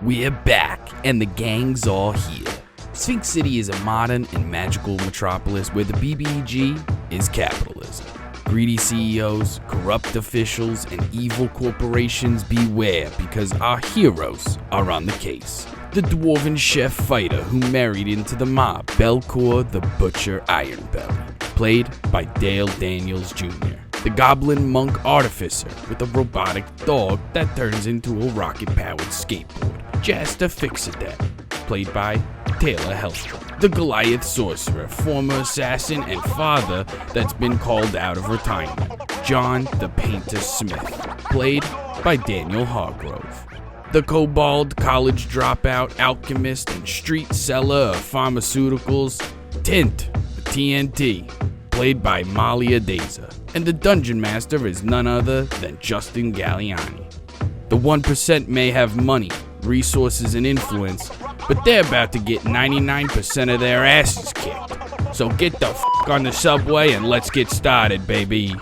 We're back, and the gang's all here. Sphinx City is a modern and magical metropolis where the BBG is capitalism. Greedy CEOs, corrupt officials, and evil corporations beware because our heroes are on the case. The dwarven chef fighter who married into the mob, Belkor the Butcher Ironbelly, played by Dale Daniels Jr. The goblin monk artificer with a robotic dog that turns into a rocket-powered skateboard, Jasta Fixadet, played by Taylor Hellstrom. The Goliath sorcerer, former assassin and father that's been called out of retirement, John the Painter Smith, played by Daniel Hargrove. The kobold college dropout, alchemist, and street seller of pharmaceuticals, Tint, the TNT, played by Malia Deza. And the dungeon master is none other than Justin Galliani. The 1% may have money, resources, and influence, but they're about to get 99% of their asses kicked. So get the f*** on the subway and let's get started, baby.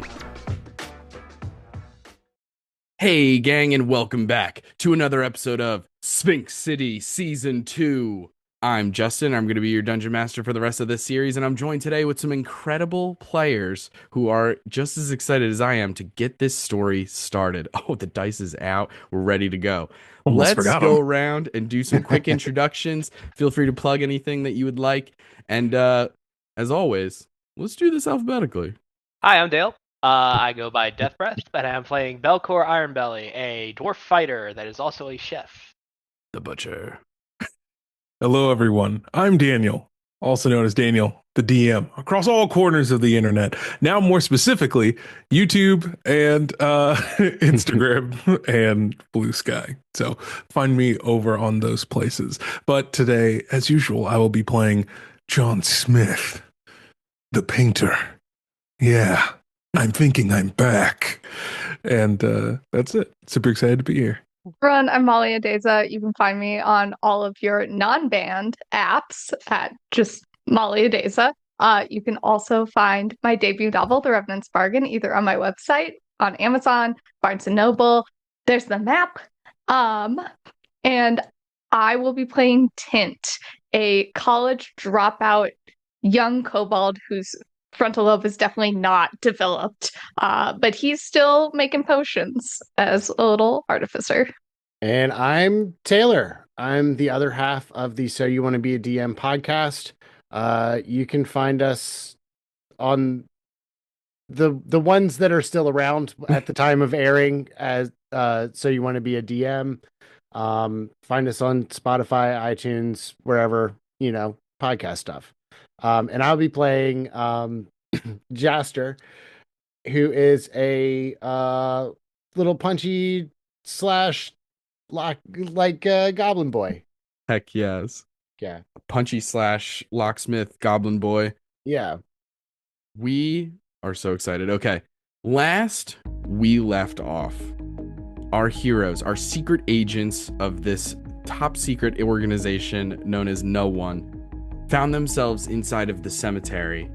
Hey gang, and welcome back to another episode of Sphinx City Season 2. I'm Justin, I'm going to be your dungeon master for the rest of this series, and I'm joined today with some incredible players who are just as excited as I am to get this story started. Oh, the dice is out, we're ready to go. Let's go around and do some quick introductions. Feel free to plug anything that you would like, and as always, let's do this alphabetically. Hi, I'm Dale. I go by Death Breath, and I'm playing Belkor Ironbelly, a dwarf fighter that is also a chef. The Butcher. Hello, everyone. I'm Daniel, also known as Daniel, the DM, across all corners of the internet. Now, more specifically, YouTube and Instagram and Blue Sky. So find me over on those places. But today, as usual, I will be playing John Smith, the painter. Yeah, I'm thinking I'm back. And that's it. Super excited to be here. Everyone, I'm Malia Deza. You can find me on all of your non-banned apps at just Malia Deza. You can also find my debut novel, The Revenant's Bargain, either on my website, on Amazon, Barnes & Noble. There's the map. And I will be playing Tint, a college dropout young kobold whose frontal lobe is definitely not developed, but he's still making potions as a little artificer. And I'm Taylor. I'm the other half of the So You Want to Be a DM podcast. You can find us on the ones that are still around at the time of airing as So You Want to Be a DM. Find us on Spotify, iTunes, wherever, podcast stuff. And I'll be playing Jaster, who is a little punchy / goblin boy. Heck yes. Yeah. Punchy / locksmith goblin boy. Yeah. We are so excited. Okay. Last we left off, our heroes, our secret agents of this top secret organization known as No One, found themselves inside of the cemetery,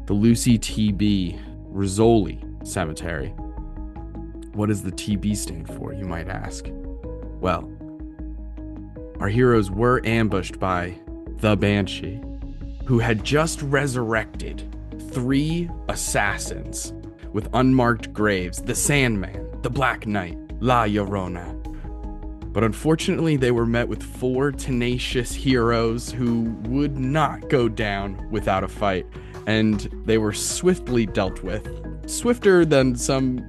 the Lucy T.B. Rizzoli Cemetery. What does the TB stand for, you might ask? Well, our heroes were ambushed by the Banshee, who had just resurrected 3 assassins with unmarked graves, the Sandman, the Black Knight, La Llorona. But unfortunately, they were met with 4 tenacious heroes who would not go down without a fight, and they were swiftly dealt with. Swifter than some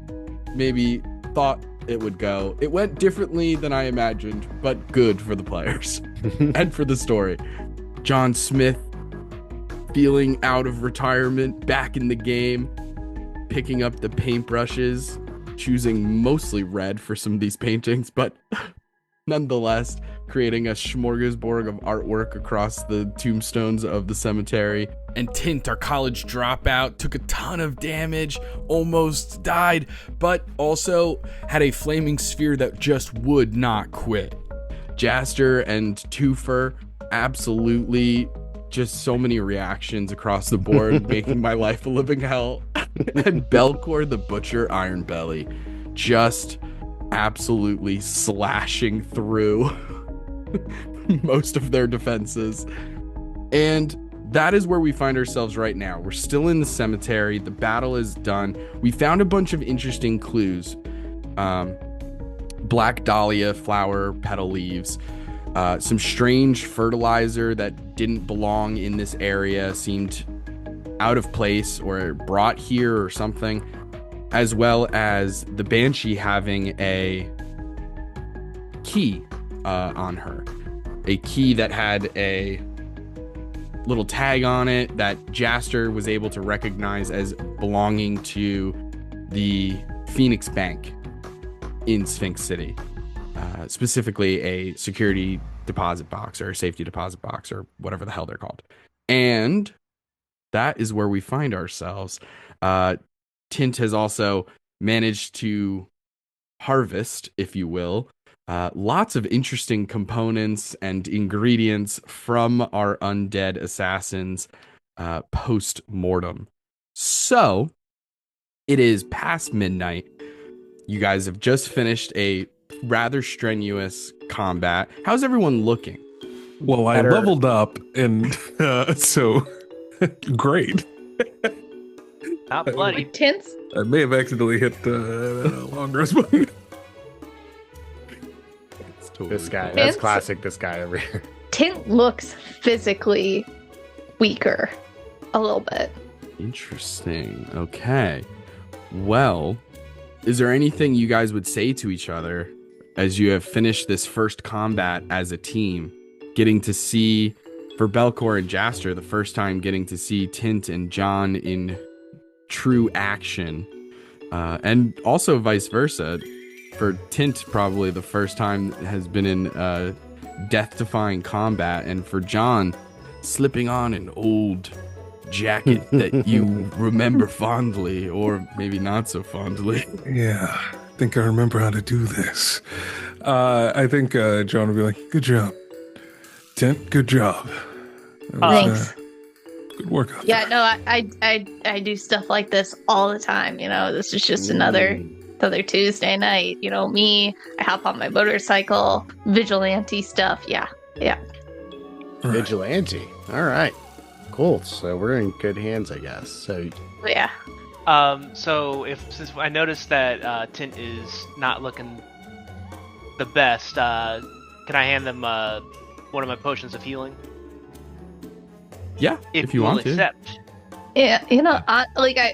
maybe thought it would go. It went differently than I imagined, but good for the players and for the story. John Smith, feeling out of retirement, back in the game, picking up the paintbrushes, choosing mostly red for some of these paintings, but nonetheless, creating a smorgasbord of artwork across the tombstones of the cemetery. And Tint, our college dropout, took a ton of damage, almost died, but also had a flaming sphere that just would not quit. Jaster and Twofer, absolutely just so many reactions across the board, making my life a living hell. And Belkor the Butcher Ironbelly, just absolutely slashing through most of their defenses. And that is where we find ourselves right now. We're still in the cemetery. The battle is done. We found a bunch of interesting clues. Black dahlia flower petal leaves, some strange fertilizer that didn't belong in this area, seemed out of place or brought here or something, as well as the Banshee having a key on her. A key that had a little tag on it that Jaster was able to recognize as belonging to the Phoenix Bank in Sphinx City, specifically a security deposit box or a safety deposit box or whatever the hell they're called. And that is where we find ourselves. Tint has also managed to harvest, if you will, lots of interesting components and ingredients from our undead assassins post-mortem. So it is past midnight. You guys have just finished a rather strenuous combat. How's everyone looking? Well, I leveled up, and so great. Not bloody. Tints? I may have accidentally hit the long rest button. This guy, Vince? that's classic. This guy over here. Tint looks physically weaker a little bit. Interesting. Okay. Well, is there anything you guys would say to each other as you have finished this first combat as a team? Getting to see, for Belkor and Jaster, the first time getting to see Tint and John in true action. And also vice versa. For Tint, probably the first time has been in death-defying combat. And for John, slipping on an old jacket that you remember fondly, or maybe not so fondly. Yeah, I think I remember how to do this. I think John would be like, "Good job, Tint. Good job. That was, Thanks. Good work out Yeah, there." no, I do stuff like this all the time. You know, this is just another Tuesday night. You know, me, I hop on my motorcycle, vigilante stuff. Yeah. Right. Vigilante. All right. Cool. So we're in good hands, I guess. So Yeah. So since I noticed that Tint is not looking the best, can I hand them one of my potions of healing? Yeah, if you will want to. accept. Yeah, you know, I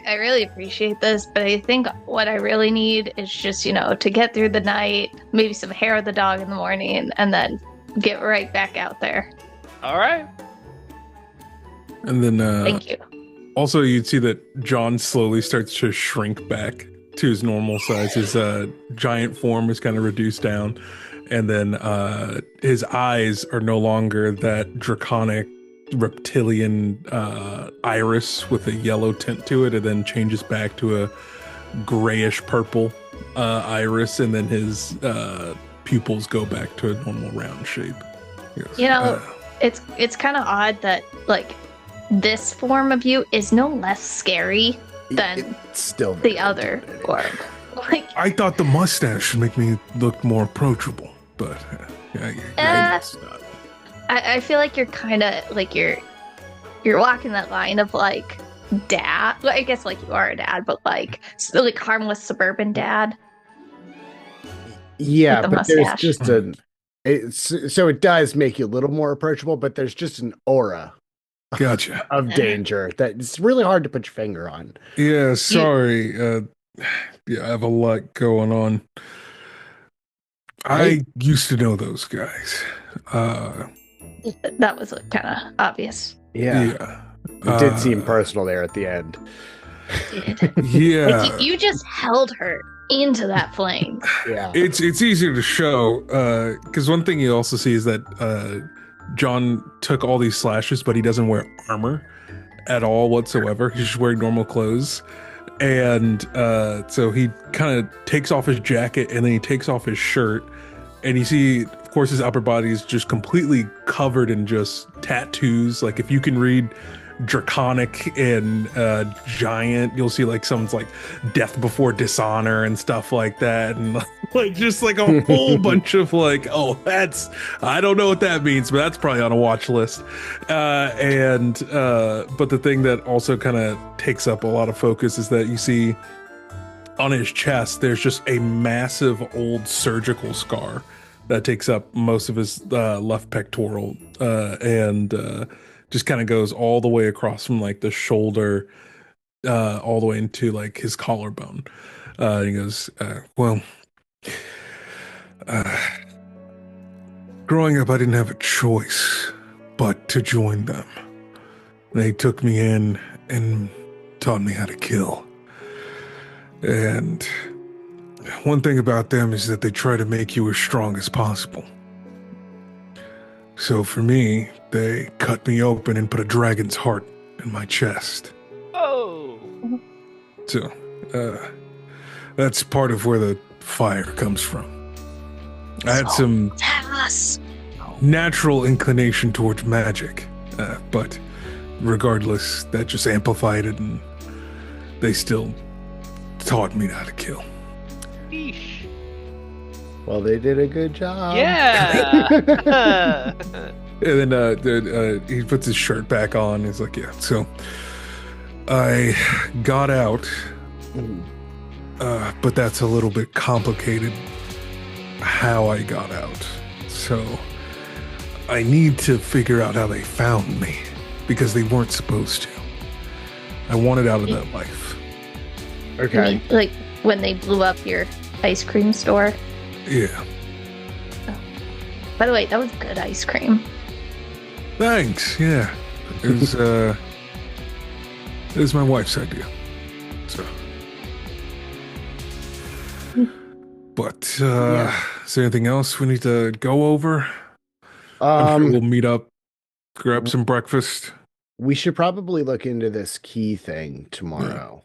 really appreciate this, but I think what I really need is just, you know, to get through the night, maybe some hair of the dog in the morning, and then get right back out there. All right. And then Thank you. also you'd see that John slowly starts to shrink back to his normal size. His giant form is kind of reduced down, and then his eyes are no longer that draconic reptilian iris with a yellow tint to it, and then changes back to a grayish purple iris, and then his pupils go back to a normal round shape. Yes. You know, it's kind of odd that like this form of you is no less scary than it's still the other form. Like, I thought the mustache should make me look more approachable, but it's not. I feel like you're kind of like you're walking that line of like dad. Well, I guess like you are a dad, but like harmless suburban dad. Yeah, With the but there's mustache. just so it does make you a little more approachable, but there's just an aura Gotcha. of danger that it's really hard to put your finger on. Yeah, sorry. Yeah, I have a lot going on. I used to know those guys. That was kind of obvious. Yeah. It did seem personal there at the end. Yeah. Like, you just held her into that flame. Yeah. It's easier to show because one thing you also see is that John took all these slashes, but he doesn't wear armor at all whatsoever. He's just wearing normal clothes. And so he kind of takes off his jacket, and then he takes off his shirt, and you see, of course, his upper body is just completely covered in just tattoos. Like if you can read draconic and giant. You'll see like someone's like death before dishonor and stuff like that, and like just like a whole bunch of like, oh, that's, I don't know what that means, but that's probably on a watch list. But the thing that also kind of takes up a lot of focus is that you see on his chest there's just a massive old surgical scar that takes up most of his left pectoral, and just kind of goes all the way across from like the shoulder, all the way into like his collarbone. He goes, growing up, I didn't have a choice but to join them. They took me in and taught me how to kill. And one thing about them is that they try to make you as strong as possible. So for me, they cut me open and put a dragon's heart in my chest. Oh. So, that's part of where the fire comes from. I had some natural inclination towards magic, but regardless, that just amplified it, and they still taught me how to kill. Yeesh. Well, they did a good job. Yeah. And then he puts his shirt back on. He's like, yeah, so I got out, but that's a little bit complicated how I got out. So I need to figure out how they found me, because they weren't supposed to. I wanted out of that life. Okay. You mean, like when they blew up your ice cream store? Yeah. By the way, that was good ice cream. Thanks. Yeah. It was my wife's idea. So. But is there anything else we need to go over? I'm sure we'll meet up, grab some breakfast. We should probably look into this key thing tomorrow.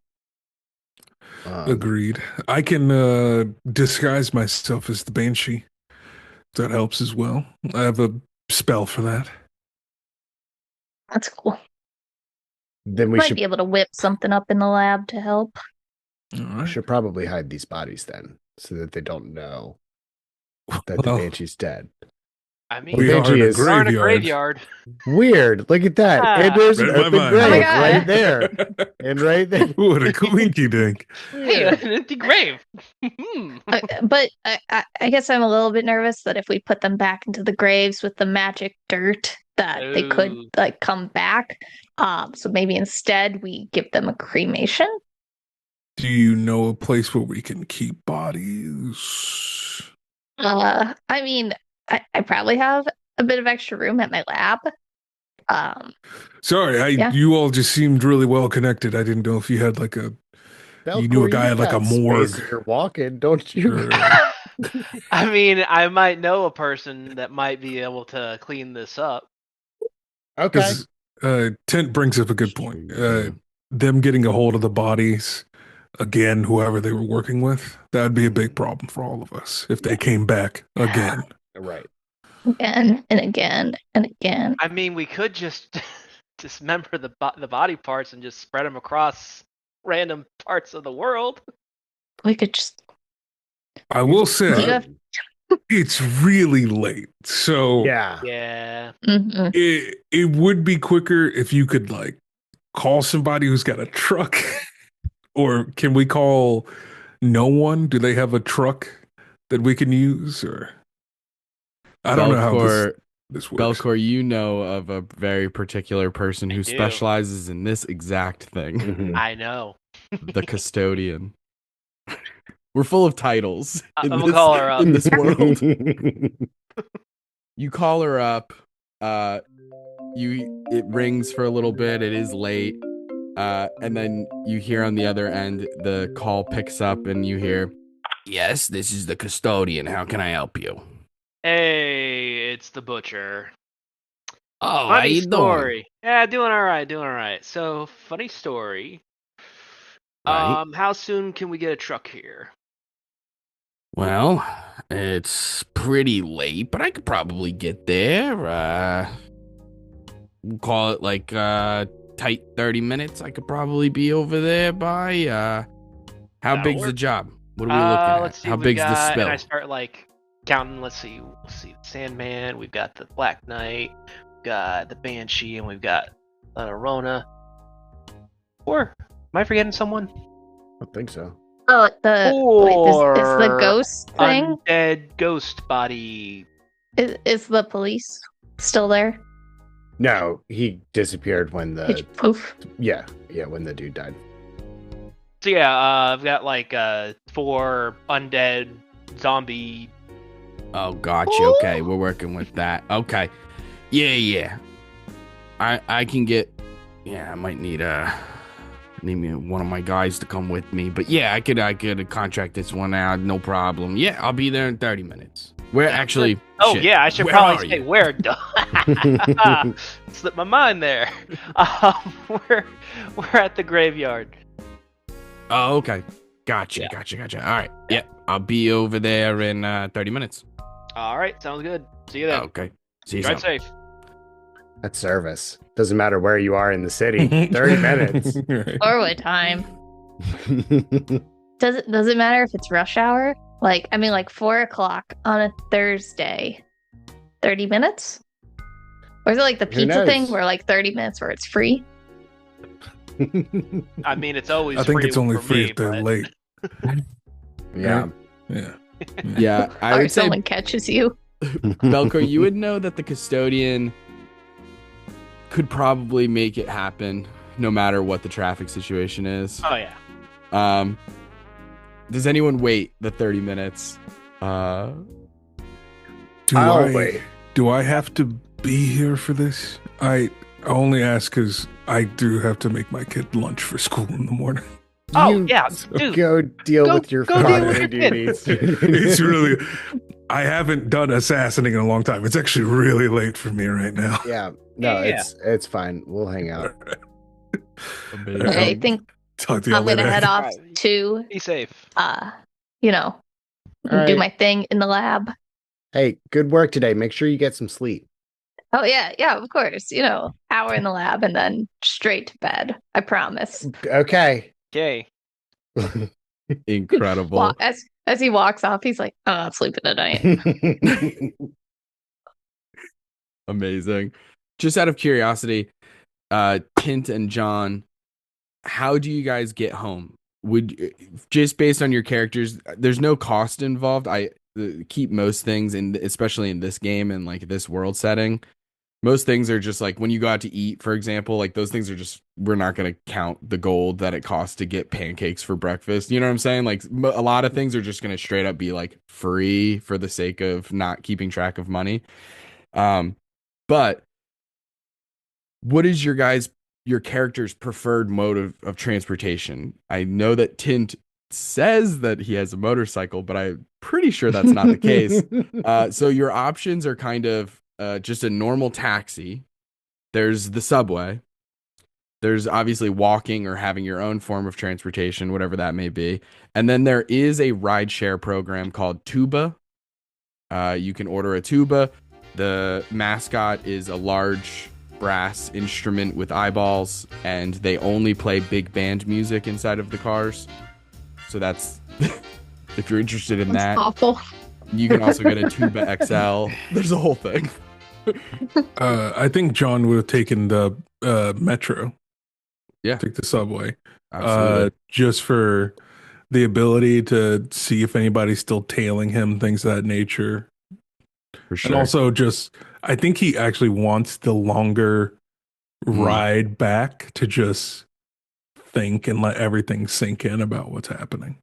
Agreed. I can disguise myself as the Banshee. That helps as well. I have a spell for that. That's cool. Then we Might be able to whip something up in the lab to help. All right. should probably hide these bodies then, so that they don't know that the Banshee's dead. I mean, We are in a we're in a graveyard. graveyard. Weird. Look at that. Ah. And there's an Read my open mind. grave Oh my God. right there. And right there. What a coinky dink. Hey, an empty grave. But I guess I'm a little bit nervous that if we put them back into the graves with the magic dirt, that they could Ooh. like come back. So maybe instead we give them a cremation. Do you know a place where we can keep bodies? I mean, I probably have a bit of extra room at my lab. Sorry, Yeah. you all just seemed really well connected. I didn't know if you had like a You knew a guy had, like, a got space morgue. You're walking, don't you? or- I mean, I might know a person that might be able to clean this up. Okay. 'cause, Tent brings up a good point. Them getting a hold of the bodies again, whoever they were working with, that'd be a big problem for all of us if they came back again. Right. Again and again and again. I mean, we could just dismember the body parts and just spread them across random parts of the world. We could just. I will say You have- it's really late, so Yeah. Yeah. Mhm. it would be quicker if you could like call somebody who's got a truck, or can we call no one? Do they have a truck that we can use, or I don't know how this works. Belkor, you know of a very particular person I who do. specializes in this exact thing, Mhm. I know. the custodian. We're full of titles I'm gonna call her up. in this world. You call her up. It rings for a little bit. It is late, and then you hear on the other end the call picks up, and you hear, "Yes, this is the custodian. How can I help you?" Hey, it's the butcher. Oh, Funny story. Yeah, doing all right, doing all right. So, funny story. Right. How soon can we get a truck here? Well, it's pretty late, but I could probably get there. We'll call it like tight 30 minutes. I could probably be over there by how That'll big's the work. job? What are we looking at? Let's see. How We've big's the got, spill? and I start like counting. Let's see. Sandman. We've got the Black Knight. We've got the Banshee, and we've got Rona. Or am I forgetting someone? I don't think so. Oh, is the Or ghost thing? Undead ghost body. Is the police still there? No, he disappeared when Did you the poof? when the dude died. So yeah, I've got like 4 undead zombie. Oh, gotcha. Ooh. Okay, we're working with that. Okay. Yeah. I can get. Yeah, I might need me one of my guys to come with me. But yeah, I could contract this one out, no problem. Yeah, I'll be there in 30 minets. We're actually. Oh shit. yeah, I should Where probably are say you? where. Slipped my mind there. We're at the graveyard. Oh, okay. Gotcha. All right. Yeah, I'll be over there in 30 minutes. All right, sounds good. See you then. Okay. See you Drive soon. safe. That's service. Doesn't matter where you are in the city. 30 minutes. Right. Forward time. Does it matter if it's rush hour? Like 4:00 on a Thursday. 30 minutes? Or is it like the Who pizza thing knows? where like 30 minutes where it's free? I mean, it's always. I think free it's only for free me, if they're but- late. Yeah. Yeah. Yeah, I or would say, someone catches you. Belkor, you would know that the custodian could probably make it happen no matter what the traffic situation is. Oh yeah. Does anyone wait the 30 minutes? Do I'll I wait. do I have to be here for this? I only ask because I do have to make my kid lunch for school in the morning. Oh You yeah, dude. Go deal Go- with your go deal with fatherly your kid. duties. It's really I haven't done assassinating in a long time. It's actually really late for me right now. Yeah. No, Yeah. it's fine. We'll hang out. Amazing. I think Talk to you I'm gonna later. head off Alright. to Be safe. do right. my thing in the lab. Hey, good work today. Make sure you get some sleep. Oh yeah, of course. Hour in the lab and then straight to bed. I promise. Okay. Okay. Incredible. Well, as he walks off, he's like, "I'm not sleeping tonight." Amazing. Just out of curiosity, Tint and John, how do you guys get home? Just based on your characters, there's no cost involved. I keep most things especially in this game and like this world setting. Most things are just like when you go out to eat, for example, like those things are just, we're not going to count the gold that it costs to get pancakes for breakfast. You know what I'm saying? Like a lot of things are just going to straight up be like free for the sake of not keeping track of money. But what is your character's preferred mode of transportation? I know that Tint says that he has a motorcycle, but I'm pretty sure that's not the case. So your options are kind of just a normal taxi. There's the subway. There's obviously walking or having your own form of transportation, whatever that may be. And then there is a rideshare program called Tuba. You can order a tuba. The mascot is a large brass instrument with eyeballs, and they only play big band music inside of the cars. So that's if you're interested in That's that. awful. You can also get a Tuba XL. There's a whole thing. I think John would have taken the metro. Yeah. Take the subway. Absolutely. Just for the ability to see if anybody's still tailing him, things of that nature. For sure. And also just, I think he actually wants the longer ride back to just think and let everything sink in about what's happening.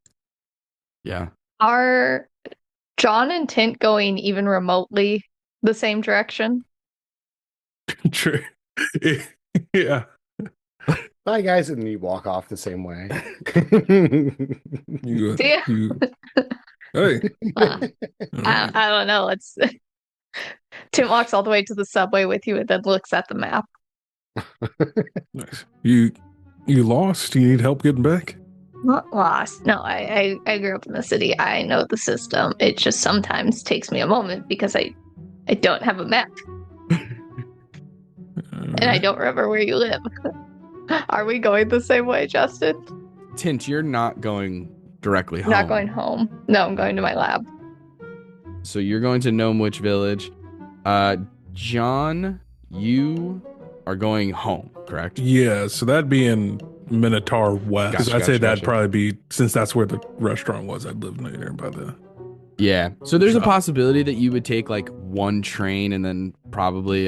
Yeah. Are John and Tint going even remotely the same direction? True. Yeah. Bye, guys, and you walk off the same way. You, See ya. hey. I don't know. It's Tint walks all the way to the subway with you and then looks at the map. Nice. You lost? You need help getting back? Not lost. No, I grew up in the city. I know the system. It just sometimes takes me a moment because I don't have a map and I don't remember where you live. Are we going the same way, Justin? Tint, you're not going directly home. Not going home. No, I'm going to my lab. So you're going to Gnome Witch Village. John, you are going home, correct? Yeah, so that'd be in Minotaur West. Gotcha, I'd say that'd gotcha. probably be, since that's where the restaurant was. I'd live near by the. Yeah. So there's a Shop. possibility that you would take like one train and then probably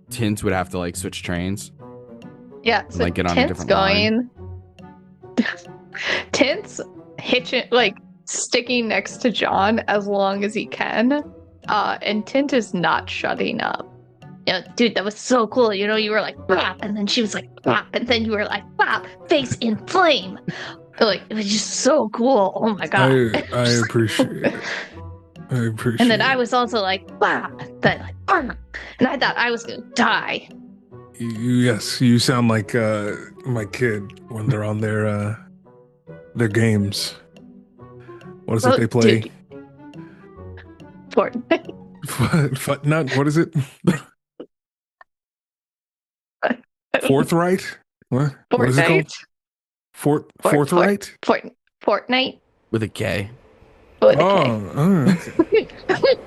Tint would have to like switch trains. Yeah, so Like, get on a Tint's different line. Tint's hitching, like sticking next to John as long as he can. And Tint is not shutting up. Yeah, dude, that was so cool. You know, you were like, bop, and then she was like, bop, and then you were like, bop, face in flame. Like, it was just so cool. Oh my god. I appreciate it. I appreciate And then I it. was also like, bop, then like, argh, and I thought I was gonna die. Yes, you sound like my kid when they're on their games. What is it they play? Dude, Fortnite. Not what is it? Forthright? What? What is it called? Forthright? Fortnite. With a K. With a K. Oh,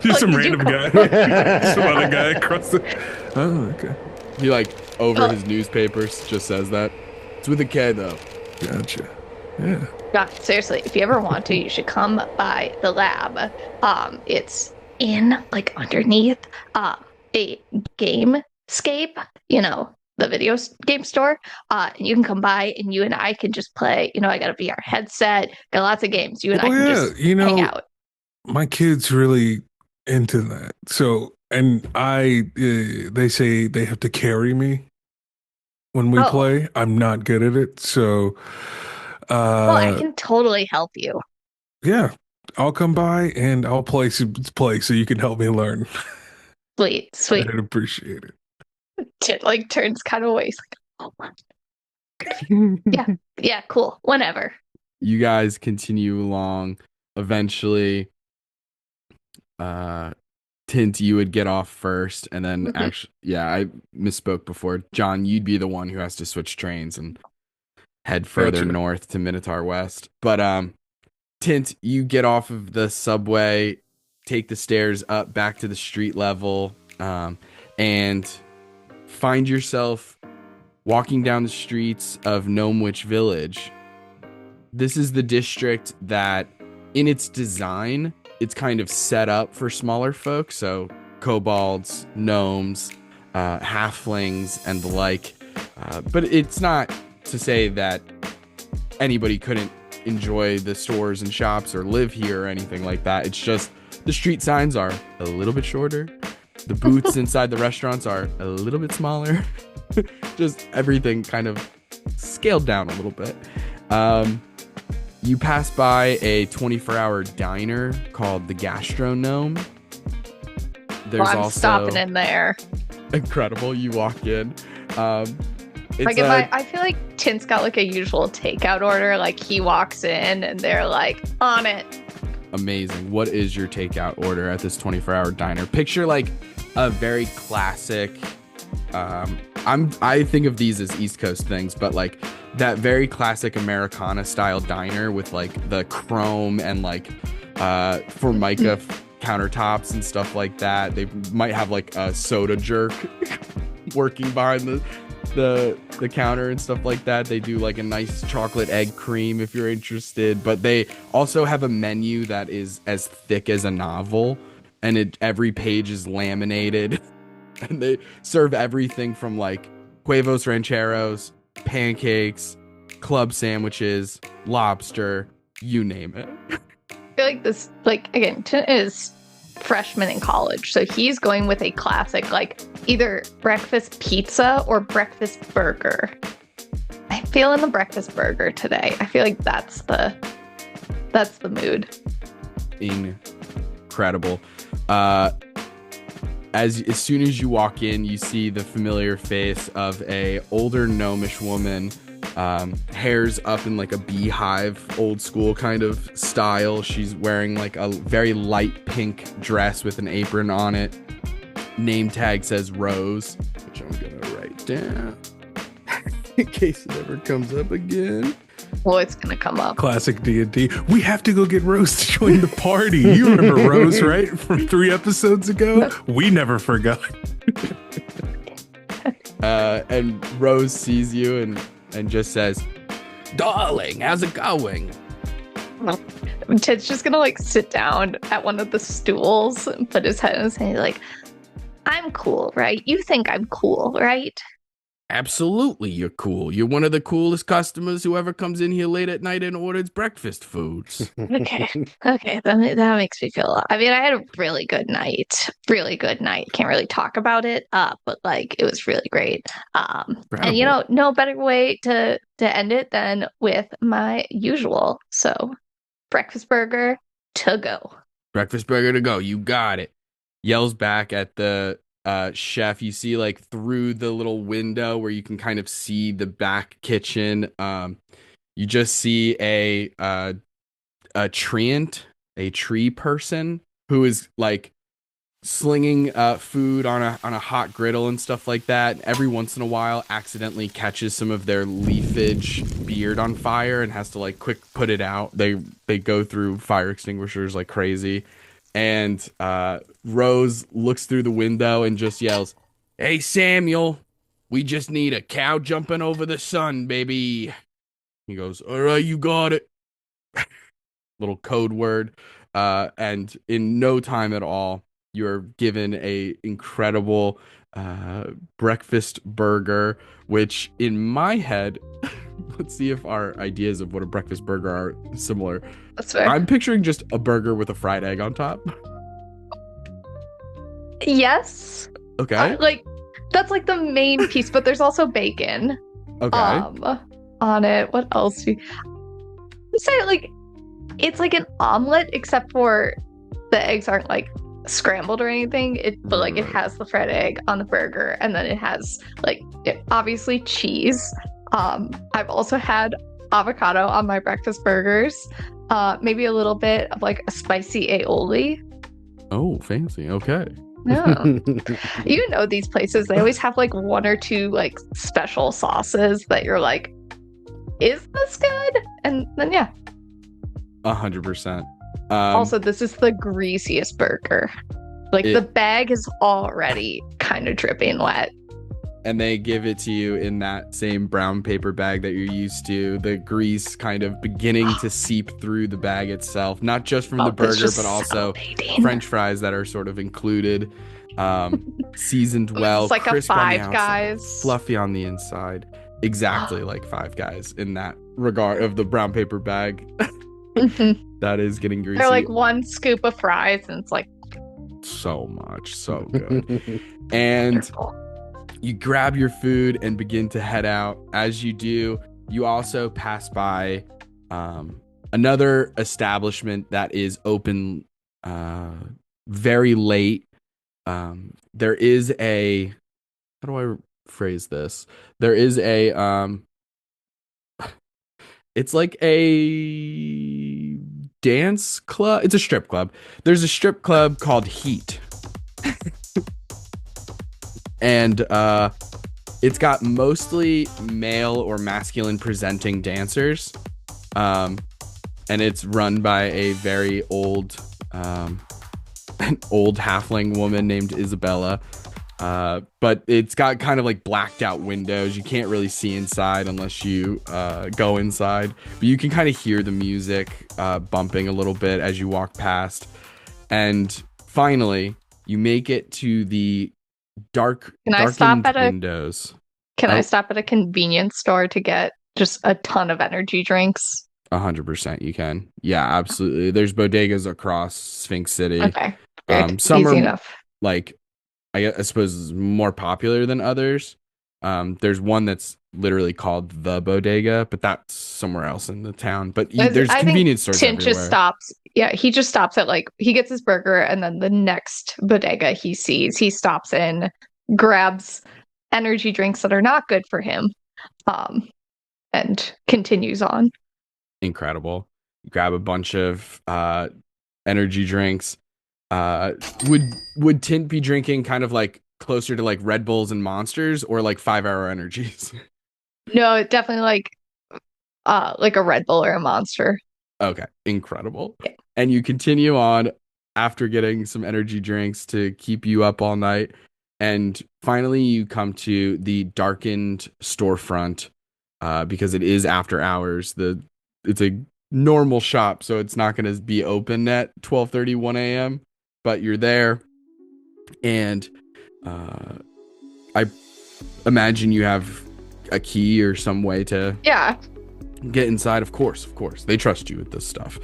just some What did you random call- guy, some other guy across the. Oh, okay, He like over Oh. his newspapers just says that. It's with a K though. gotcha. Yeah. God, seriously, if you ever want to, you should come by the lab. It's in like underneath a gamescape, you know, the game store. And you can come by and you and I can just play. You know, I got a VR headset, got lots of games. You and I can just hang out. My kid's really into that. So, and they say they have to carry me when we Oh. play. I'm not good at it, so. Well, I can totally help you. Yeah, I'll come by and I'll play so you can help me learn. Sweet. I'd appreciate it. Tit like turns kind of away. He's like, oh, yeah, cool. Whenever. You guys continue along. Eventually, Tint, you would get off first, and then Mhm. actually, yeah, I misspoke before. John, you'd be the one who has to switch trains and head further Gotcha. north to Minotaur West. But Tint, you get off of the subway, take the stairs up back to the street level, and find yourself walking down the streets of Gnome Witch Village. This is the district that, in its design, it's kind of set up for smaller folk. So kobolds, gnomes, halflings, and the like. But it's not to say that anybody couldn't enjoy the stores and shops or live here or anything like that. It's just the street signs are a little bit shorter. The booths inside the restaurants are a little bit smaller. Just everything kind of scaled down a little bit. You pass by a 24-hour diner called the Gastrognome. There's I'm also stopping in there. incredible. You walk in. It's Like if I feel like Tint's got like a usual takeout order. Like he walks in and they're like on it. amazing. What is your takeout order at this 24-hour diner? Picture like a very classic. I think of these as East Coast things, but like that very classic Americana style diner with like the chrome and like Formica countertops and stuff like that. They might have like a soda jerk working behind the counter and stuff like that. They do like a nice chocolate egg cream if you're interested, but they also have a menu that is as thick as a novel, and every page is laminated. And they serve everything from like huevos rancheros, pancakes, club sandwiches, lobster, you name it. I feel like this, like again, Tint is freshman in college, so he's going with a classic, like either breakfast pizza or breakfast burger. I'm feeling the breakfast burger today. I feel like that's the mood. Incredible. As soon as you walk in, you see the familiar face of a older gnomish woman, hair's up in like a beehive, old school kind of style. She's wearing like a very light pink dress with an apron on it. Name tag says Rose, which I'm gonna write down. in case it ever comes up again. Well, it's gonna come up. Classic D&D. We have to go get Rose to join the party. You remember Rose, right? From 3 episodes ago? We never forgot. And Rose sees you and just says, "Darling, how's it going?" Ted's just gonna like sit down at one of the stools and put his head in his hand, like, I'm cool, right? You think I'm cool, right? Absolutely, you're cool. You're one of the coolest customers who ever comes in here late at night and orders breakfast foods. Okay, that makes me feel. I mean, I had a really good night. Really good night. Can't really talk about it, but like it was really great. And you know, no better way to end it than with my usual. So, breakfast burger to go. Breakfast burger to go. You got it. Yells back at the chef. You see like through the little window where you can kind of see the back kitchen. You just see a treant, a tree person who is like slinging food on a hot griddle and stuff like that. Every once in a while accidentally catches some of their leafage beard on fire and has to like quick put it out. They go through fire extinguishers like crazy. And Rose looks through the window and just yells, "Hey, Samuel, we just need a cow jumping over the sun, baby." He goes, "All right, you got it." Little code word. And in no time at all, you're given a incredible breakfast burger, which in my head, let's see if our ideas of what a breakfast burger are similar. That's fair. I'm picturing just a burger with a fried egg on top. Yes. Okay. Like that's like the main piece, but there's also bacon. Okay. On it. What else? Do you say like it's like an omelet, except for the eggs aren't like scrambled or anything. But like it has the fried egg on the burger, and then it has like obviously cheese. I've also had avocado on my breakfast burgers. Maybe a little bit of like a spicy aioli. Oh, fancy. Okay. Yeah. You know these places, they always have like one or two like special sauces that you're like, is this good? And then yeah. 100%. Also, this is the greasiest burger. Like the bag is already kind of dripping wet. And they give it to you in that same brown paper bag that you're used to. The grease kind of beginning to seep through the bag itself, not just from the burger, but also French fries that are sort of included, seasoned well, it's like crisp a on the Five outside, Guys, fluffy on the inside. Exactly like Five Guys in that regard of the brown paper bag. That is getting greasy. They're like one scoop of fries, and it's like so much, so good. And wonderful. You grab your food and begin to head out. As you do, you also pass by another establishment that is open very late. There is a, how do I phrase this? There is a, it's like a dance club. It's a strip club. There's a strip club called Heat. And it's got mostly male or masculine presenting dancers. And it's run by a very old halfling woman named Isabella. But it's got kind of like blacked out windows. You can't really see inside unless you go inside. But you can kind of hear the music bumping a little bit as you walk past. And finally, you make it to the darkened windows. Can I stop at a convenience store to get just a ton of energy drinks? 100% you can. Yeah, absolutely. There's bodegas across Sphinx City. Okay. Some easy are enough. like I suppose more popular than others. There's one that's literally called the Bodega, but that's somewhere else in the town. But there's convenience stores Tint everywhere. just stops. Yeah, he just stops at like he gets his burger, and then the next bodega he sees, he stops in, grabs energy drinks that are not good for him, and continues on. Incredible. Grab a bunch of energy drinks. Would Tint be drinking kind of like closer to like Red Bulls and Monsters, or like 5 Hour Energies? No, definitely like a Red Bull or a Monster. Okay, incredible. Yeah. And you continue on after getting some energy drinks to keep you up all night. And finally, you come to the darkened storefront because it is after hours. It's a normal shop, so it's not going to be open at 12:30, 1 a.m. But you're there, and I imagine you have a key or some way to Yeah. get inside. Of course, they trust you with this stuff.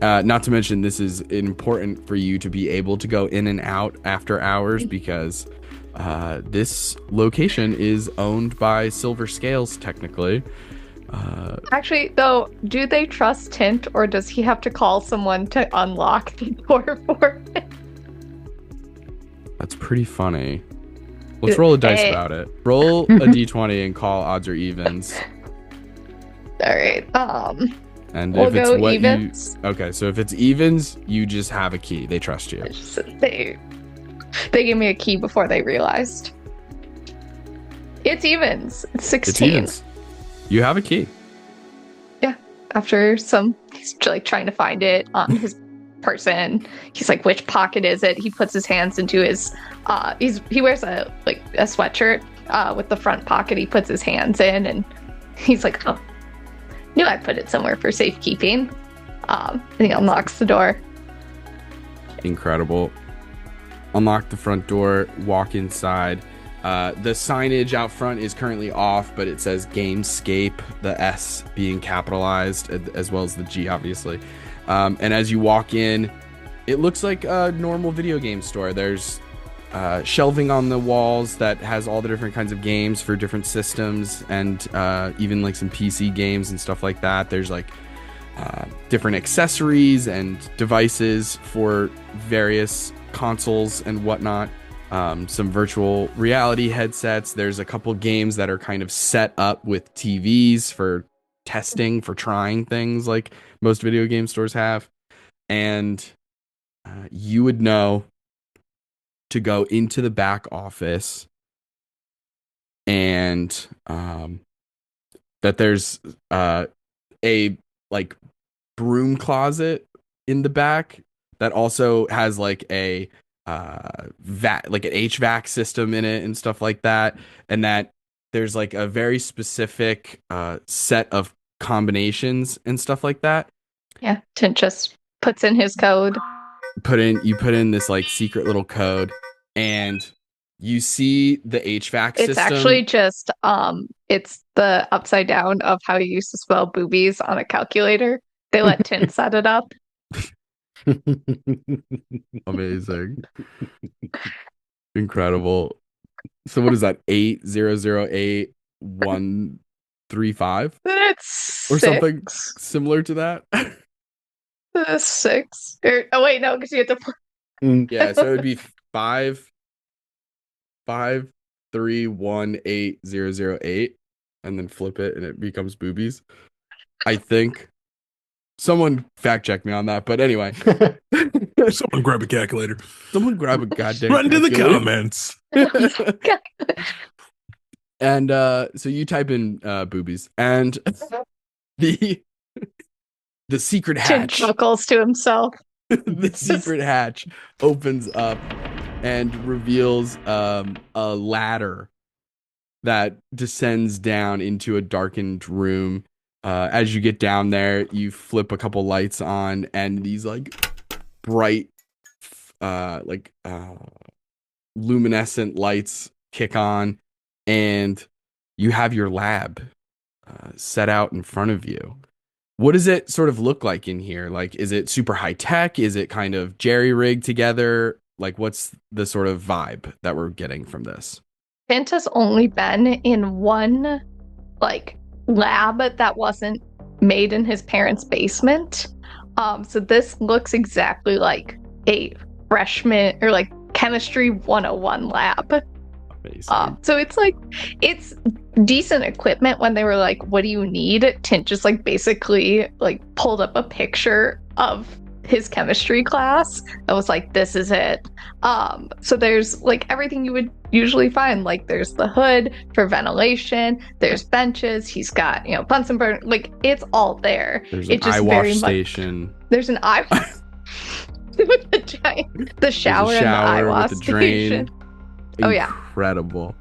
Not to mention, this is important for you to be able to go in and out after hours because this location is owned by Silver Scales, technically. Actually, though, do they trust Tint, or does he have to call someone to unlock the door for it? That's pretty funny. Let's roll a dice about it. Roll a d20 and call odds or evens. All right. And We'll if it's go what evens. okay, so if it's evens, you just have a key. They trust you. They gave me a key before they realized. It's evens. It's 16. It's evens. You have a key. Yeah. After he's like trying to find it on his person. He's like, which pocket is it? He puts his hands into his. He wears a sweatshirt with the front pocket. He puts his hands in, and he's like, oh, knew I put it somewhere for safekeeping. And he unlocks the door. Incredible. Unlock the front door, walk inside. The signage out front is currently off, but it says Gamescape, the S being capitalized, as well as the G, obviously. And as you walk in, it looks like a normal video game store. There's shelving on the walls that has all the different kinds of games for different systems, and even like some PC games and stuff like that. There's like different accessories and devices for various consoles and whatnot. Some virtual reality headsets. There's a couple games that are kind of set up with TVs for testing, for trying things like most video game stores have. And you would know to go into the back office and that there's a like broom closet in the back that also has like a like an HVAC system in it and stuff like that, and that there's like a very specific set of combinations and stuff like that. Yeah, Tint just puts in his code. You put in this like secret little code, and you see the HVAC system. It's actually just it's the upside down of how you used to spell boobies on a calculator. They let Tint set it up. Amazing. Incredible. So what is that? 8008135? It's or 6. something similar to that? 6. Oh wait, no, because you have to put. Yeah, so it would be 5531808, and then flip it and it becomes boobies. I think. Someone fact check me on that, but anyway. Someone grab a calculator. Someone grab a goddamn Run to the calculator. comments. And so you type in boobies, and the secret Tint hatch chuckles to himself. the secret hatch opens up and reveals a ladder that descends down into a darkened room. As you get down there, you flip a couple lights on, and these like bright luminescent lights kick on, and you have your lab set out in front of you. What does it sort of look like in here? Like, is it super high tech? Is it kind of jerry-rigged together? Like, what's the sort of vibe that we're getting from this? Tint has only been in one like lab that wasn't made in his parents' basement. So this looks exactly like a freshman or like chemistry 101 lab. Amazing. So it's decent equipment. When they were like, what do you need? Tint just like basically like pulled up a picture of his chemistry class. I was like, this is it. So there's like everything you would usually find. Like there's the hood for ventilation, there's benches, he's got, Bunsen burner, like it's all there. There's It an just eye very wash much station. there's an eye with the giant the shower, There's a and the eye shower wash with the drain. station. Oh yeah. Incredible.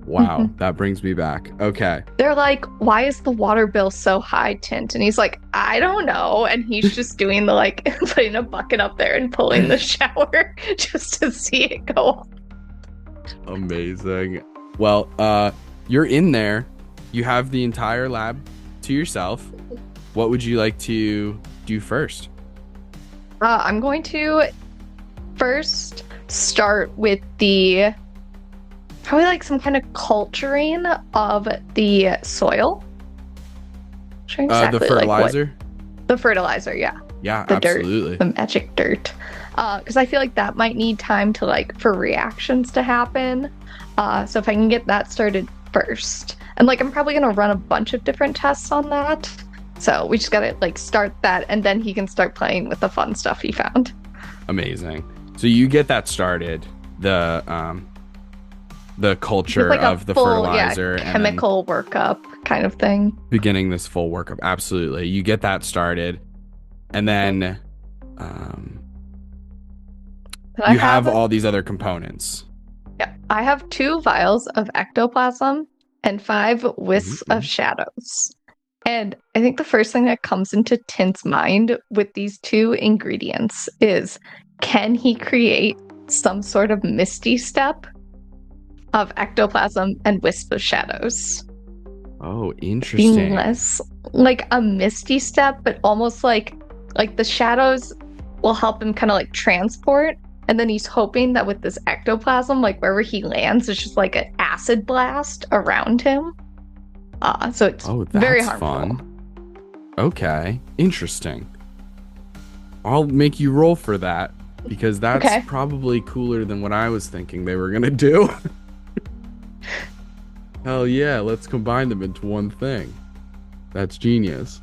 Wow, that brings me back. Okay. They're like, why is the water bill so high, Tint? And he's like, I don't know. And he's just doing the like putting a bucket up there and pulling the shower just to see it go off. Amazing. Well, you're in there. You have the entire lab to yourself. What would you like to do first? I'm going to first start with probably like some kind of culturing of the soil. The fertilizer? The fertilizer, yeah. Yeah, The absolutely. dirt, the magic dirt. Because I feel like that might need time to like for reactions to happen. So if I can get that started first. And like I'm probably gonna run a bunch of different tests on that. So we just gotta like start that and then he can start playing with the fun stuff he found. Amazing. So you get that started. The culture like of the full, fertilizer and chemical workup kind of thing. beginning this full workup. Absolutely. You get that started. And then you have all these other components. Yeah, I have 2 vials of ectoplasm and 5 wisps of shadows. And I think the first thing that comes into Tint's mind with these 2 ingredients is, can he create some sort of misty step of ectoplasm and wisp of shadows? Oh, interesting. Seamless, like a misty step, but almost like the shadows will help him kind of like transport. And then he's hoping that with this ectoplasm, like wherever he lands, it's just like an acid blast around him. So it's very harmful. Fun. Okay, interesting. I'll make you roll for that because that's probably cooler than what I was thinking they were gonna do. Hell yeah, let's combine them into one thing. That's genius.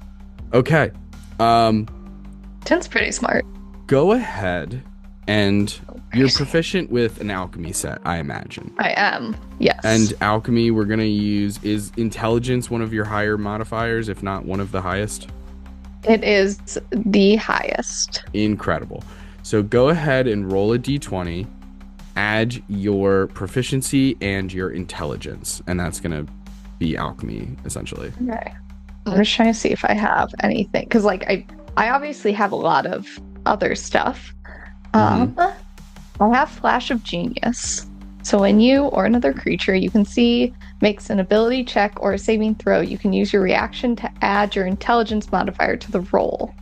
Okay. Tint's pretty smart. Go ahead and you're proficient with an alchemy set, I imagine. I am, yes. And alchemy we're gonna use, is intelligence one of your higher modifiers, if not one of the highest? It is the highest. Incredible. So go ahead and roll a d20, add your proficiency and your intelligence, and that's gonna be alchemy essentially. Okay. I'm just trying to see if I have anything, because like I obviously have a lot of other stuff. I have Flash of Genius. So when you or another creature you can see makes an ability check or a saving throw, you can use your reaction to add your intelligence modifier to the roll.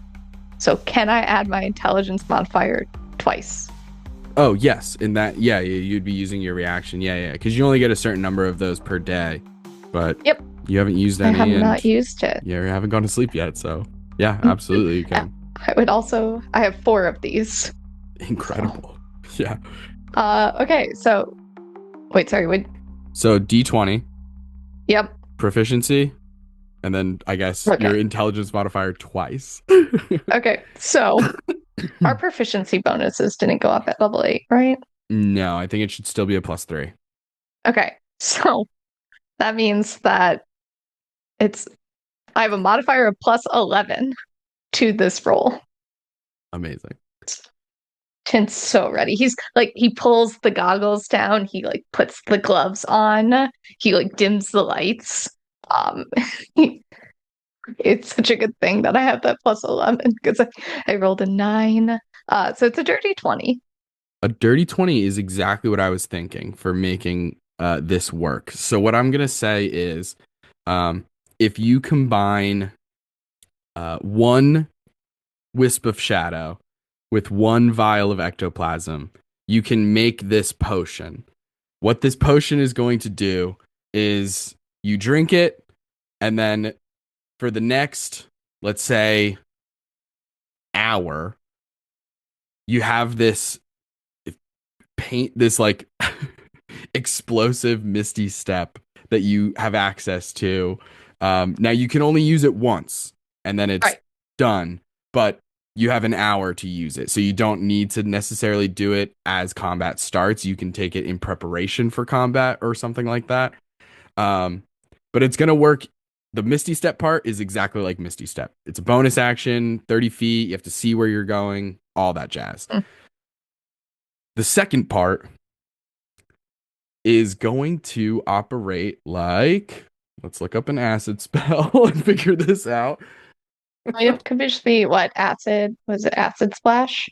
So can I add my intelligence modifier twice? Oh, yes. In that, yeah, you'd be using your reaction. Yeah, because you only get a certain number of those per day. But yep, you haven't used any. I have not used it. Yeah, you haven't gone to sleep yet. So yeah, absolutely you can. I have 4 of these. Incredible. Yeah. Okay, so wait, sorry, wait. So D20. Yep. Proficiency. And then I guess your intelligence modifier twice. Okay, so our proficiency bonuses didn't go up at level 8, right? No, I think it should still be a +3. Okay, so that means that I have a modifier of +11 to this roll. Amazing. Tint's so ready. He's like, he pulls the goggles down, he like puts the gloves on, he like dims the lights. It's such a good thing that I have that +11 because I rolled a 9. So it's a dirty 20. A dirty 20 is exactly what I was thinking for making this work. So what I'm gonna say is, if you combine 1 wisp of shadow with 1 vial of ectoplasm, you can make this potion. What this potion is going to do is you drink it, and then for the next, let's say, hour, you have this like explosive misty step that you have access to. Now you can only use it once, and then it's done. But you have an hour to use it. So you don't need to necessarily do it as combat starts. You can take it in preparation for combat or something like that. But it's going to work. The Misty Step part is exactly like Misty Step. It's a bonus action, 30 feet. You have to see where you're going, all that jazz. The second part is going to operate like, let's look up an acid spell and figure this out. It could just be what acid was it? Acid splash,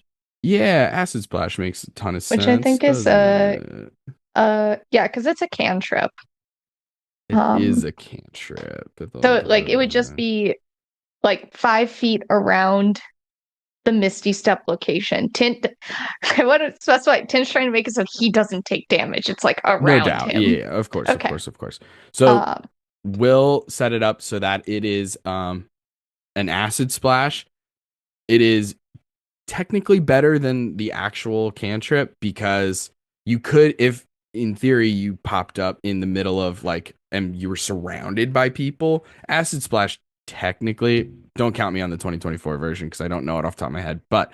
Yeah, acid splash makes a ton of sense. which I think is doesn't it? yeah, because it's a cantrip. It is a cantrip. So like it would just be like 5 feet around the Misty Step location. Tint, I want to specify. Tint's trying to make it so he doesn't take damage. It's like around no doubt. him. Yeah, of course, Okay. of course. So we'll set it up so that it is an acid splash. It is technically better than the actual cantrip because you could, if in theory you popped up in the middle of like and you were surrounded by people, acid splash technically, don't count me on the 2024 version because I don't know it off the top of my head, but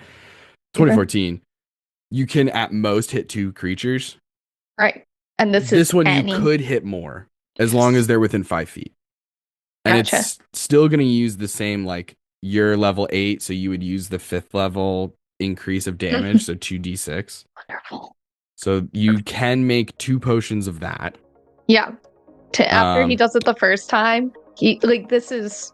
2014 you can at most hit 2 creatures, right, and this one you could hit more as long as they're within 5 feet, and Gotcha. it's still going to use the same, like you're level 8, so you would use the 5th level increase of damage, so 2d6. Wonderful. So you can make 2 potions of that. Yeah. After he does it the first time, he like this is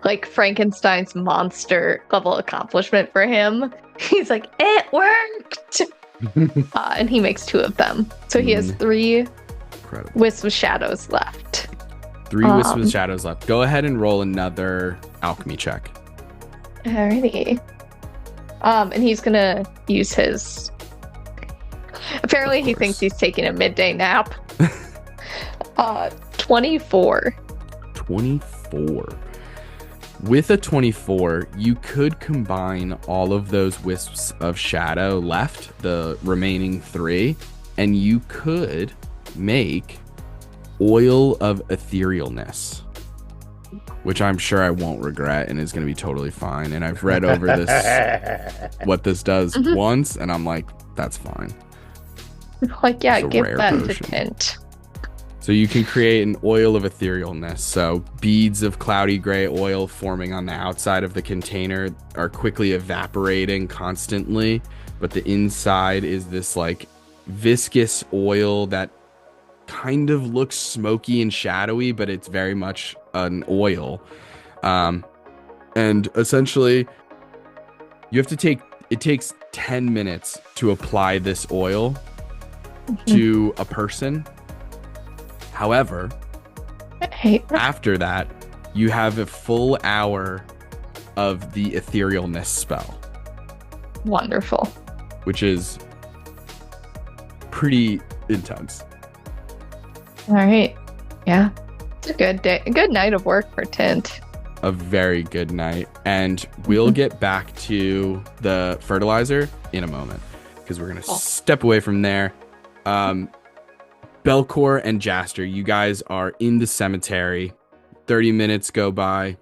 like Frankenstein's monster level accomplishment for him. He's like, it worked, and he makes 2 of them. So he has 3 Incredible. wisps of shadows left. 3 wisps of shadows left. Go ahead and roll another alchemy check. Alrighty. And he's gonna use his. Apparently, he thinks he's taking a midday nap. 24. 24. With a 24, you could combine all of those wisps of shadow left, the remaining 3, and you could make oil of etherealness, which I'm sure I won't regret and is going to be totally fine. And I've read over this, what this does once, and I'm like, that's fine. Like, yeah, It's a give rare that to potion. Tint. So you can create an oil of etherealness. So beads of cloudy gray oil forming on the outside of the container are quickly evaporating constantly, but the inside is this like viscous oil that kind of looks smoky and shadowy, but it's very much an oil. And essentially you have to it takes 10 minutes to apply this oil to a person. However, after that, you have a full hour of the etherealness spell. Wonderful. Which is pretty intense. All right. Yeah. It's a good day. A good night of work for Tint. A very good night. And we'll get back to the fertilizer in a moment because we're going to step away from there. Belkor and Jaster, you guys are in the cemetery. 30 minutes go by.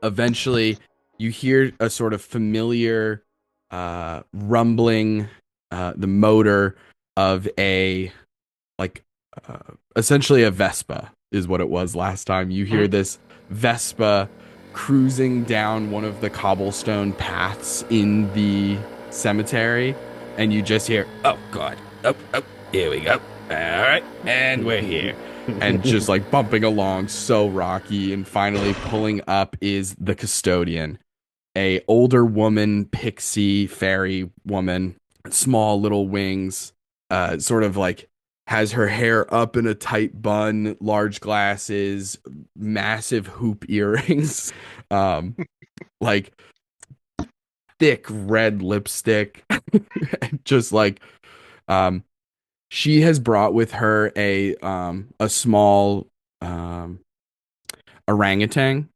Eventually, you hear a sort of familiar rumbling, the motor of essentially a Vespa is what it was last time. You hear this Vespa cruising down one of the cobblestone paths in the cemetery, and you just hear, oh, God, oh, here we go. All right, and we're here. And just like bumping along, so rocky. And finally pulling up is the custodian, a older woman, pixie fairy woman, small little wings, sort of like has her hair up in a tight bun, large glasses, massive hoop earrings, like thick red lipstick, just like she has brought with her a small orangutan.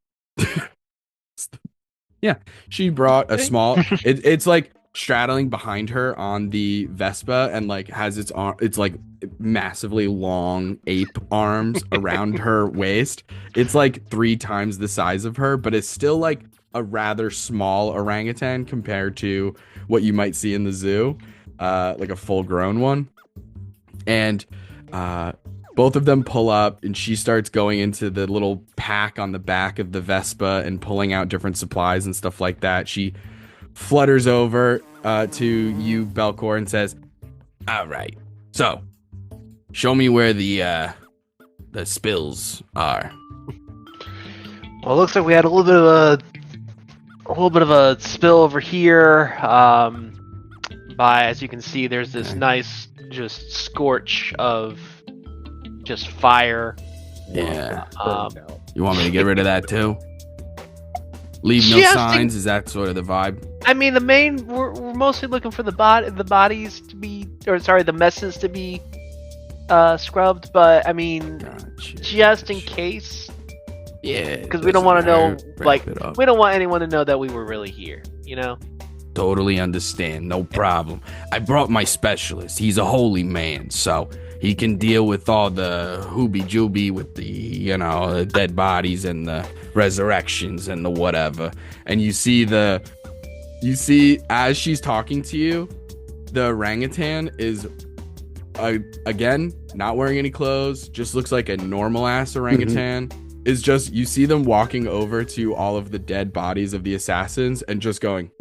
Yeah, she brought a small. It's like straddling behind her on the Vespa, and like has its arm. It's like massively long ape arms around her waist. It's like 3 times the size of her, but it's still like a rather small orangutan compared to what you might see in the zoo, like a full-grown one. And both of them pull up, and she starts going into the little pack on the back of the Vespa and pulling out different supplies and stuff like that. She flutters over to you, Belkor, and says, "All right, so show me where the spills are." Well, it looks like we had a little bit of a spill over here. As you can see, there's this nice just scorch of just fire. Yeah. You want me to get rid of that too? Leave no signs? Is that sort of the vibe? I mean, we're mostly looking for the bodies to be, the messes to be scrubbed. But I mean, just in case. Yeah. Because we don't want to know, we don't want anyone to know that we were really here. You know. Totally understand. No problem. I brought my specialist. He's a holy man, so he can deal with all the hooby-jooby with the, the dead bodies and the resurrections and the whatever. And you see as she's talking to you, the orangutan is, again, not wearing any clothes, just looks like a normal-ass orangutan. Is just, you see them walking over to all of the dead bodies of the assassins and just going...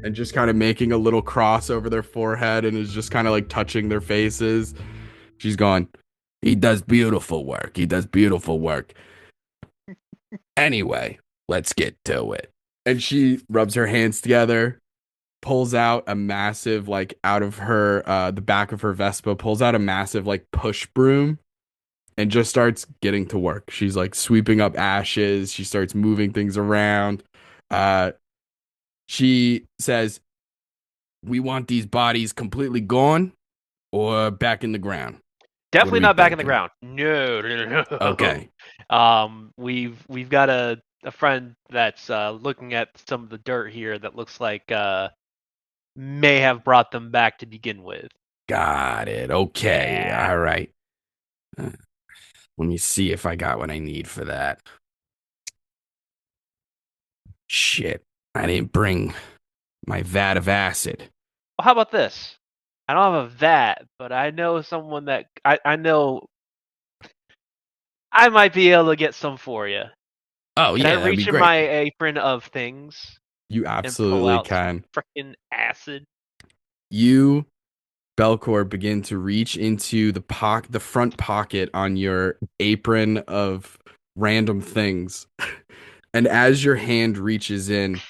and just kind of making a little cross over their forehead and is just kind of like touching their faces. She's going, he does beautiful work. He does beautiful work. Anyway, let's get to it. And she rubs her hands together, pulls out a massive, like out of her, the back of her Vespa, pulls out a massive like push broom and just starts getting to work. She's like sweeping up ashes. She starts moving things around. She says, we want these bodies completely gone or back in the ground? Definitely not back in the ground. No. Okay. We've got a friend that's looking at some of the dirt here that looks like may have brought them back to begin with. Got it. Okay. Yeah. All right. Let me see if I got what I need for that. Shit. I didn't bring my vat of acid. Well, how about this? I don't have a vat, but I know someone that I know I might be able to get some for you. Oh, Can yeah, I reach in my apron of things? You absolutely can. Freaking acid. You, Belkor, begin to reach into the front pocket on your apron of random things. And as your hand reaches in,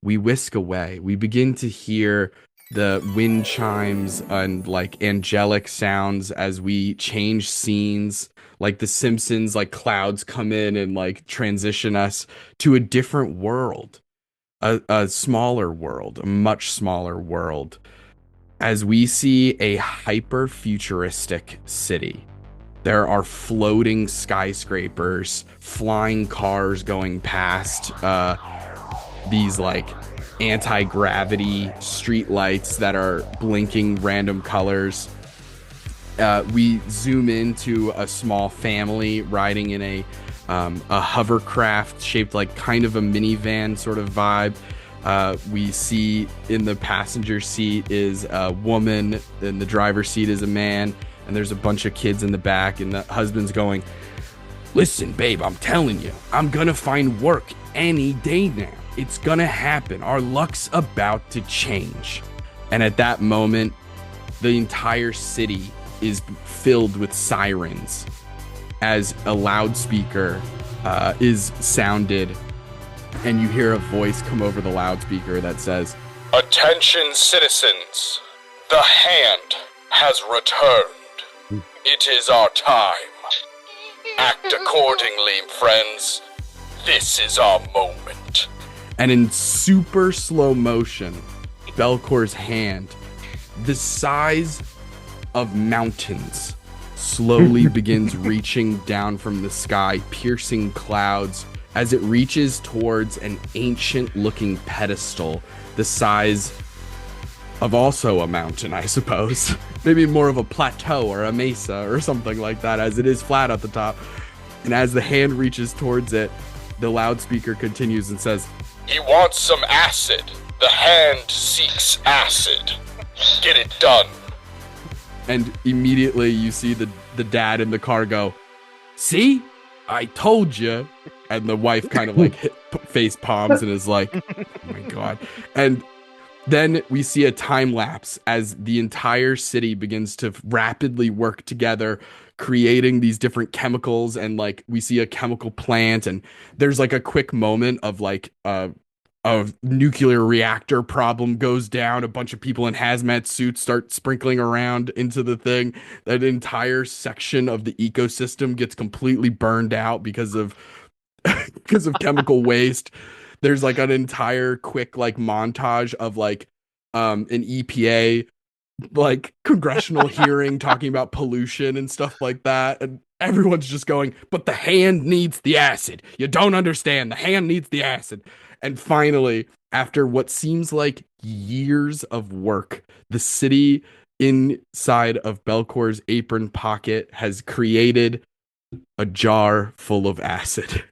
we whisk away. We begin to hear the wind chimes and like angelic sounds as we change scenes, like The Simpsons, like clouds come in and like transition us to a different world, a smaller world, a much smaller world, as we see a hyper futuristic city. There are floating skyscrapers, flying cars going past, these like anti-gravity street lights that are blinking random colors. We zoom into a small family riding in a hovercraft shaped like kind of a minivan sort of vibe. We see in the passenger seat is a woman, in the driver's seat is a man, and there's a bunch of kids in the back, and the husband's going, listen, babe, I'm telling you, I'm gonna find work any day now. It's gonna happen. Our luck's about to change. And at that moment, the entire city is filled with sirens as a loudspeaker is sounded, and you hear a voice come over the loudspeaker that says, attention citizens, the hand has returned. It is our time. Act accordingly, friends. This is our moment. And in super slow motion, Belkor's hand, the size of mountains, slowly begins reaching down from the sky, piercing clouds, as it reaches towards an ancient-looking pedestal, the size of also a mountain, I suppose. Maybe more of a plateau or a mesa or something like that, as it is flat at the top. And as the hand reaches towards it, the loudspeaker continues and says, He wants some acid. The hand seeks acid. Get it done. and immediately you see the dad in the car go, "See? I told you." And the wife kind of like face palms and is like, "Oh my God." And then we see a time lapse as the entire city begins to rapidly work together, creating these different chemicals. And like we see a chemical plant, and there's like a quick moment of like a nuclear reactor problem goes down. A bunch of people in hazmat suits start sprinkling around into the thing. That entire section of the ecosystem gets completely burned out because of chemical waste. There's like an entire quick like montage of like an EPA like congressional hearing talking about pollution and stuff like that, and everyone's just going, "But the hand needs the acid. You don't understand. The hand needs the acid." And finally, after what seems like years of work, the city inside of Belkor's apron pocket has created a jar full of acid.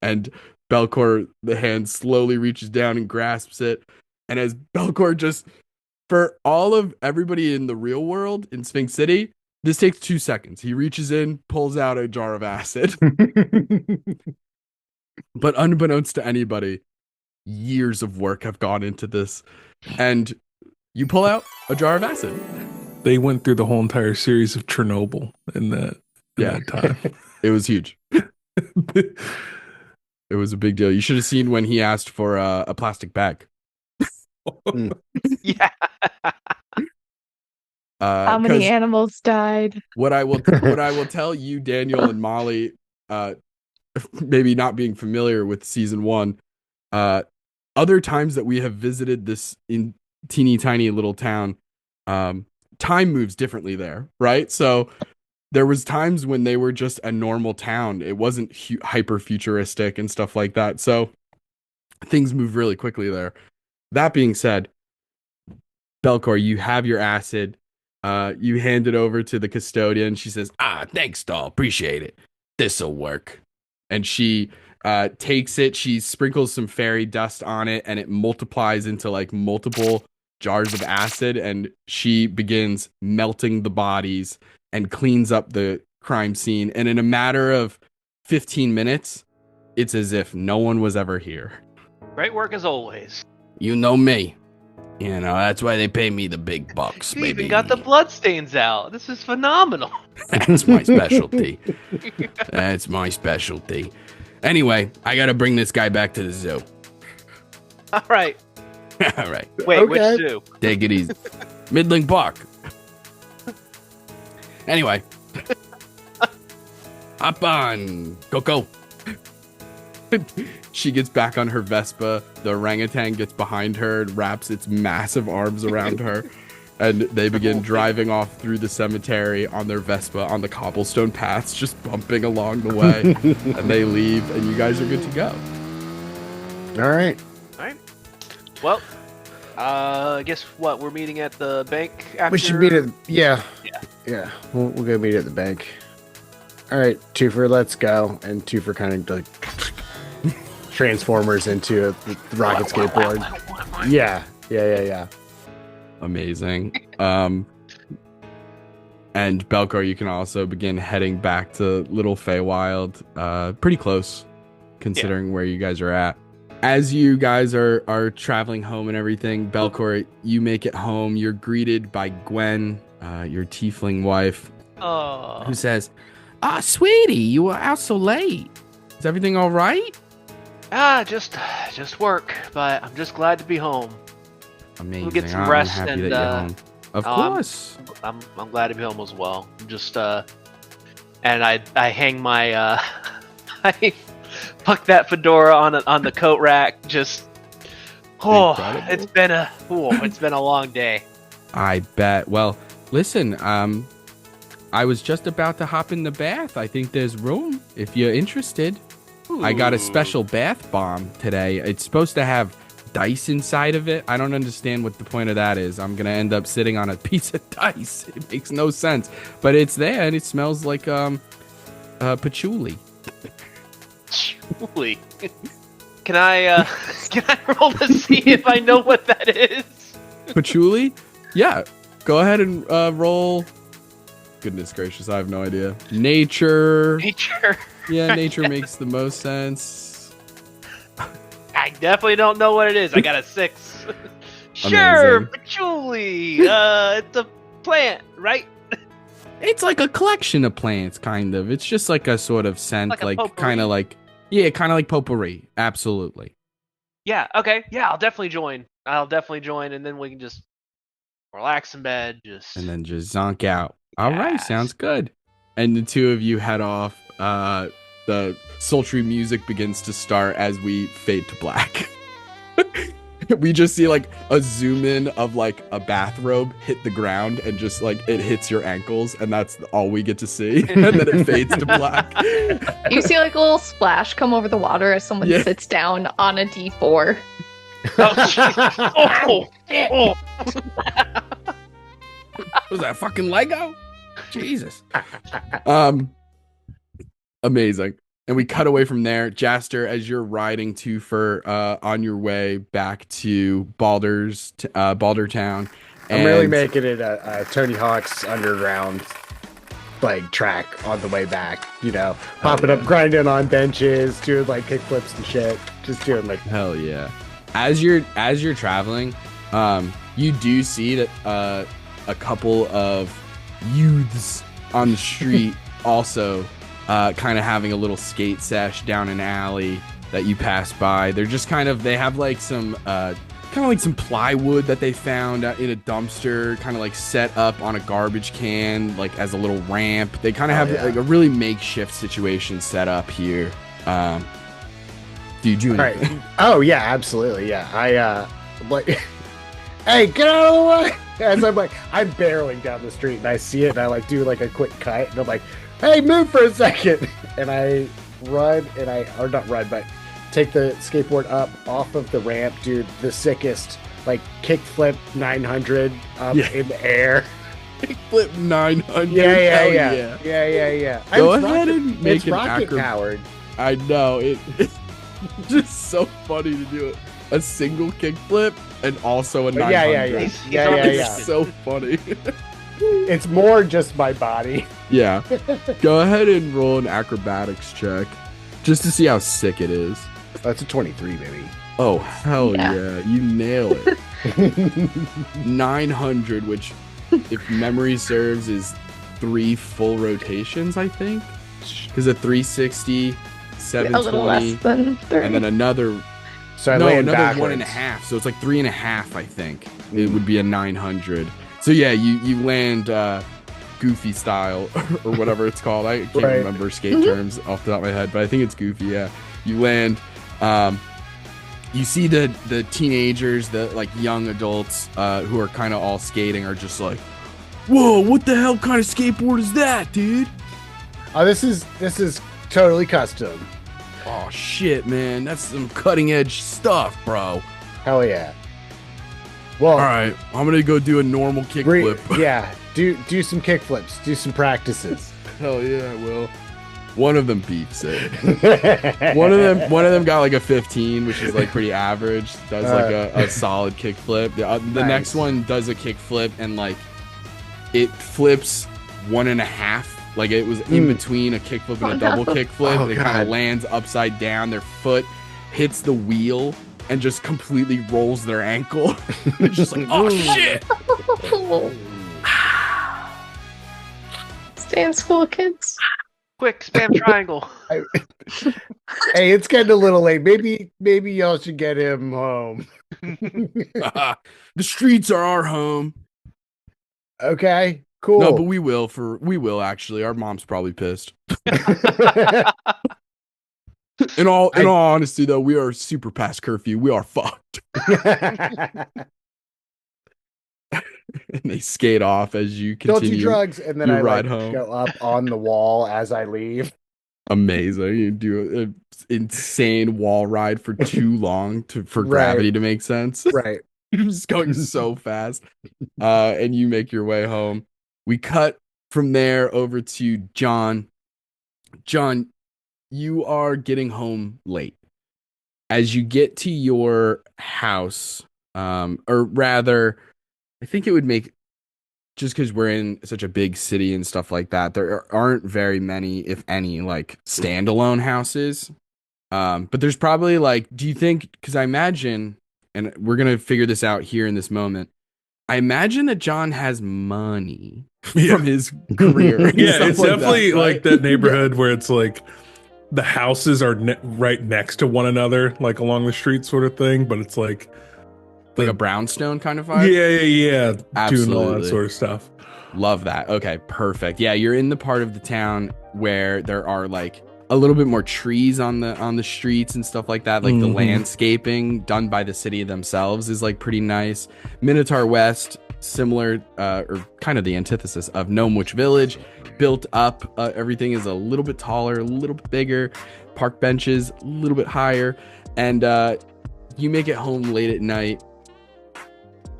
And Belkor, the hand slowly reaches down and grasps it. And as Belkor just, for all of everybody in the real world in Sphinx City, this takes 2 seconds. He reaches in, pulls out a jar of acid. But unbeknownst to anybody, years of work have gone into this. And you pull out a jar of acid. They went through the whole entire series of Chernobyl in that time. It was huge. It was a big deal. You should have seen when he asked for a plastic bag. Yeah. How many animals died? What I will tell you, Daniel and Molly, maybe not being familiar with season 1, other times that we have visited this in teeny tiny little town, time moves differently there, right? So there was times when they were just a normal town. It wasn't hyper futuristic and stuff like that. So things move really quickly there. That being said, Belkor, you have your acid. You hand it over to the custodian. She says, "Thanks, doll. Appreciate it. This'll work." And she takes it. She sprinkles some fairy dust on it, and it multiplies into like multiple jars of acid. And she begins melting the bodies and cleans up the crime scene. And in a matter of 15 minutes, it's as if no one was ever here. Great work as always. You know me. You know, that's why they pay me the big bucks, You baby. even got the bloodstains out. This is phenomenal. That's my specialty. That's my specialty. Anyway, I gotta bring this guy back to the zoo. All right. All right. Wait, Okay. which zoo? Take it easy. Midling Park. Anyway. Hop on, Coco. She gets back on her Vespa. The orangutan gets behind her and wraps its massive arms around her. And they begin driving off through the cemetery on their Vespa on the cobblestone paths, just bumping along the way. And they leave, and you guys are good to go. All right. All right. Well, guess what? We're meeting at the bank after. We should meet at Yeah. We'll go meet at the bank. All right, Twofer, let's go. And Twofer kind of like transformers into a rocket skateboard. Yeah. Amazing. And Belkor, you can also begin heading back to Little Feywild. Pretty close, considering where you guys are at. As you guys are traveling home and everything, Belkor, you make it home. You're greeted by Gwen, your tiefling wife, Oh. who says, "Sweetie, you were out so late. Is everything all right?" Just work, but I'm just glad to be home. Amazing. We'll get some I'm rest happy and, that you're home. Of course. I'm glad to be home as well. Just and I hang my I puck that fedora on the coat rack. Just Incredible. it's been a long day. I bet. Well, listen, I was just about to hop in the bath. I think there's room if you're interested. I got a special bath bomb today. It's supposed to have dice inside of it. I don't understand what the point of that is. I'm gonna end up sitting on a piece of dice. It makes no sense, but it's there and it smells like patchouli. Julie. Can I roll to see if I know what that is? Patchouli? Yeah. Go ahead and roll. Goodness gracious, I have no idea. Nature. Nature. Yeah, nature makes the most sense. I definitely don't know what it is. I got a 6. Sure, Amazing. patchouli. It's a plant, right? It's like a collection of plants, kind of. It's just like a sort of scent, Like a like potpourri? kind of like, yeah, kind of like potpourri. Absolutely. Yeah. Okay. Yeah, I'll definitely join. And then we can just relax in bed. And then just zonk out. All right, Yes. sounds good. And the two of you head off. The sultry music begins to start as we fade to black. We just see like a zoom in of like a bathrobe hit the ground and just like it hits your ankles, and that's all we get to see. And then it fades to black. You see like a little splash come over the water as someone Yeah. sits down on a D4. Oh, oh. Was that fucking Lego? Jesus. Amazing. And we cut away from there. Jaster, as you're riding to for on your way back to Balder Town. I'm really and- making it a Tony Hawk's Underground like track on the way back. You know, popping up, grinding on benches, doing like kickflips and shit. Just doing like Hell yeah. As you're traveling, you do see that a couple of youths on the street also kind of having a little skate sesh down an alley that you pass by. They're just they have like some some plywood that they found in a dumpster, kind of like set up on a garbage can, like as a little ramp. They kind of have like a really makeshift situation set up here. Do you do anything? right. Oh yeah, absolutely. Yeah, I like. Hey, get out of the way! As I'm barreling down the street and I see it and I like do like a quick cut and I'm like, hey, move for a second, and I run or not run, but take the skateboard up off of the ramp, dude. The sickest like kickflip 900 up in the air. Kickflip 900. Yeah. Go It's ahead and make it's an rocket acro- powered. I know it's just so funny to do it. A single kickflip and also a 900. Yeah. He's Yeah, on yeah, the yeah. It's so funny. It's more just my body. Yeah. Go ahead and roll an acrobatics check just to see how sick it is. That's a 23, baby. Oh, hell Yeah. yeah. You nail it. 900, which, if memory serves, is 3 full rotations, I think. Because a 360, A little 720, less than 30. and then another So I no, land another backwards. 1.5. So it's like 3.5, I think. It would be a 900. So yeah, you land goofy style or whatever it's called. I can't Right. remember skate terms off the top of my head, but I think it's goofy. Yeah, you land. You see the teenagers, the like young adults who are kind of all skating are just like, whoa, what the hell kind of skateboard is that, dude? Oh, this is totally custom. Oh shit, man, that's some cutting edge stuff, bro. Hell yeah. Well, All right, I'm gonna go do a normal kickflip. yeah, do some kickflips, do some practices. Hell yeah, I will. One of them beats it. One of them got like a 15, which is like pretty average. Does like a solid kickflip. The Nice. next one does a kickflip and like it flips 1.5. Like it was in between a kickflip and a double kickflip. Oh, It kind God. of lands upside down. Their foot hits the wheel and just completely rolls their ankle. It's just like, oh shit. Stay in school, kids. Quick, spam triangle. Hey, it's getting a little late. Maybe y'all should get him home. The streets are our home. Okay, cool. No, but we will actually. Our mom's probably pissed. In all honesty, though, we are super past curfew. We are fucked. And they skate off as you Don't continue. do drugs, and then you I ride like, home. go up on the wall as I leave. Amazing. You do an insane wall ride for too long for Right. gravity to make sense. Right. You're just going so fast. And you make your way home. We cut from there over to John. John, you are getting home late. As you get to your house, or rather, I think it would make just because we're in such a big city and stuff like that, there aren't very many, if any, like standalone houses. But there's probably like, do you think, because I imagine, and we're going to figure this out here in this moment, I imagine that John has money Yeah. from his career. and Yeah, stuff it's like definitely that, like right? that neighborhood where it's like the houses are right next to one another, like along the street sort of thing. But it's like Like a the brownstone kind of vibe. yeah, doing all that Absolutely. sort of stuff. Love that. Okay, perfect. Yeah, you're in the part of the town where there are like a little bit more trees on the streets and stuff like that. Like the landscaping done by the city themselves is like pretty nice. Minotaur West, similar or kind of the antithesis of Gnomewich Village, built up. Everything is a little bit taller, a little bit bigger. Park benches a little bit higher, and you make it home late at night.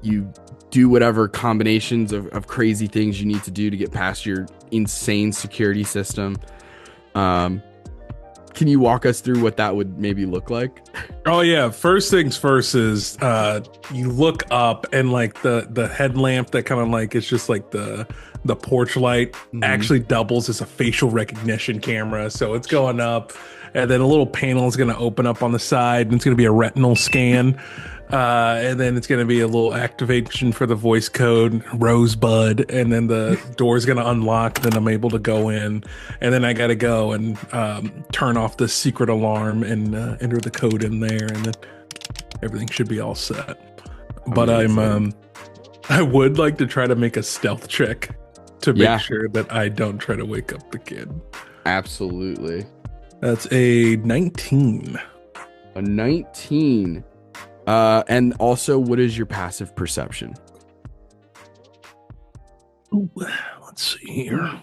You do whatever combinations of crazy things you need to do to get past your insane security system. Can you walk us through what that would maybe look like? Oh yeah, first things first is you look up and like the headlamp that kind of like it's just like the porch light actually doubles as a facial recognition camera. So it's going up and then a little panel is going to open up on the side and it's going to be a retinal scan. And then it's going to be a little activation for the voice code, Rosebud, and then the door's going to unlock. Then I'm able to go in, and then I got to go and turn off the secret alarm and enter the code in there, and then everything should be all set. But I would like to try to make a stealth check to make sure that I don't try to wake up the kid. Absolutely. That's a 19. A 19. And also, what is your passive perception? Let's see here.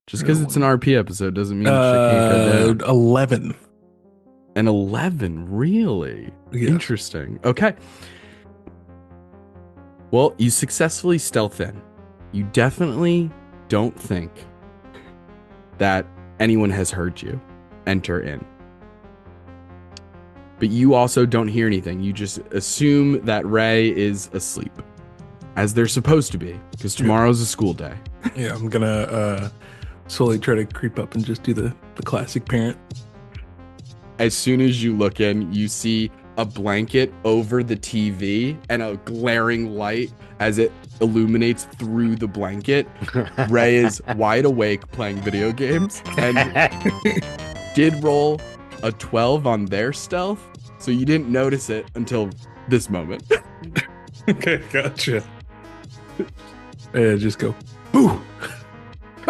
Just because it's an RP episode doesn't mean shit can't go down. 11. An 11, really? Yes. Interesting. Okay. Well, you successfully stealth in. You definitely don't think that anyone has heard you enter in. But you also don't hear anything. You just assume that Ray is asleep, as they're supposed to be, because tomorrow's a school day. Yeah, I'm gonna slowly try to creep up and just do the classic parent. As soon as you look in, you see a blanket over the TV and a glaring light as it illuminates through the blanket. Ray is wide awake playing video games and did roll a 12 on their stealth, so you didn't notice it until this moment. Okay, gotcha. Just go, boo!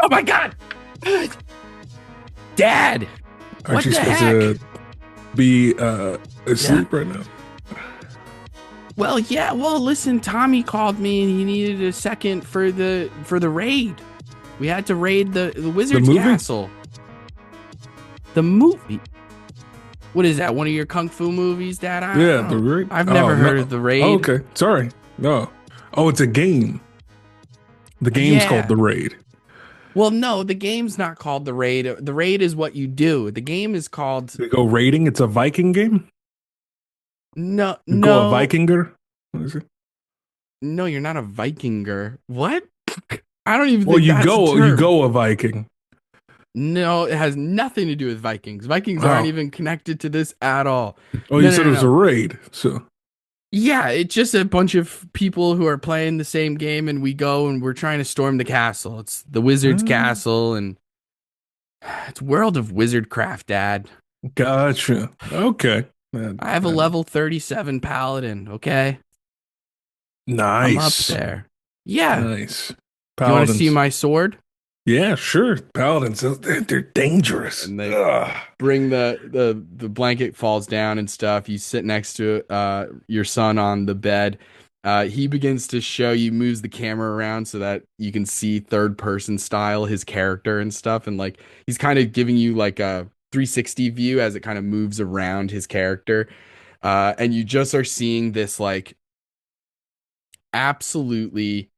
Oh my god! Dad! Aren't What you the supposed heck? to be asleep right now? Well, yeah. Well, listen, Tommy called me and he needed a second for the raid. We had to raid the wizard's movie? castle. The movie. What is that? One of your kung fu movies, Dad? Yeah, the raid. I've never heard of the raid. Oh, okay, sorry. No. Oh, it's a game. The game's Yeah. called The Raid. Well, no, the game's not called the raid. The raid is what you do. The game is called You go raiding. It's a Viking game. no. You go a Vikinger. What is it? No, you're not a Vikinger. What? I don't even. Well, think you that's a go term. a Viking. No, it has nothing to do with Vikings. Vikings aren't even connected to this at all. Oh, you No, said no, it was no. a raid. So Yeah, it's just a bunch of people who are playing the same game, and we go and we're trying to storm the castle. It's the wizard's castle, and it's World of Wizardcraft, Dad. gotcha. Okay. I have a level 37 paladin. Okay, Nice. I'm up there. Yeah. Nice. Do you want to Paladins. see my sword? Yeah, sure. Paladins. They're dangerous. And they Ugh. bring the blanket falls down and stuff. You sit next to your son on the bed. He begins to show you, moves the camera around so that you can see third person style his character and stuff. And like he's kind of giving you like a 360 view as it kind of moves around his character. And you just are seeing this like absolutely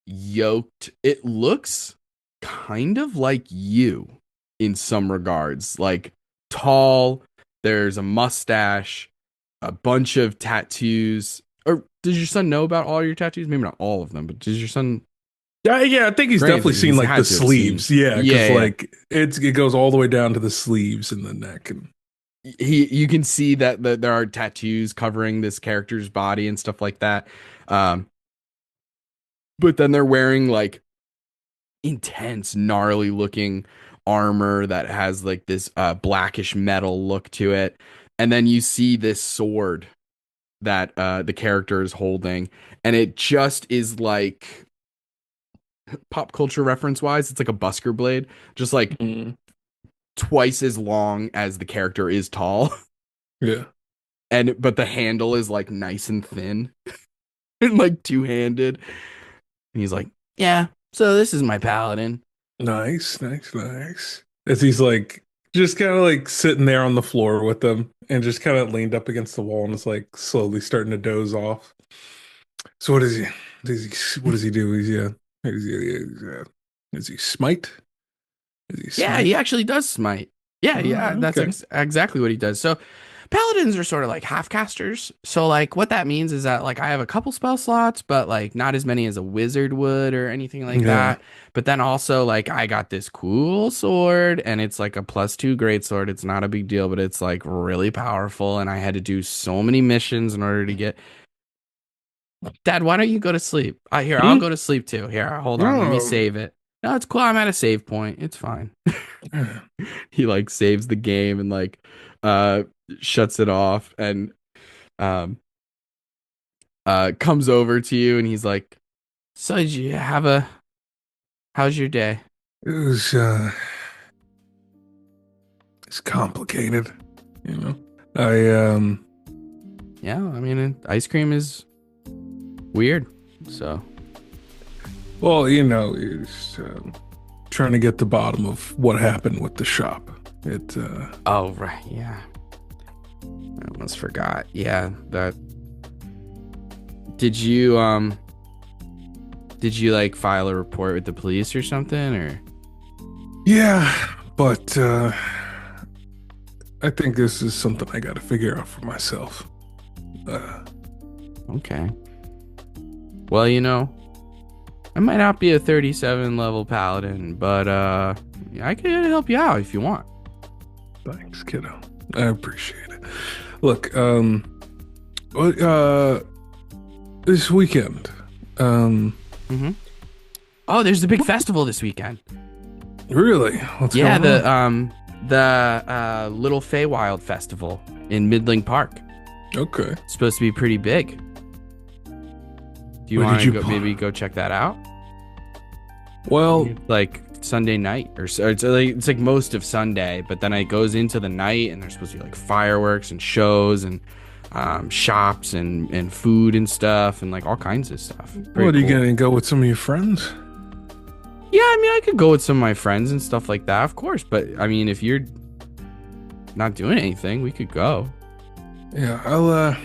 yoked. It looks kind of like you. in some regards. Like tall, there's a mustache, a bunch of tattoos. Or does your son know about all your tattoos? Maybe not all of them, but does your son? Yeah, I think he's Granted, definitely seen he's like had the to have seen. sleeves. Yeah, because Yeah. like it goes all the way down to the sleeves and the neck. And You can see that there are tattoos covering this character's body and stuff like that. But then they're wearing like intense, gnarly looking armor that has like this blackish metal look to it. And then you see this sword that the character is holding, and it just is like pop culture reference wise, it's like a busker blade, just like twice as long as the character is tall. yeah, But the handle is like nice and thin and like two-handed. And he's like, yeah, so this is my paladin. nice. As he's like just kind of like sitting there on the floor with them and just kind of leaned up against the wall and is like slowly starting to doze off. So what is he? What does he do? Is he smite? Is he Yeah, smite? he actually does smite. Yeah, that's Okay. exactly what he does. So paladins are sort of like half casters. So like what that means is that like I have a couple spell slots, but like not as many as a wizard would or anything like Yeah. that. But then also like I got this cool sword and it's like a +2 great sword. It's not a big deal, but it's like really powerful. And I had to do so many missions in order to get. Dad, why don't you go to sleep? Here, I'll go to sleep too. Here, hold on. Let me No. save it. No, it's cool. I'm at a save point. It's fine. He like saves the game and like uh shuts it off and um comes over to you and he's like, so did you have a how's your day? It was it's complicated, you know. I Yeah, I mean ice cream is weird. So well, you know, it's trying to get to the bottom of what happened with the shop. It oh right, yeah. I almost forgot. Yeah, that did you like file a report with the police or something or yeah, but I think this is something I got to figure out for myself. okay. Well, you know, I might not be a 37 level paladin, but I could help you out if you want. Thanks, kiddo. I appreciate it. Look, this weekend, Oh, there's a big festival this weekend. really? What's Yeah, going on? the Little Feywild Festival in Midling Park. Okay. It's supposed to be pretty big. Do you Where want did to you go, pl- maybe go check that out? Well, Like Sunday night or so. It's like most of Sunday, but then it goes into the night and there's supposed to be like fireworks and shows and shops and food and stuff and like all kinds of stuff. Pretty what are you cool. gonna go with some of your friends? Yeah, I mean, I could go with some of my friends and stuff like that, of course. But I mean, if you're not doing anything, we could go. Yeah, I'll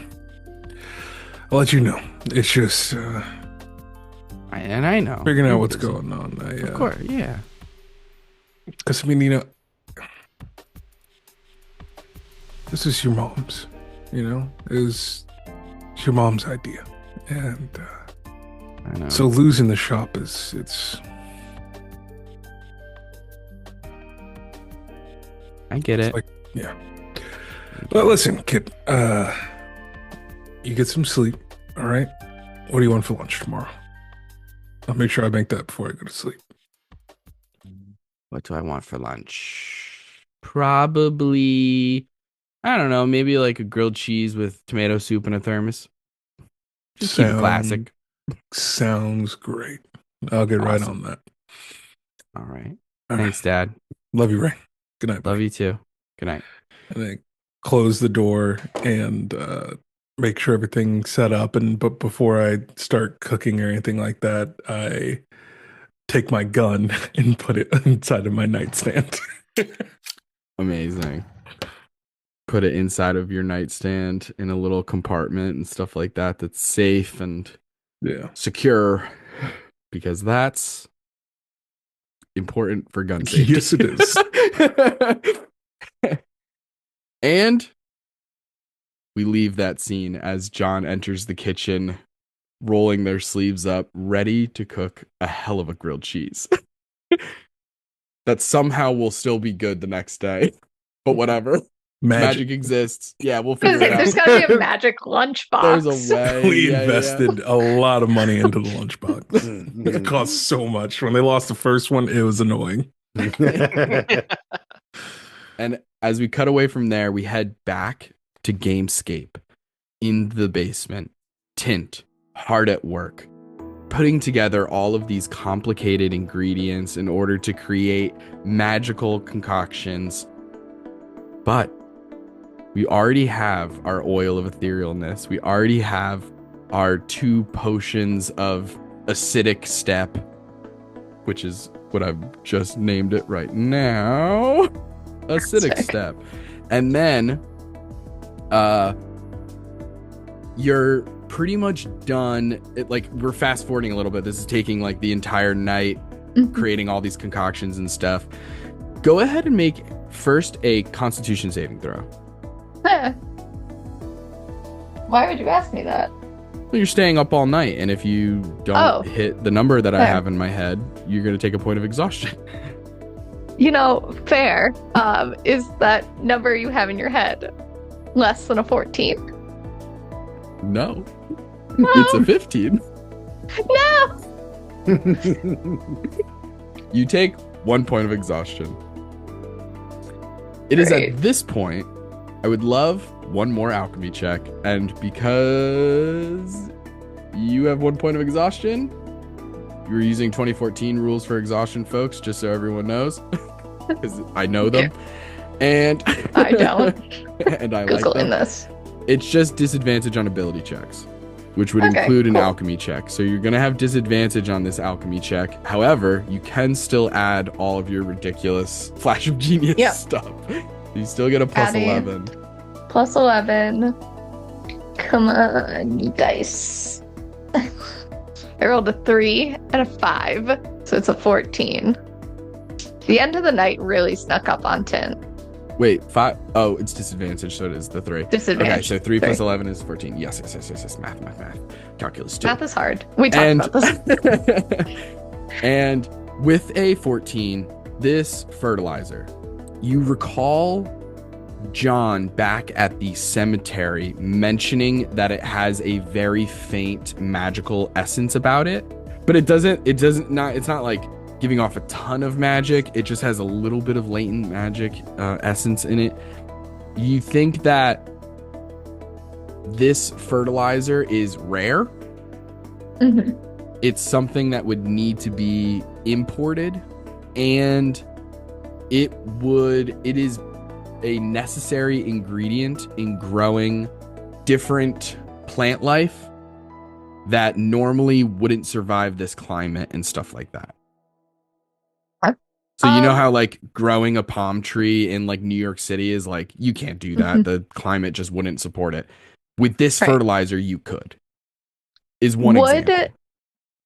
let you know. It's just And I know. figuring out You're what's busy. going on. Of course, yeah. Because I mean, you know, this is your mom's. You know, it was your mom's idea, and I know. so losing the shop it's. I get it. Like, yeah. But listen, kid, you get some sleep, all right? What do you want for lunch tomorrow? I'll make sure I make that before I go to sleep. What do I want for lunch? Probably, I don't know, maybe like a grilled cheese with tomato soup and a thermos. Just keep it classic. Sounds great. I'll get right Awesome. on that. All right. All right. Thanks, Dad. Love you, Ray. Good night. Love buddy. you too. Good night. And I close the door and make sure everything's set up. But before I start cooking or anything like that, I take my gun and put it inside of my nightstand. Amazing. Put it inside of your nightstand in a little compartment and stuff like that. That's safe and Yeah. secure because that's important for gun safety. Yes, it is. And we leave that scene as John enters the kitchen, rolling their sleeves up, ready to cook a hell of a grilled cheese. That somehow will still be good the next day. But whatever. Magic exists. Yeah, we'll figure it out. There's gotta be a magic lunchbox. There's a way. We Yeah. invested a lot of money into the lunchbox. It cost so much. When they lost the first one, it was annoying. And as we cut away from there, we head back to Gamescape in the basement. Tint, hard at work, putting together all of these complicated ingredients in order to create magical concoctions. But we already have our oil of etherealness. We already have our 2 potions of acidic step, which is what I've just named it right now. Acidic step. And then you're pretty much done. We're fast forwarding a little bit. This is taking like the entire night, creating all these concoctions and stuff. Go ahead and make first a Constitution saving throw. Why would you ask me that? Well, you're staying up all night, and if you don't hit the number that I have in my head, you're going to take a point of exhaustion. Fair. Is that number you have in your head less than a 14? No. It's a 15. No! You take 1 point of exhaustion. It is at this point, I would love one more alchemy check, and because you have 1 point of exhaustion, you're using 2014 rules for exhaustion, folks, just so everyone knows, because I know them, and I don't. And I Googling like them. This. It's just disadvantage on ability checks, which would include an alchemy check. So you're going to have disadvantage on this alchemy check. However, you can still add all of your ridiculous Flash of Genius stuff. You still get a plus 11. Plus 11. Come on, you dice. I rolled a 3 and a 5, so it's a 14. The end of the night really snuck up on Tint. Wait, 5? Oh, it's disadvantage, so it is the 3. Disadvantage. Okay, so 3 plus 11 is 14. Yes. Math. Calculus 2. Math is hard. We talked about this. And with a 14, this fertilizer, you recall John back at the cemetery mentioning that it has a very faint magical essence about it, but it's not like giving off a ton of magic. It just has a little bit of latent magic essence in it. You think that this fertilizer is rare? Mm-hmm. It's something that would need to be imported, and it is a necessary ingredient in growing different plant life that normally wouldn't survive this climate and stuff like that. So you know how like growing a palm tree in like New York City is like, you can't do that. The climate just wouldn't support it. With this fertilizer, you could. Is one example.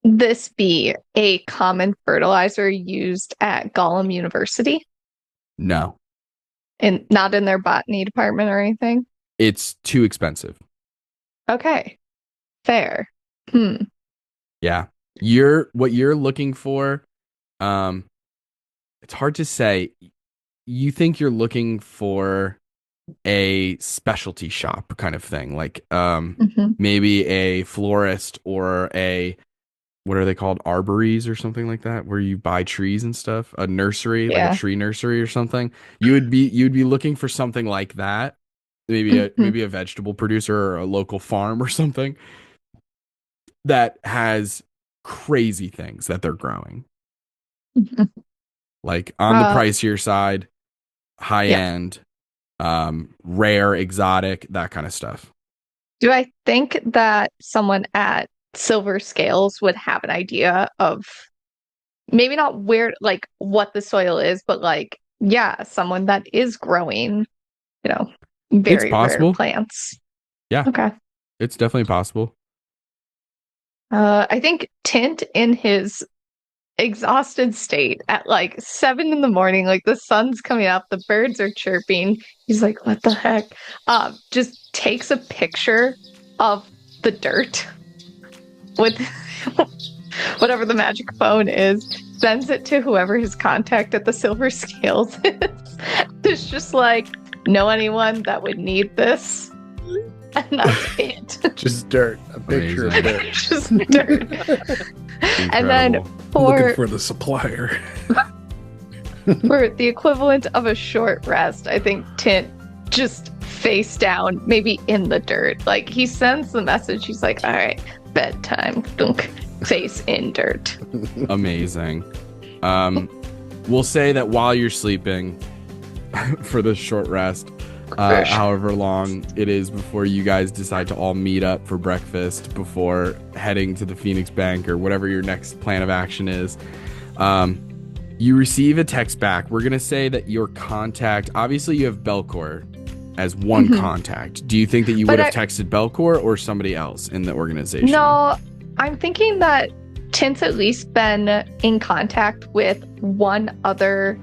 Would this be a common fertilizer used at Gollum University? No. And not in their botany department or anything? It's too expensive. Okay. Fair. Yeah. What you're looking for, it's hard to say. You think you're looking for a specialty shop kind of thing, like maybe a florist or what are they called? Arbories or something like that, where you buy trees and stuff. A nursery, like a tree nursery or something. You'd be looking for something like that. Maybe a vegetable producer or a local farm or something that has crazy things that they're growing. Like on the pricier side, high end, rare, exotic, that kind of stuff. Do I think that someone at Silver Scales would have an idea of maybe not where, like what the soil is, but like, someone that is growing, very rare plants. Yeah. Okay. It's definitely possible. I think Tint in his exhausted state at like 7 in the morning. Like the sun's coming up, the birds are chirping. He's like, what the heck? Just takes a picture of the dirt with whatever the magic phone is, sends it to whoever his contact at the Silver Scales is. It's just like, know anyone that would need this? And that's it. Just dirt. A picture of dirt. Just dirt. And then Looking for the supplier. for the equivalent of a short rest, I think Tint just face down, maybe in the dirt. Like he sends the message. He's like, all right, bedtime. Dunk. Face in dirt. Amazing. We'll say that while you're sleeping for this short rest, however long it is before you guys decide to all meet up for breakfast before heading to the Phoenix Bank or whatever your next plan of action is, you receive a text back. We're going to say that your contact, obviously you have Belkor as one contact. Do you think that you would have texted Belkor or somebody else in the organization? No, I'm thinking that Tint's at least been in contact with one other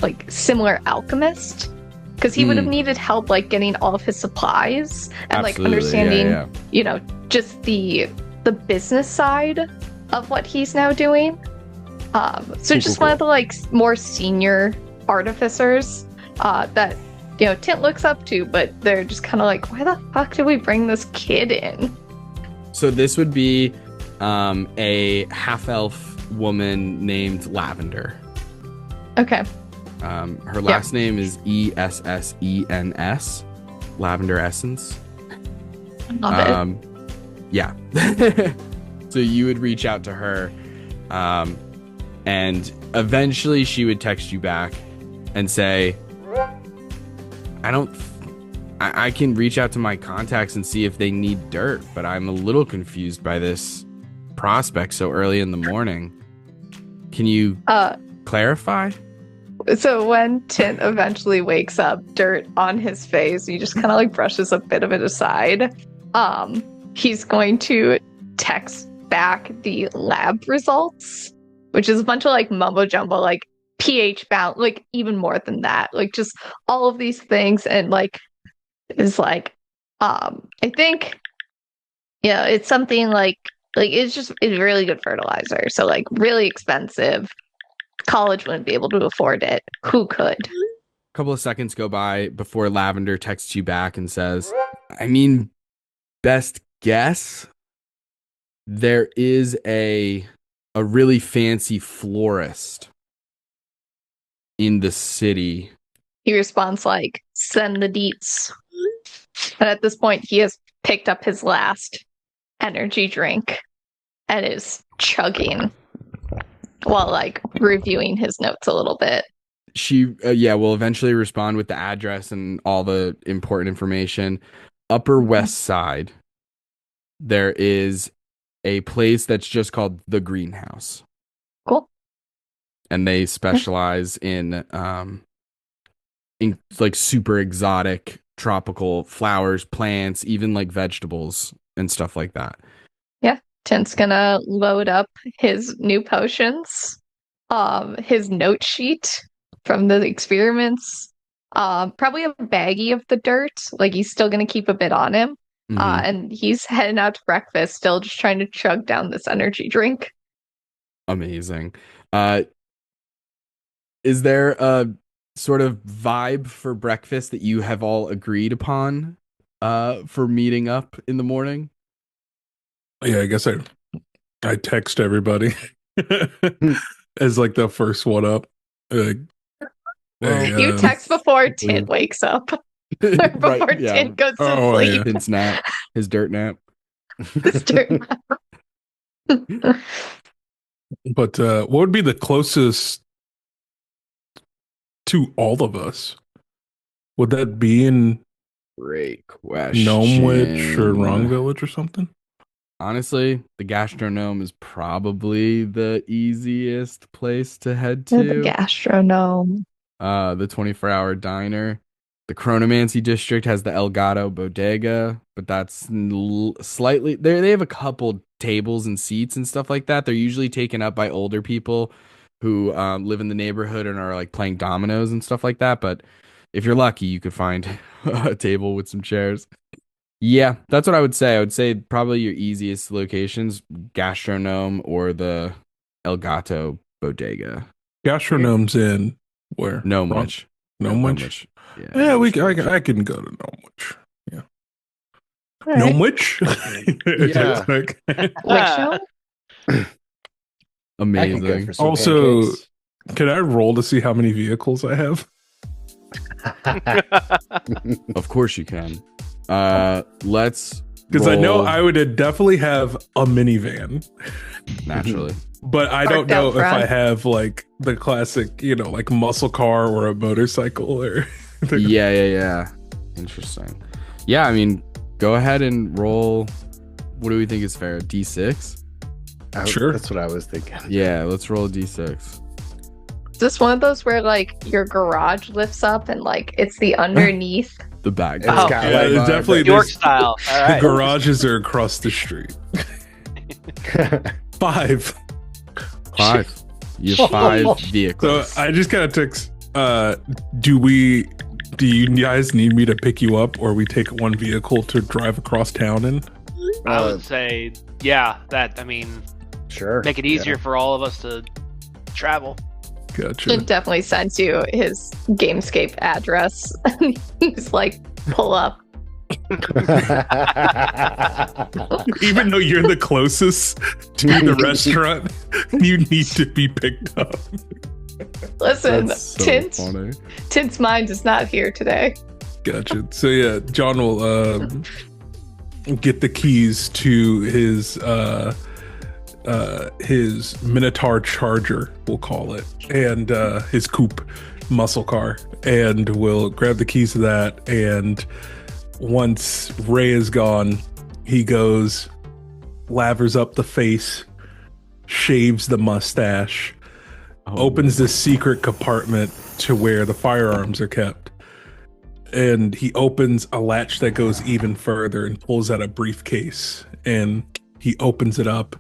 like similar alchemist, because he would have needed help like getting all of his supplies and like understanding, you know, just the business side of what he's now doing. So just one of the like more senior artificers that, you know, Tint looks up to, but they're just kind of like, why the fuck did we bring this kid in? So this would be a half-elf woman named Lavender. Okay. Her last name is Essens, Lavender Essence. Love it. Yeah. So you would reach out to her, and eventually she would text you back and say, I can reach out to my contacts and see if they need dirt, but I'm a little confused by this prospect so early in the morning. Can you clarify? So when Tint eventually wakes up, dirt on his face, he just kind of like brushes a bit of it aside. He's going to text back the lab results, which is a bunch of like mumbo jumbo, like pH bound, like even more than that, like just all of these things, and like is like I think, yeah, it's something like it's really good fertilizer, so like really expensive. College wouldn't be able to afford it. Who could? A couple of seconds go by before Lavender texts you back and says, I mean, best guess, there is a really fancy florist in the city. He responds like, send the deets. And at this point, he has picked up his last energy drink and is chugging while like reviewing his notes a little bit. She will eventually respond with the address and all the important information. Upper West Side, there is a place that's just called the Greenhouse. Cool. And they specialize in like super exotic tropical flowers, plants, even like vegetables and stuff like that. Yeah. Tint's gonna load up his new potions, his note sheet from the experiments, probably a baggie of the dirt. Like he's still gonna keep a bit on him. And he's heading out to breakfast, still just trying to chug down this energy drink. Amazing. Is there a sort of vibe for breakfast that you have all agreed upon for meeting up in the morning? Yeah, I guess I text everybody as like the first one up. You text before Tint wakes up. Before Tint goes to sleep. Yeah. Tint's nap. His dirt nap. His dirt nap. But what would be the closest to all of us? Would that be in Great question. Gnomewich or Wrong Village or something? Honestly, the Gastronome is probably the easiest place to head to. The Gastronome. The 24-hour diner. The Chronomancy district has the El Gato Bodega, but that's slightly... They have a couple tables and seats and stuff like that. They're usually taken up by older people who live in the neighborhood and are like playing dominoes and stuff like that. But if you're lucky, you could find a table with some chairs. Yeah, that's what I would say. I would say probably your easiest locations, Gastronome or the El Gato Bodega. Gastronome's in where? No much. Gnomewich? Yeah, I can go to Gnomewich. Yeah. All right. Gnomewich? Yeah. Which show? Amazing. I can go for some Also- pancakes. Can I roll to see how many vehicles I have? Of course you can. Let's Because I know roll I would definitely have a minivan, naturally. but I don't Parked out know if I front. have like the classic, like muscle car or a motorcycle or. Yeah. Interesting. Yeah, I mean, go ahead and roll. What do we think is fair? D6? Sure. That's what I was thinking. Yeah, let's roll a D6. Is this one of those where like your garage lifts up and like it's the underneath? The bag. It's Oh. got Yeah, like it's definitely York this- style. All The right. garages are across the street. 5. 5. You have 5 vehicles. So I just got a text. Do you guys need me to pick you up, or we take one vehicle to drive across town in? I would say, yeah, that, I mean, Sure. make it easier for all of us to travel. Gotcha. It definitely sends you his Gamescape address. He's like, pull up. Even though you're the closest to the restaurant, you need to be picked up. Listen, That's so funny. Tint's mind is not here today. Gotcha. So yeah, John will get the keys to his Minotaur Charger, we'll call it, and his coupe muscle car, and we'll grab the keys to that. And once Ray is gone, he goes, lavers up the face, shaves the mustache, opens the secret compartment to where the firearms are kept, and he opens a latch that goes even further and pulls out a briefcase, and he opens it up,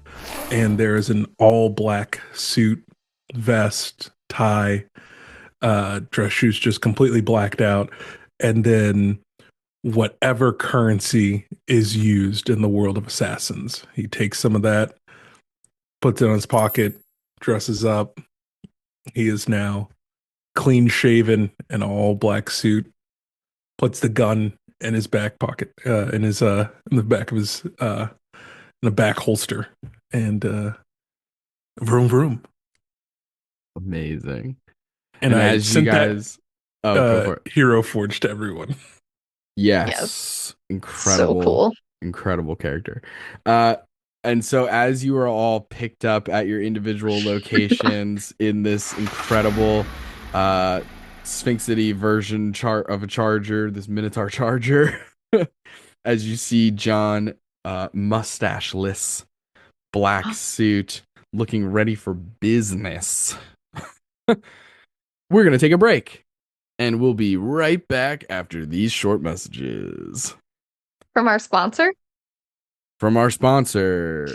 and there's an all black suit, vest, tie, dress shoes, just completely blacked out, and then whatever currency is used in the world of assassins. He takes some of that, puts it in his pocket, dresses up. He is now clean shaven in all black suit, puts the gun in his back pocket, in the back of his in the back holster, and vroom vroom. Amazing. And I as you sent guys go for it. Hero Forge to everyone. Yes. Incredible. So cool. Incredible character. And so as you are all picked up at your individual locations in this incredible Sphinx City version of a Charger, this Minotaur Charger, as you see John mustache-less, black suit, looking ready for business. We're going to take a break, and we'll be right back after these short messages. From our sponsor? From our sponsor,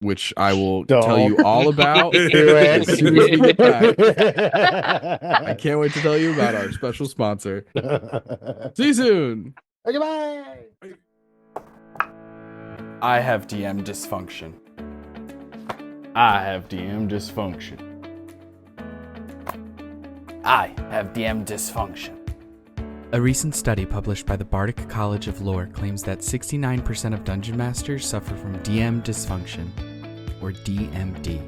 which I will tell you all about Do it. as soon as we get back. I can't wait to tell you about our special sponsor. See you soon. Goodbye. I have DM dysfunction. I have DM dysfunction. I have DM dysfunction. A recent study published by the Bardic College of Lore claims that 69% of dungeon masters suffer from DM dysfunction, or DMD.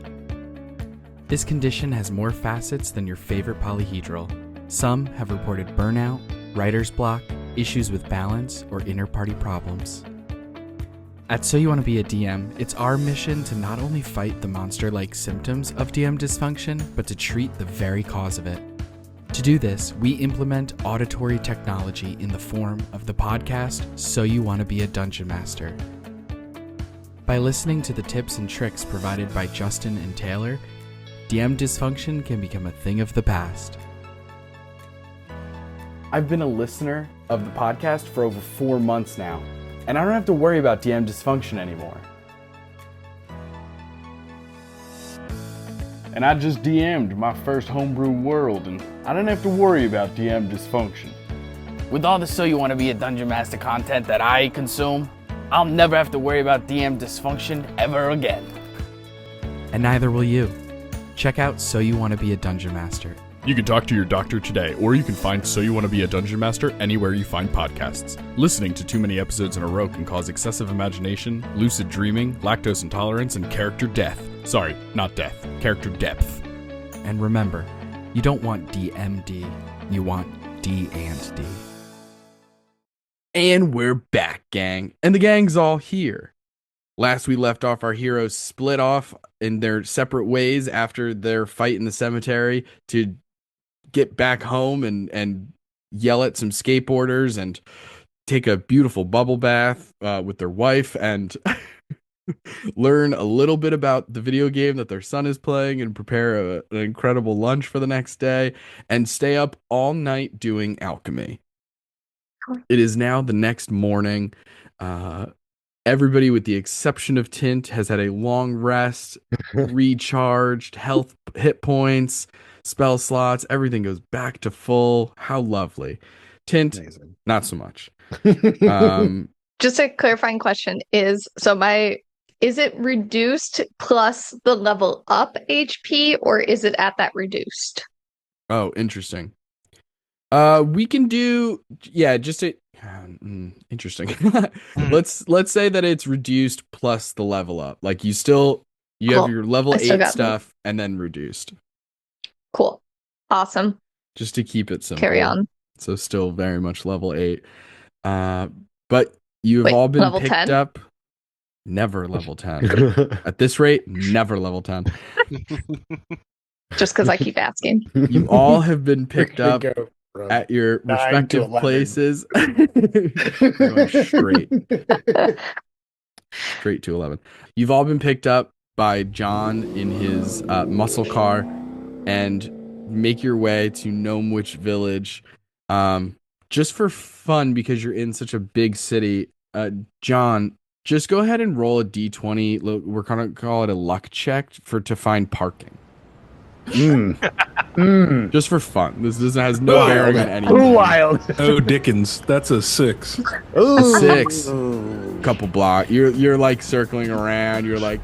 This condition has more facets than your favorite polyhedral. Some have reported burnout, writer's block, issues with balance, or inner party problems. At So You Want to Be a DM, it's our mission to not only fight the monster-like symptoms of DM dysfunction, but to treat the very cause of it. To do this, we implement auditory technology in the form of the podcast So You Want to Be a Dungeon Master. By listening to the tips and tricks provided by Justin and Taylor, DM dysfunction can become a thing of the past. I've been a listener of the podcast for over 4 months now, and I don't have to worry about DM dysfunction anymore. and I just DM'd my first homebrew world, and I didn't have to worry about DM dysfunction. With all the So You Want to Be a Dungeon Master content that I consume, I'll never have to worry about DM dysfunction ever again. And neither will you. Check out So You Want to Be a Dungeon Master. You can talk to your doctor today, or you can find So You Want to Be a Dungeon Master anywhere you find podcasts. Listening to too many episodes in a row can cause excessive imagination, lucid dreaming, lactose intolerance, and character death. Sorry, not death, character depth. And remember, you don't want DMD, you want D&D. And we're back, gang. And the gang's all here. Last we left off, our heroes split off in their separate ways after their fight in the cemetery to get back home and yell at some skateboarders and take a beautiful bubble bath with their wife and learn a little bit about the video game that their son is playing and prepare an incredible lunch for the next day and stay up all night doing alchemy. It is now the next morning. Everybody, with the exception of Tint, has had a long rest, recharged, hit points, spell slots. Everything goes back to full. How lovely. Tint, amazing. Not so much. Just a clarifying question is it reduced plus the level up HP, or is it at that reduced? Oh, interesting. We can do, interesting. Let's say that it's reduced plus the level up. Like you Cool. have your level 8 stuff me. and then reduced. Cool. Awesome. Just to keep it simple. Carry on. So still very much level 8. But you've all been level picked 10? up. Never level 10. At this rate, never level 10. Just because I keep asking. You all have been picked up at your 9 to respective 11. places. Going straight to 11. You've all been picked up by John in his muscle car and make your way to Gnomewitch Village. Just for fun, because you're in such a big city. John, just go ahead and roll a d20. We're gonna call it a luck check to find parking. Just for fun. This has no bearing on anything. Wild. Oh, Dickens. That's a 6. A 6. Couple block. You're like circling around. You're like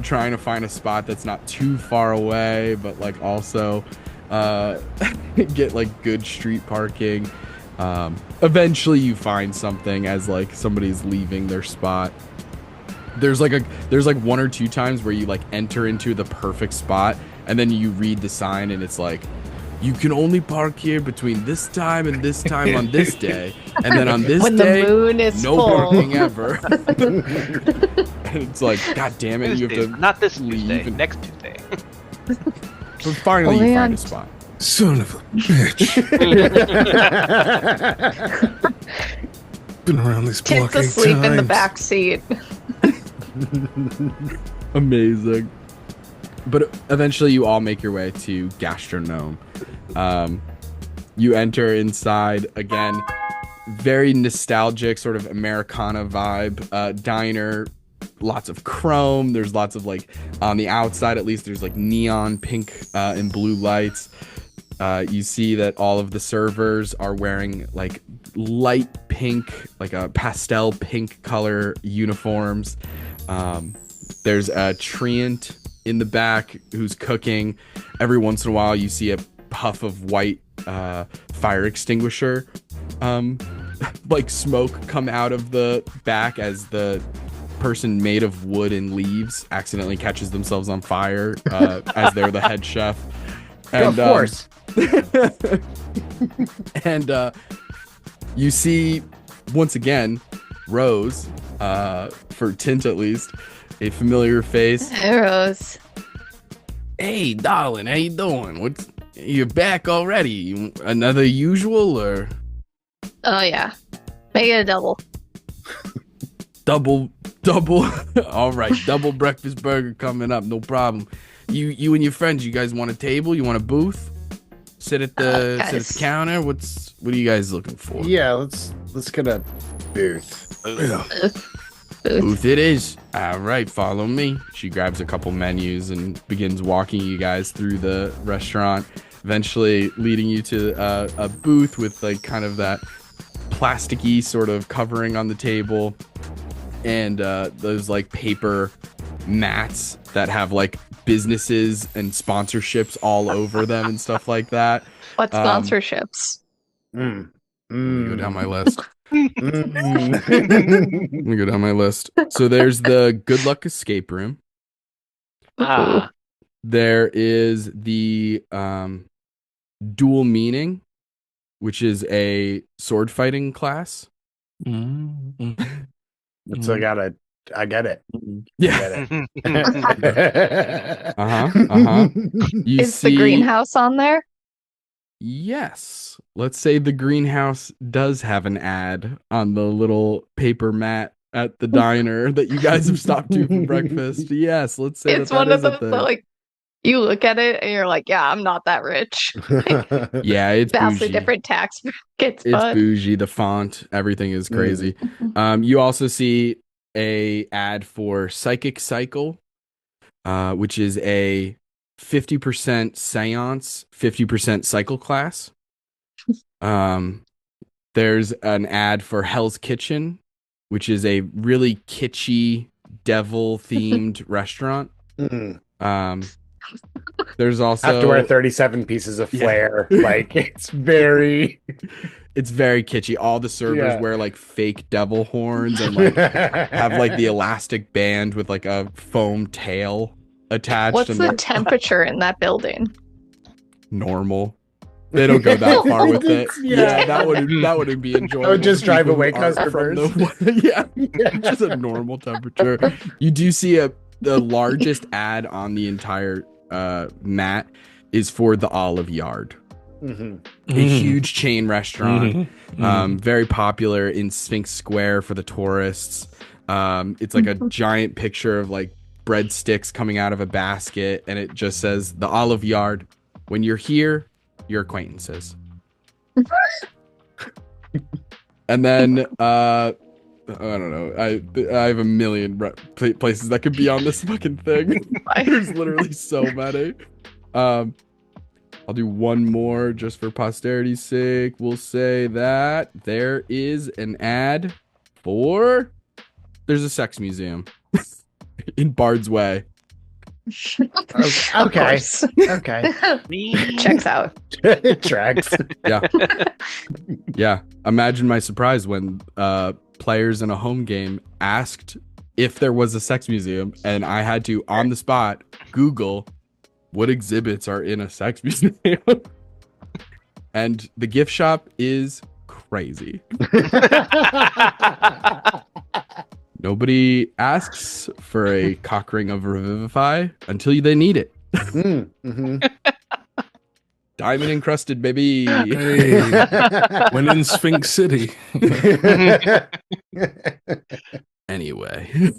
trying to find a spot that's not too far away, but like also get like good street parking. Eventually you find something as like somebody's leaving their spot. There's like 1 or 2 times where you like enter into the perfect spot and then you read the sign and it's like, you can only park here between this time and this time on this day, and then on this when day the moon is no full. parking ever. And it's like, god damn it, you have to not this leave Tuesday, and- next Tuesday. But finally you find a spot. Son of a bitch. Been around this block Tint's 8 asleep in the times. back seat. Amazing. But eventually you all make your way to Gastrognome. You enter inside, again, very nostalgic, sort of Americana vibe diner. Lots of chrome. There's lots of like, on the outside at least, there's like neon pink and blue lights. You see that all of the servers are wearing like light pink, like a pastel pink color uniforms. There's a treant in the back who's cooking. Every once in a while you see a puff of white fire extinguisher like smoke come out of the back as the person made of wood and leaves accidentally catches themselves on fire as they're the head chef. And, of course. And you see once again Rose, for Tint at least, a familiar face. Hey, Rose. Hey, darling, how you doing? You're back already? Another usual or? Oh yeah, make it a double. Double. All right, double breakfast burger coming up. No problem. You and your friends, you guys want a table? You want a booth? Sit at the counter. What are you guys looking for? Yeah, let's get a booth. Yeah. Booth. It is. All right, follow me. She grabs a couple menus and begins walking you guys through the restaurant, eventually leading you to a booth with like kind of that plasticky sort of covering on the table and those like paper mats that have like businesses and sponsorships all over them and stuff like that. What sponsorships? Let me go down my list. Let me go down my list. So there's the Good Luck Escape Room. Ah, There is the Dual Meaning, which is a sword fighting class. So I get it. Yeah. You Is the greenhouse on there? Yes. Let's say the greenhouse does have an ad on the little paper mat at the diner that you guys have stopped to for breakfast. Yes, let's say It's that one that of is a those thing. that, like, you look at it and you're like, yeah, I'm not that rich. Yeah, it's Vastly bougie. different tax brackets, It's but bougie. The font, everything is crazy. You also see a ad for Psychic Cycle, which is a 50% seance, 50% cycle class. There's an ad for Hell's Kitchen, which is a really kitschy devil themed restaurant. There's also have to wear 37 pieces of flair. Like it's very kitschy. All the servers wear like fake devil horns and like have like the elastic band with like a foam tail attached. what's and the they're temperature in that building? normal. They don't go that far with it. Yeah. That wouldn't be enjoyable. I would just for drive people away who aren't customers. Just a normal temperature. You do see the largest ad on the entire mat is for the Olive Yard. A huge chain restaurant, very popular in Sphinx Square for the tourists. It's like a giant picture of like breadsticks coming out of a basket, and it just says the Olive Yard. When you're here, your acquaintances. And then I don't know. I have a million places that could be on this fucking thing. There's literally so many. I'll do one more just for posterity's sake. We'll say that there is an ad for there's a sex museum in Bard's Way. Okay. Okay. Checks out. It tracks. Yeah. Imagine my surprise when players in a home game asked if there was a sex museum, and I had to on the spot Google what exhibits are in a sex museum. And the gift shop is crazy. Nobody asks for a cock ring of Revivify until they need it. Diamond encrusted, baby. Hey, when in Sphinx City. Anyway.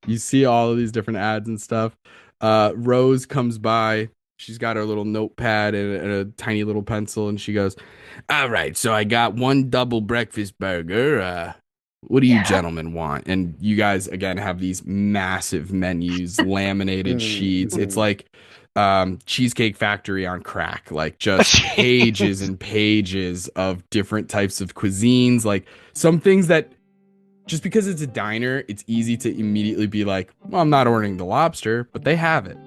You see all of these different ads and stuff. Rose comes by. She's got her little notepad and a tiny little pencil, and she goes, all right, so I got one double breakfast burger. What do you gentlemen want? And you guys, again, have these massive menus, laminated sheets. It's like Cheesecake Factory on crack, like just pages and pages of different types of cuisines. Like some things that just because it's a diner, it's easy to immediately be like, well, I'm not ordering the lobster, but they have it.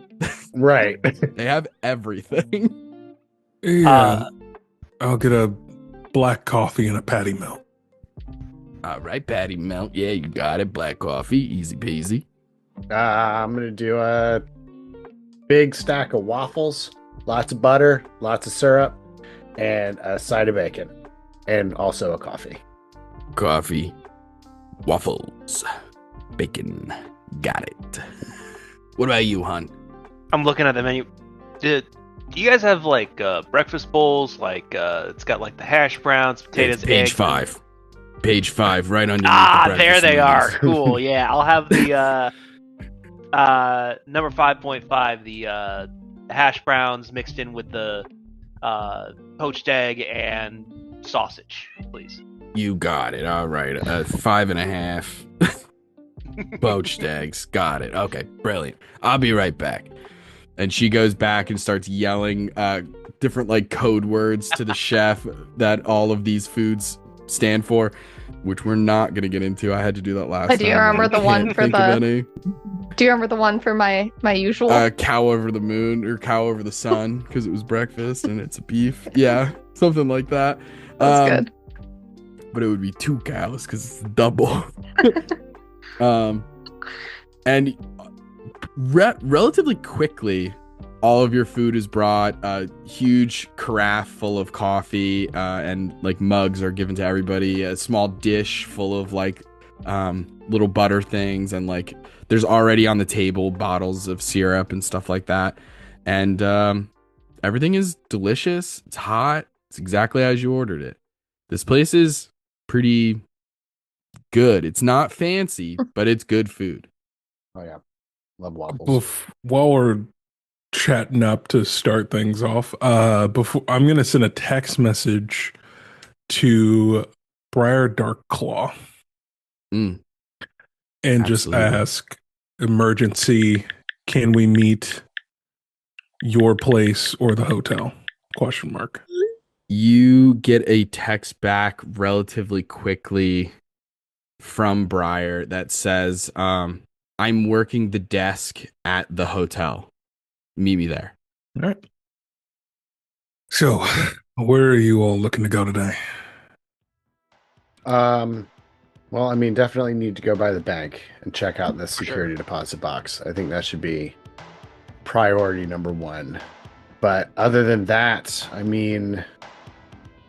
Right. They have everything. Yeah. I'll get a black coffee and a patty melt. All right, patty melt. Yeah, you got it. Black coffee. Easy peasy. I'm going to do a big stack of waffles, lots of butter, lots of syrup, and a side of bacon, and also a coffee. Coffee, waffles, bacon. Got it. What about you, hon? I'm looking at the menu. Do you guys have like breakfast bowls? Like it's got like the hash browns, potatoes, It's page eggs. 5. Page 5, right underneath. There they are. Cool. Yeah, I'll have the number 5.5, the hash browns mixed in with the poached egg and sausage, please. You got it. All right. 5.5 poached eggs. Got it. Okay, brilliant. I'll be right back. And she goes back and starts yelling different like code words to the chef that all of these foods stand for, which we're not gonna get into. I had to do that last time. Do you remember the one for the? Do you remember the one for my usual? Cow over the moon or cow over the sun because it was breakfast and it's a beef. Yeah, something like that. That's good. But it would be 2 cows because it's double. And relatively quickly, all of your food is brought. A huge carafe full of coffee and like mugs are given to everybody. A small dish full of like little butter things, and like there's already on the table bottles of syrup and stuff like that. And everything is delicious. It's hot. It's exactly as you ordered it. This place is pretty good. It's not fancy, but it's good food. Oh yeah, love waffles. While we're chatting up to start things off, before I'm gonna send a text message to Briar Darkclaw and just ask, emergency, can we meet your place or the hotel? ? You get a text back relatively quickly from Briar that says, I'm working the desk at the hotel. Meet me there. All right. So, where are you all looking to go today? Well, I mean, definitely need to go by the bank and check out the security deposit box. I think that should be priority number 1. But other than that, I mean,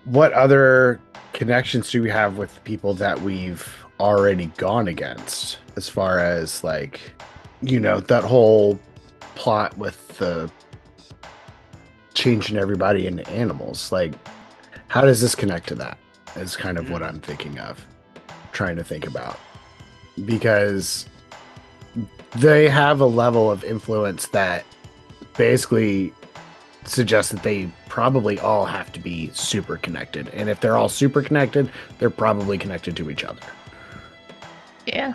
what other connections do we have with people that we've already gone against, as far as like, you know, that whole plot with the changing everybody into animals? Like, how does this connect to that is kind of what I'm thinking of, trying to think about, because they have a level of influence that basically suggests that they probably all have to be super connected. And if they're all super connected, they're probably connected to each other. Yeah.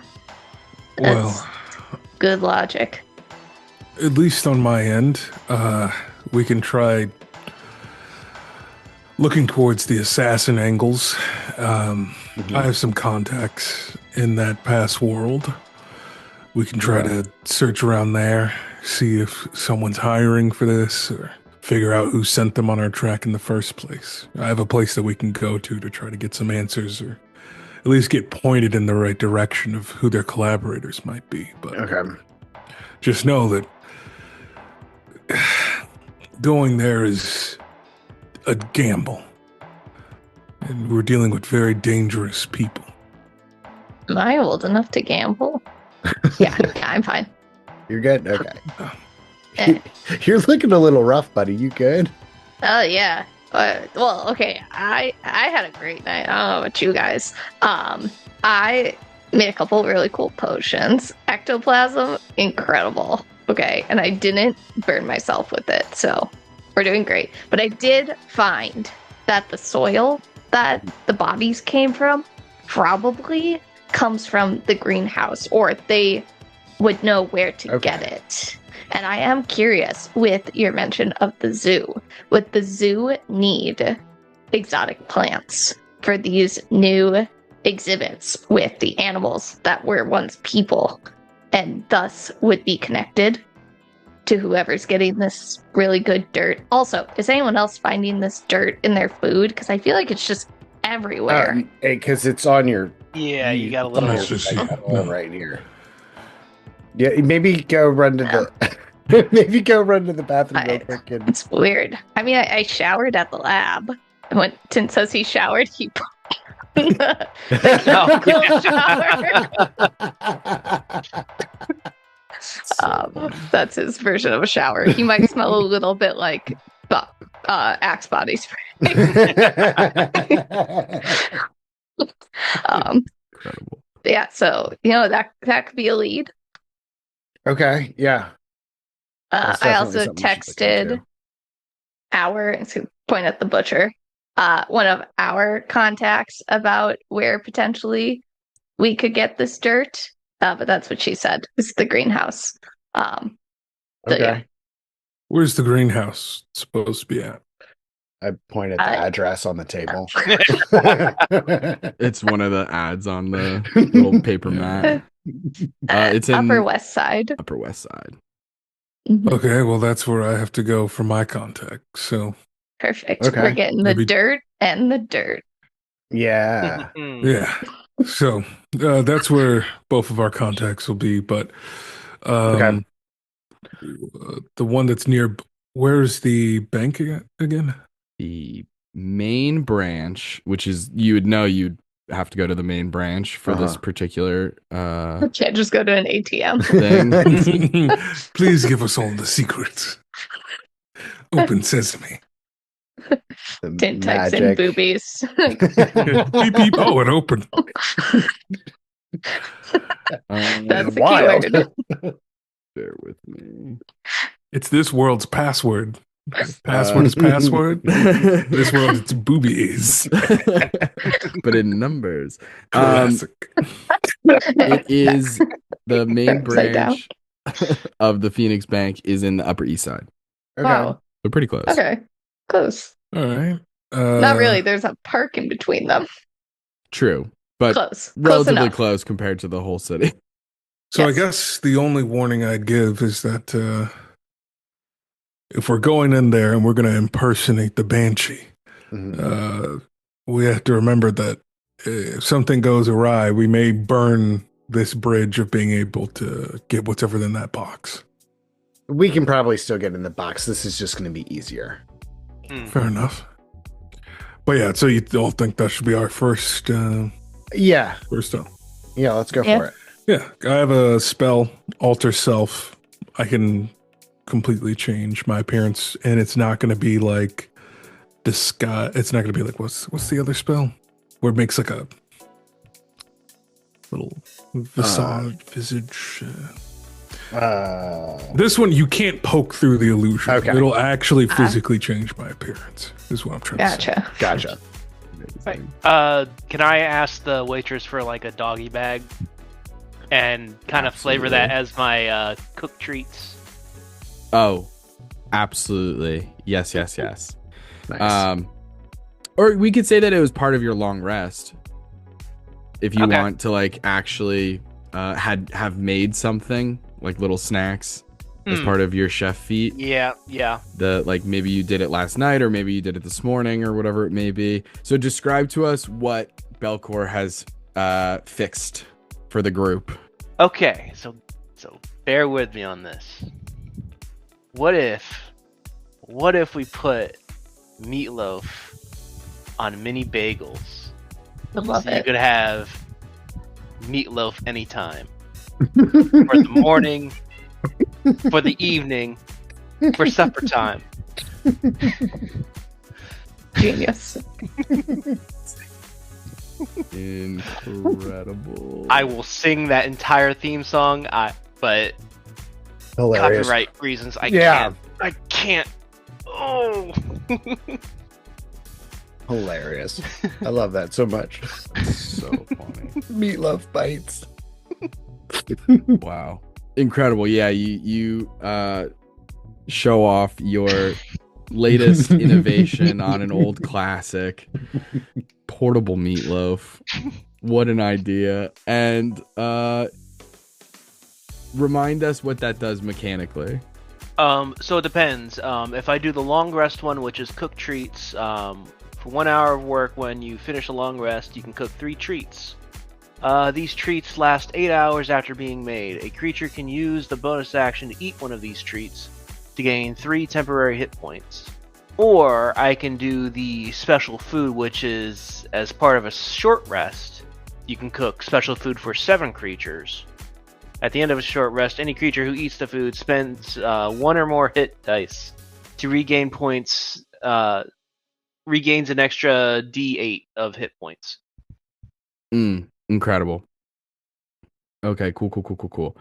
That's good logic. At least on my end, we can try looking towards the assassin angles. I have some contacts in that past world. We can try to search around there, see if someone's hiring for this, or figure out who sent them on our track in the first place. I have a place that we can go to try to get some answers, or at least get pointed in the right direction of who their collaborators might be. But just know that going there is a gamble, and we're dealing with very dangerous people. Am I old enough to gamble? Yeah, I'm fine. You're good? Okay. You're looking a little rough, buddy. You good? Oh, yeah. Well, okay. I had a great night. I don't know about you guys. I made a couple of really cool potions. Ectoplasm, incredible. Okay, and I didn't burn myself with it, so we're doing great. But I did find that the soil that the bodies came from probably comes from the greenhouse, or they would know where to get it. And I am curious, with your mention of the zoo, would the zoo need exotic plants for these new exhibits with the animals that were once people, and thus would be connected to whoever's getting this really good dirt? Also, is anyone else finding this dirt in their food? Because I feel like it's just everywhere. Because it's on your... Yeah, you got a little... right here. Yeah, maybe go run to the... Maybe go run to the bathroom real quick. It's weird. I mean, I showered at the lab. And when Tim says he showered, he that's his version of a shower. He might smell a little bit like Axe body spray. Incredible. Yeah, so that could be a lead. Okay, yeah. I also texted Hour and point at the butcher. one of our contacts about where potentially we could get this dirt. But that's what she said. It's the greenhouse. So, Okay. yeah. Where's the greenhouse supposed to be at? I point at the address on the table. It's one of the ads on the little paper mat. It's in Upper West Side. Upper West Side. Mhm. Okay, well, that's where I have to go for my contact. So, Perfect. Okay. We're getting the Maybe- dirt and the dirt. Yeah. yeah. So, that's where both of our contacts will be. But Okay. the one that's near, where's the bank again? The main branch, which is you'd have to go to the main branch for this particular Can't just go to an ATM. thing. Please give us all the secrets. Open sesame. The Tint types in boobies. Beep, beep. Oh, it opened. That's the Wild. keyword. Bear with me. It's this world's password. Password is password. This world, it's boobies. But in numbers. Classic. It is the main Upside down. branch of the Phoenix Bank is in the Upper East Side. Okay. Wow. So pretty close. Okay. Close. All right. Not really. There's a park in between them. True. But Close. Close relatively enough. close compared to the whole city. So I Yes. guess the only warning I'd give is that if we're going in there and we're going to impersonate the Banshee, Mhm. we have to remember that if something goes awry, we may burn this bridge of being able to get whatever's in that box. We can probably still get in the box. This is just going to be easier. Fair enough. But yeah, so you all think that should be our first Yeah. step? Yeah, let's go Yeah. for it. Yeah, I have a spell, Alter Self. I can completely change my appearance, and it's not going to be like disguise. It's not going to be like what's the other spell where it makes like a little visage. This one you can't poke through the illusion. Okay. It'll actually physically change my appearance. Is what I'm trying to say. Gotcha. Gotcha. Can I ask the waitress for like a doggy bag and kind of flavor that as my cooked treats? Oh, absolutely. Yes. Nice. Or we could say that it was part of your long rest. If you Okay. want to like actually have made something like little snacks as part of your chef feat. Yeah. The like maybe you did it last night or maybe you did it this morning or whatever it may be. So describe to us what Belkor has fixed for the group. Okay, so bear with me on this. What if we put meatloaf on mini bagels? I love So you it. could have meatloaf anytime. For the morning, for the evening, for supper time. Genius. Incredible. I will sing that entire theme song, but Hilarious. copyright reasons I can't. Oh. Hilarious. I love that so much. So funny. Meatloaf bites. Wow. Incredible. Yeah, you show off your latest innovation on an old classic, portable meatloaf. What an idea. And remind us what that does mechanically. So it depends. If I do the long rest one, which is cook treats, for 1 hour of work, when you finish a long rest, you can cook 3 treats. These treats last 8 hours after being made. A creature can use the bonus action to eat one of these treats to gain 3 temporary hit points. Or I can do the special food, which is as part of a short rest. You can cook special food for 7 creatures. At the end of a short rest, any creature who eats the food spends 1 or more hit dice to regain points. Regains an extra D8 of hit points. Incredible. Okay, cool.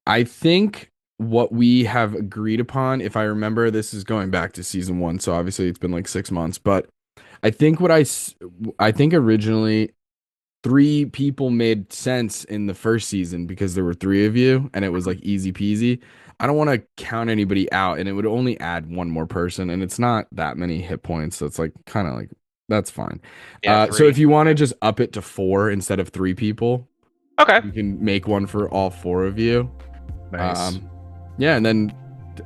I think what we have agreed upon, if I remember, this is going back to season 1, so obviously it's been like 6 months, but I think I think originally 3 people made sense in the first season because there were 3 of you and it was like easy peasy. I don't want to count anybody out, and it would only add one more person, and it's not that many hit points, so it's like kind of like that's fine. Yeah, So 3. if you want to just up it to 4 instead of 3 people, Okay. you can make one for all 4 of you. Nice. Yeah, and then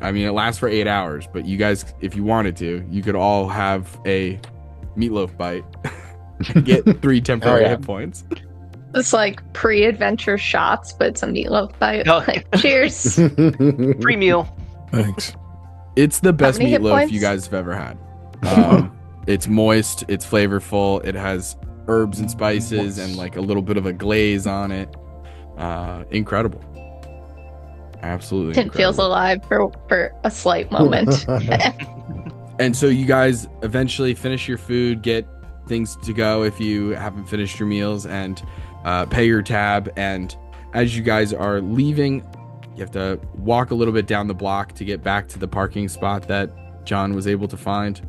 I mean it lasts for 8 hours, but you guys, if you wanted to, you could all have a meatloaf bite and get 3 temporary hit points. It's like pre-adventure shots, but it's a meatloaf bite. Oh. Like, cheers. Free meal. Thanks. It's the best many hit meatloaf points? you guys have ever had. It's moist, it's flavorful, it has herbs and spices and like a little bit of a glaze on it. Incredible. Absolutely. It feels alive for a slight moment. And so you guys eventually finish your food, get things to go if you haven't finished your meals, and pay your tab. And as you guys are leaving, you have to walk a little bit down the block to get back to the parking spot that John was able to find.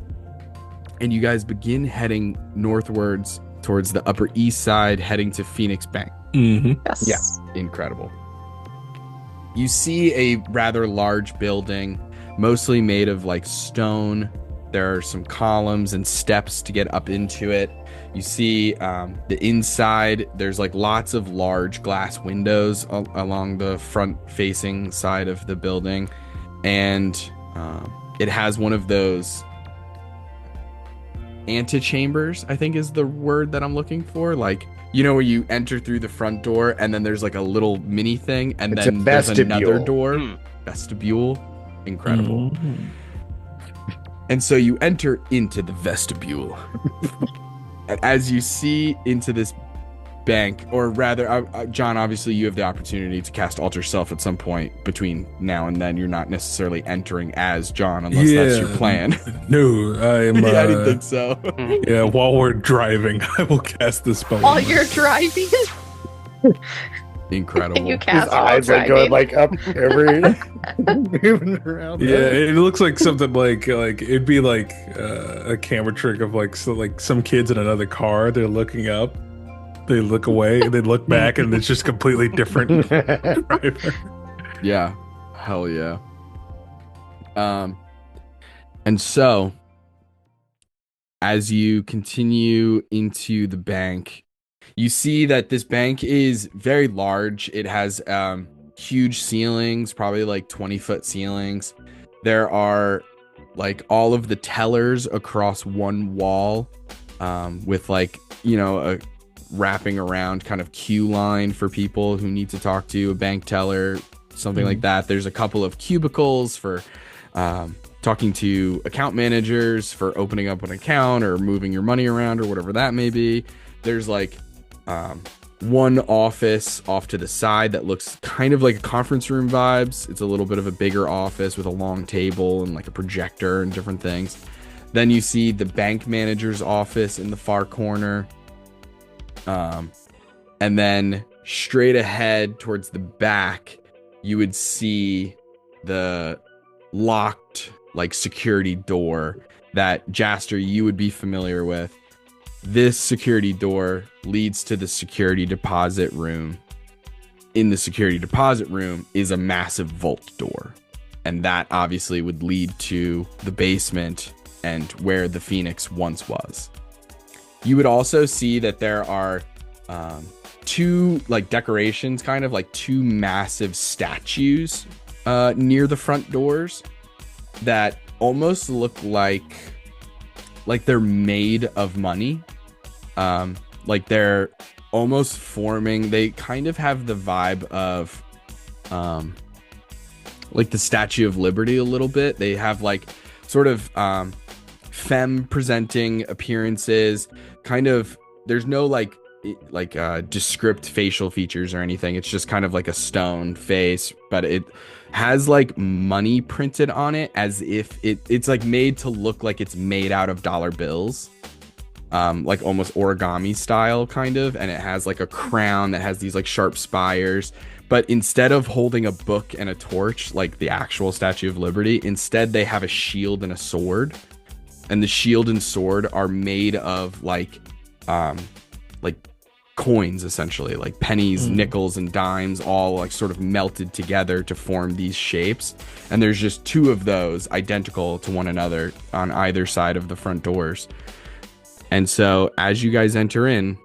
And you guys begin heading northwards towards the Upper East Side, heading to Phoenix Bank. Mm-hmm. Yes. Yeah. Incredible. You see a rather large building, mostly made of like stone. There are some columns and steps to get up into it. You see the inside, there's like lots of large glass windows along the front facing side of the building. And it has one of those antechambers, I think is the word that I'm looking for. Like, you know, where you enter through the front door and then there's like a little mini thing, and It's then a there's another vestibule. door. Vestibule. Incredible. Mm-hmm. And so you enter into the vestibule. And as you see into this bank, or rather, John, obviously you have the opportunity to cast Alter Self at some point between now and then. You're not necessarily entering as John unless that's your plan. No, I'm. Yeah, I didn't think so. Yeah, while we're driving, I will cast the spell. While you're driving, Incredible. you His cast while eyes like driving. going like up every moving around. Yeah, it looks like something like it'd be like a camera trick of like some kids in another car. They're looking up, they look away, and they look back, and it's just completely different driver. Yeah. Hell yeah. And so as you continue into the bank, you see that this bank is very large. It has huge ceilings, probably like 20-foot ceilings. There are like all of the tellers across one wall, with like, you know, a wrapping around kind of queue line for people who need to talk to a bank teller, something like that. There's a couple of cubicles for talking to account managers, for opening up an account or moving your money around or whatever that may be. There's like one office off to the side that looks kind of like a conference room vibes. It's a little bit of a bigger office with a long table and like a projector and different things. Then you see the bank manager's office in the far corner. And then straight ahead towards the back, you would see the locked like security door that Jaster, you would be familiar with. This security door leads to the security deposit room. In the security deposit room is a massive vault door. And that obviously would lead to the basement and where the Phoenix once was. You would also see that there are two like decorations, kind of like two massive statues near the front doors that almost look like they're made of money. Like they're almost forming, they kind of have the vibe of like the Statue of Liberty a little bit. They have like sort of femme presenting appearances, kind of. There's no like descript facial features or anything. It's just kind of like a stone face, but it has like money printed on it as if it's like made to look like it's made out of dollar bills. Like almost origami style kind of, and it has like a crown that has these like sharp spires, but instead of holding a book and a torch like the actual Statue of Liberty, instead they have a shield and a sword. and the shield and sword are made of like coins, essentially, like pennies, nickels, and dimes, all like sort of melted together to form these shapes. And there's just two of those identical to one another on either side of the front doors. And so as you guys enter in,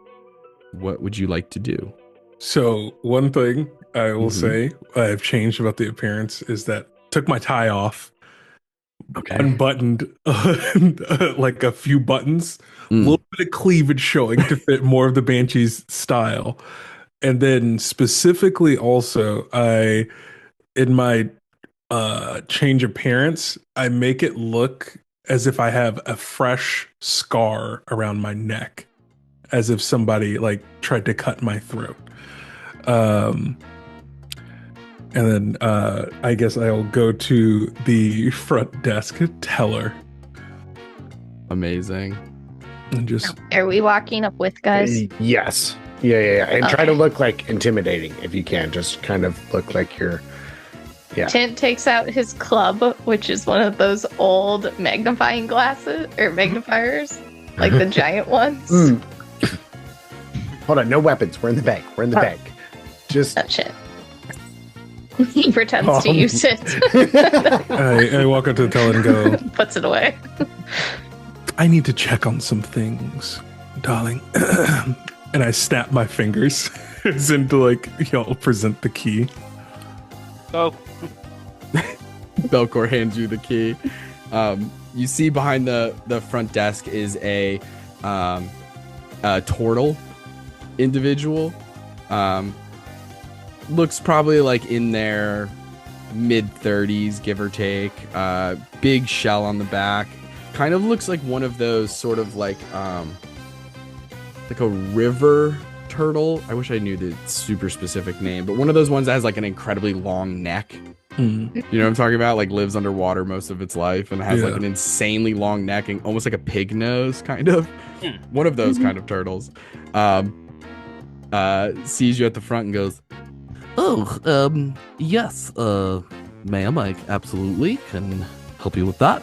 what would you like to do? So one thing I will say I've changed about the appearance is that took my tie off, unbuttoned like a few buttons, a little bit of cleavage showing to fit more of the Banshee's style. And then specifically also, in my change appearance, I make it look as if I have a fresh scar around my neck, as if somebody like tried to cut my throat. And then I guess I'll go to the front desk teller. Amazing. And just Are we walking up with guys? Yes. Yeah. And try to look like intimidating if you can. Just kind of look like you're. Yeah. Tint takes out his club, which is one of those old magnifying glasses or magnifiers, like the giant ones. Hold on, no weapons. We're in the bank. Just that shit. He pretends to use it. I walk up to the teller and go, Puts it away. I need to check on some things, darling. And I snap my fingers as in to like, y'all present the key. Oh. Belkor hands you the key. You see behind the front desk is a turtle individual. Looks probably like in their mid-30s, give or take. Big shell on the back. Kind of looks like one of those sort of like a river turtle. I wish I knew the super specific name, but one of those ones that has like an incredibly long neck. You know what I'm talking about? Like lives underwater most of its life and has like an insanely long neck and almost like a pig nose, kind of. One of those kind of turtles. Sees you at the front and goes, yes, ma'am, I absolutely can help you with that.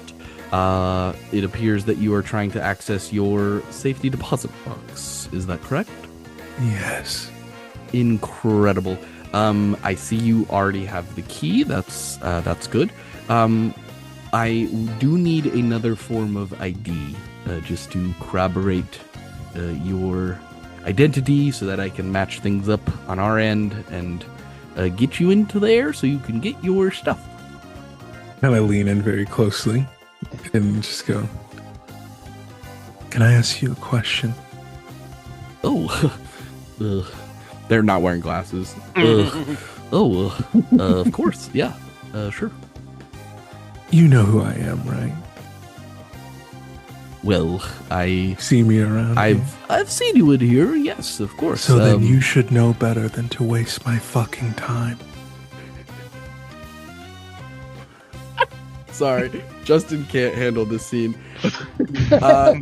It appears that you are trying to access your safety deposit box. Is that correct? Yes. Incredible. I see you already have the key. That's good. I do need another form of ID, just to corroborate your identity so that I can match things up on our end and get you into there so you can get your stuff. And I lean in very closely and just go, can I ask you a question? they're not wearing glasses. Of course. Yeah, sure. You know who I am, right? Well, I see me around. I've seen you in here. Yes, of course. So then you should know better than to waste my fucking time. Sorry, Justin can't handle this scene.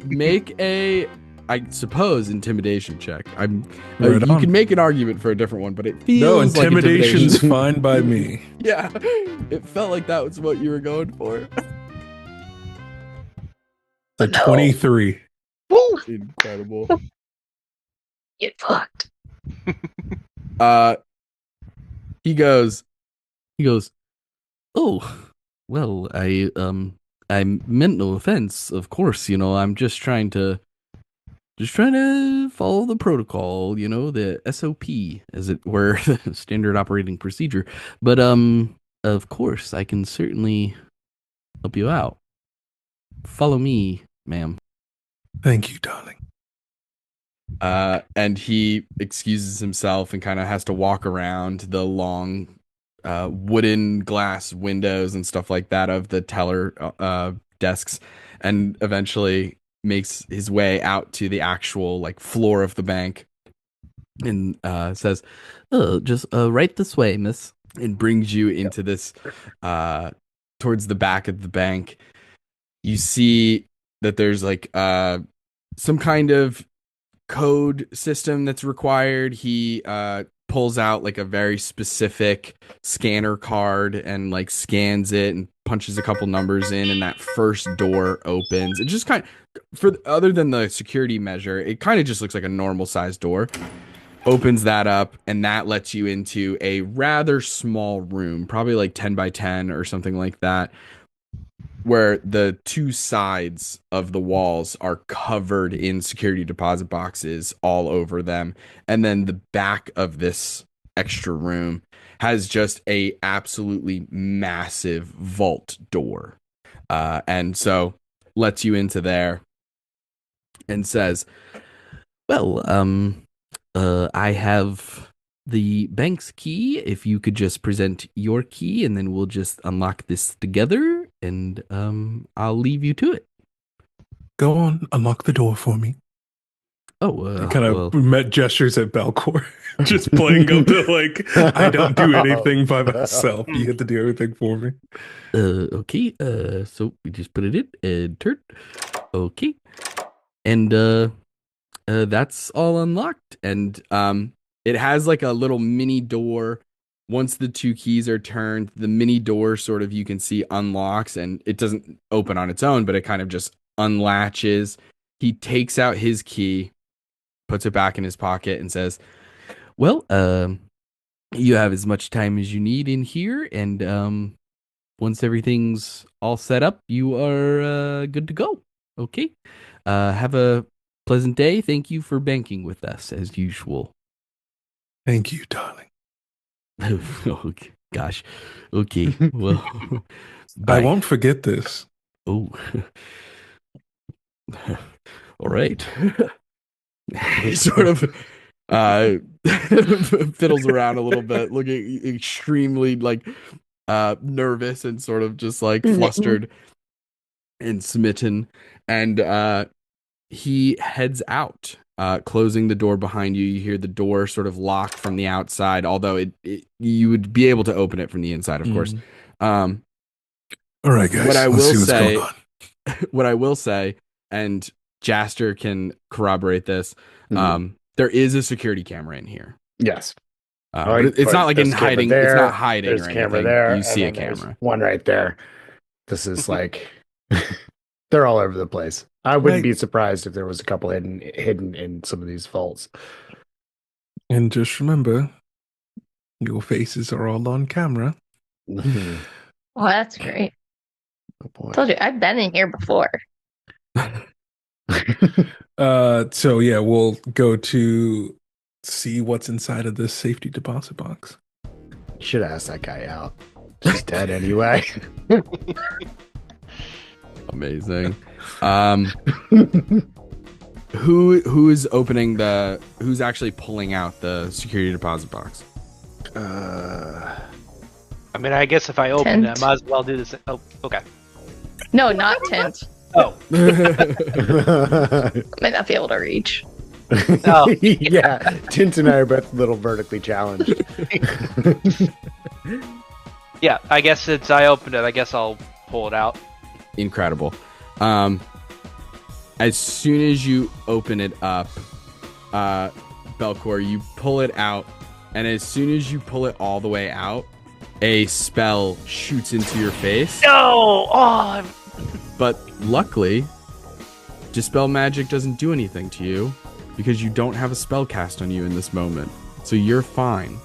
Make a, I suppose, intimidation check. You can make an argument for a different one, but it feels like intimidation's fine by me. Yeah, it felt like that was what you were going for. The 23. Woo! Incredible. Get fucked. He goes, oh, well, I meant no offense, of course, I'm just trying to follow the protocol, the SOP, as it were, the standard operating procedure. But, of course, I can certainly help you out. Follow me, ma'am. Thank you, darling. And he excuses himself and kind of has to walk around the long wooden glass windows and stuff like that of the teller desks, and eventually makes his way out to the actual like floor of the bank and says, just right this way, miss. And brings you into this towards the back of the bank. You see that there's like some kind of code system that's required. He pulls out like a very specific scanner card and like scans it and punches a couple numbers in, and that first door opens. It just kind of, other than the security measure, it kind of just looks like a normal sized door. Opens that up, and that lets you into a rather small room, probably like 10 by 10 or something like that, where the two sides of the walls are covered in security deposit boxes all over them. And then the back of this extra room has just a absolutely massive vault door. And so lets you into there and says, well, I have the bank's key. If you could just present your key, and then we'll just unlock this together, and I'll leave you to it. Go on, unlock the door for me. Oh, kind of met gestures at Belkor, just playing up to like, I don't do anything by myself. You have to do everything for me. Okay. So we just put it in and turn. Okay. And that's all unlocked. And it has like a little mini door. Once the two keys are turned, the mini door sort of, you can see, unlocks, and it doesn't open on its own, but it kind of just unlatches. He takes out his key, puts it back in his pocket, and says, well, you have as much time as you need in here, and once everything's all set up, you are good to go. Okay. Have a pleasant day. Thank you for banking with us, as usual. Thank you, darling. Oh, gosh. Okay. Well, I won't forget this. Oh. All right. He sort of fiddles around a little bit, looking extremely like nervous and sort of just like flustered and smitten. And he heads out, closing the door behind you. You hear the door sort of lock from the outside, although you would be able to open it from the inside, of course. All right, guys. What I Let's will see what's say, going on. what I will say, and Jaster can corroborate this, there is a security camera in here. Yes. But it's not like in hiding. It's not hiding. There's or a camera anything. there. You see a and then there's camera. one right there. This is like they're all over the place. I wouldn't be surprised if there was a couple hidden in some of these vaults. And just remember, your faces are all on camera. Oh, that's great. Told you, I've been in here before. So yeah, we'll go to see what's inside of this safety deposit box. Should ask that guy out. He's dead anyway. Amazing. Who is opening who's actually pulling out the security deposit box? I mean, I guess if I open it, I might as well do this. Oh, okay. No, not Tint. Oh. Might not be able to reach. Oh. Yeah, Tint and I are both a little vertically challenged. Yeah, I guess since I opened it, I guess I'll pull it out. Incredible. As soon as you open it up, Belkor, you pull it out, and as soon as you pull it all the way out, a spell shoots into your face. No! Oh! But luckily, Dispel Magic doesn't do anything to you because you don't have a spell cast on you in this moment. So you're fine.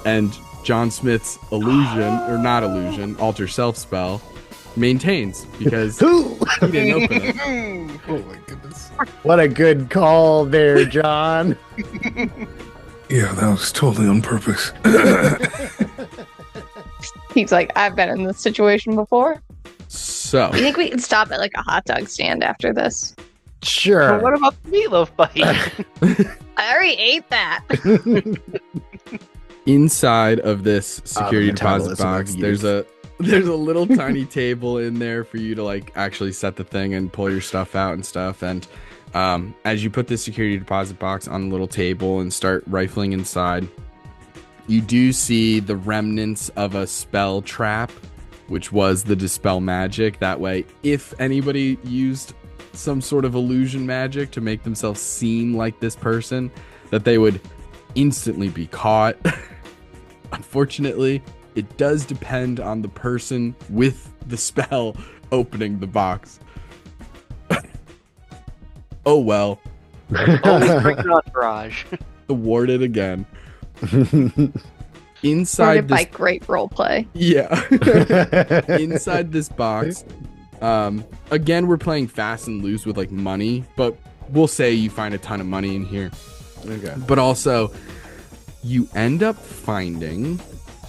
And John Smith's illusion, or not illusion, alter self spell maintains because he didn't open it. Oh my goodness. What a good call there, John. Yeah, that was totally on purpose. He's like, I've been in this situation before. So, You think we can stop at like a hot dog stand after this? Sure. But what about the meatloaf bite? I already ate that. inside of this security deposit metabolism box, of there's a little tiny table in there for you to like actually set the thing and pull your stuff out and stuff. And as you put the security deposit box on the little table and start rifling inside, you do see the remnants of a spell trap, which was the Dispel Magic. That way, if anybody used some sort of illusion magic to make themselves seem like this person, that they would instantly be caught. Unfortunately, It does depend on the person with the spell opening the box. Oh well. Always bring an entourage. Thwarted again. Inside Supported by this, great roleplay. yeah. Inside this box, again, we're playing fast and loose with like money, but we'll say you find a ton of money in here. Okay. But also, you end up finding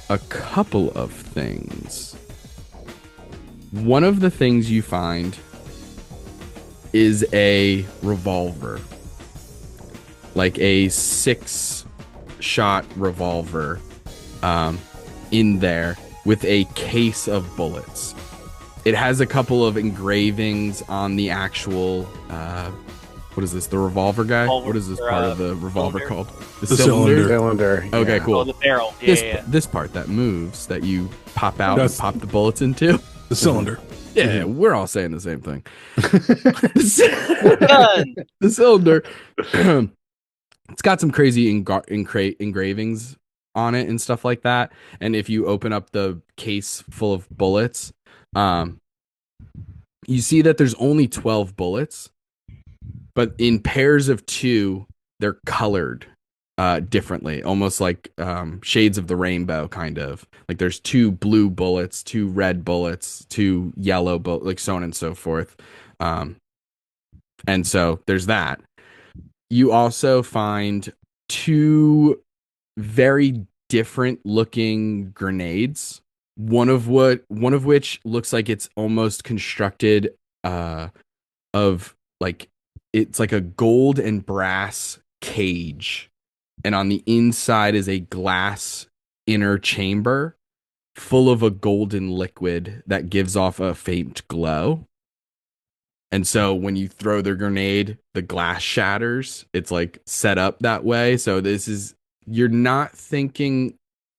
a couple of things. One of the things you find is a revolver, like a 6-shot revolver, in there with a case of bullets. It has a couple of engravings on the actual, what is this? The revolver guy? Revolver, What is this part of the revolver cylinder. called? The cylinder. Cylinder. Okay, yeah. cool. Oh, the barrel. Yeah. This part that moves, that you pop out That's- and pop the bullets into. The cylinder. Yeah, we're all saying the same thing. Done. The cylinder. It's got some crazy engravings on it and stuff like that. And if you open up the case full of bullets, you see that there's only 12 bullets, but in pairs of 2, they're colored differently, almost like shades of the rainbow, kind of. Like there's 2 blue bullets, 2 red bullets, 2 yellow bullets, like so on and so forth. And so there's that. You also find 2 very different looking grenades. One of which looks like it's almost constructed of like, it's like a gold and brass cage, and on the inside is a glass inner chamber full of a golden liquid that gives off a faint glow. And so when you throw the grenade, the glass shatters. It's like set up that way. So you're not thinking,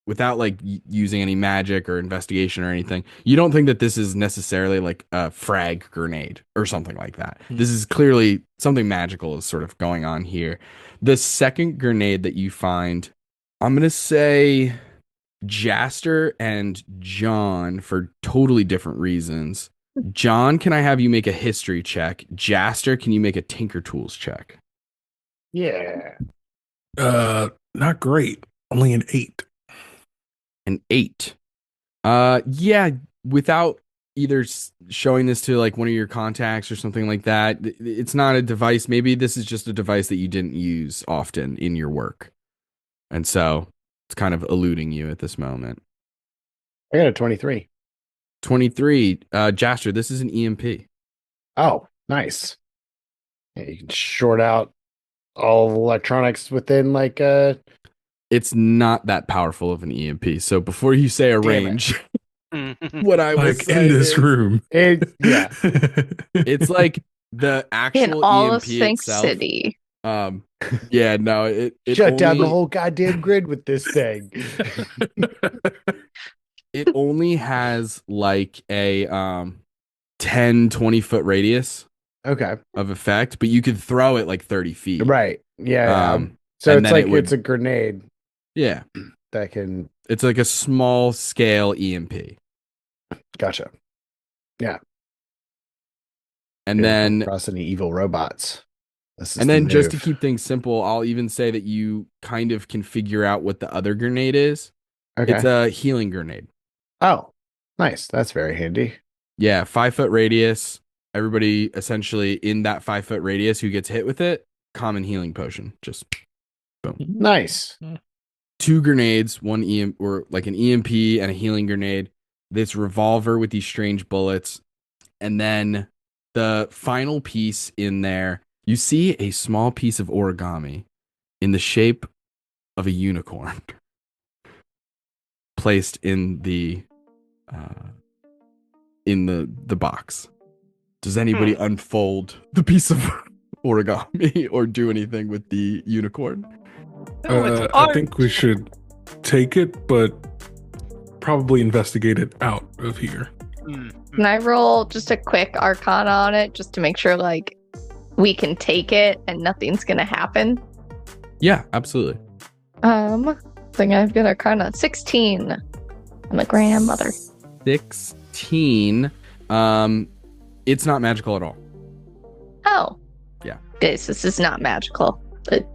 without like using any magic or investigation or anything, you don't think that this is necessarily like a frag grenade or something like that. This is clearly something magical is sort of going on here. The second grenade that you find, I'm going to say Jaster and John, for totally different reasons. John, can I have you make a history check? Jaster, can you make a Tinker Tools check? Yeah. Not great. Only an 8. An 8. Yeah, without either showing this to like one of your contacts or something like that, it's not a device. Maybe this is just a device that you didn't use often in your work. And so it's kind of eluding you at this moment. I got a 23. 23. Jaster, this is an EMP. Oh, nice. Yeah, you can short out all electronics within like It's not that powerful of an EMP. So before you say a range, what I was Like in this room. yeah. It's like the actual In all EMP of Sphinx itself. City. Yeah, no, it Shut down the only- whole goddamn grid with this thing. It only has like a 10-20 foot radius Okay. of effect, but you could throw it like 30 feet. Right. Yeah. So and it's then like it would- it's a grenade Yeah, that can it's like a small scale EMP. gotcha. And then across any evil robots. and then just to keep things simple, I'll even say that you kind of can figure out what the other grenade is. okay. It's a healing grenade. Oh, nice. That's very handy. Yeah, 5 foot radius. Everybody essentially in that 5 foot radius who gets hit with it, common healing potion. Just boom. Nice. 2 grenades, one or like an EMP and a healing grenade. This revolver with these strange bullets, and then the final piece in there. You see a small piece of origami in the shape of a unicorn placed in the box. Does anybody unfold the piece of origami or do anything with the unicorn? I think we should take it, but probably investigate it out of here. Can I roll just a quick arcana on it just to make sure like we can take it and nothing's gonna happen? Yeah, absolutely. I think I've got arcana 16. I'm a grandmother. 16. It's not magical at all. Oh. Yeah. Guys, this is not magical. It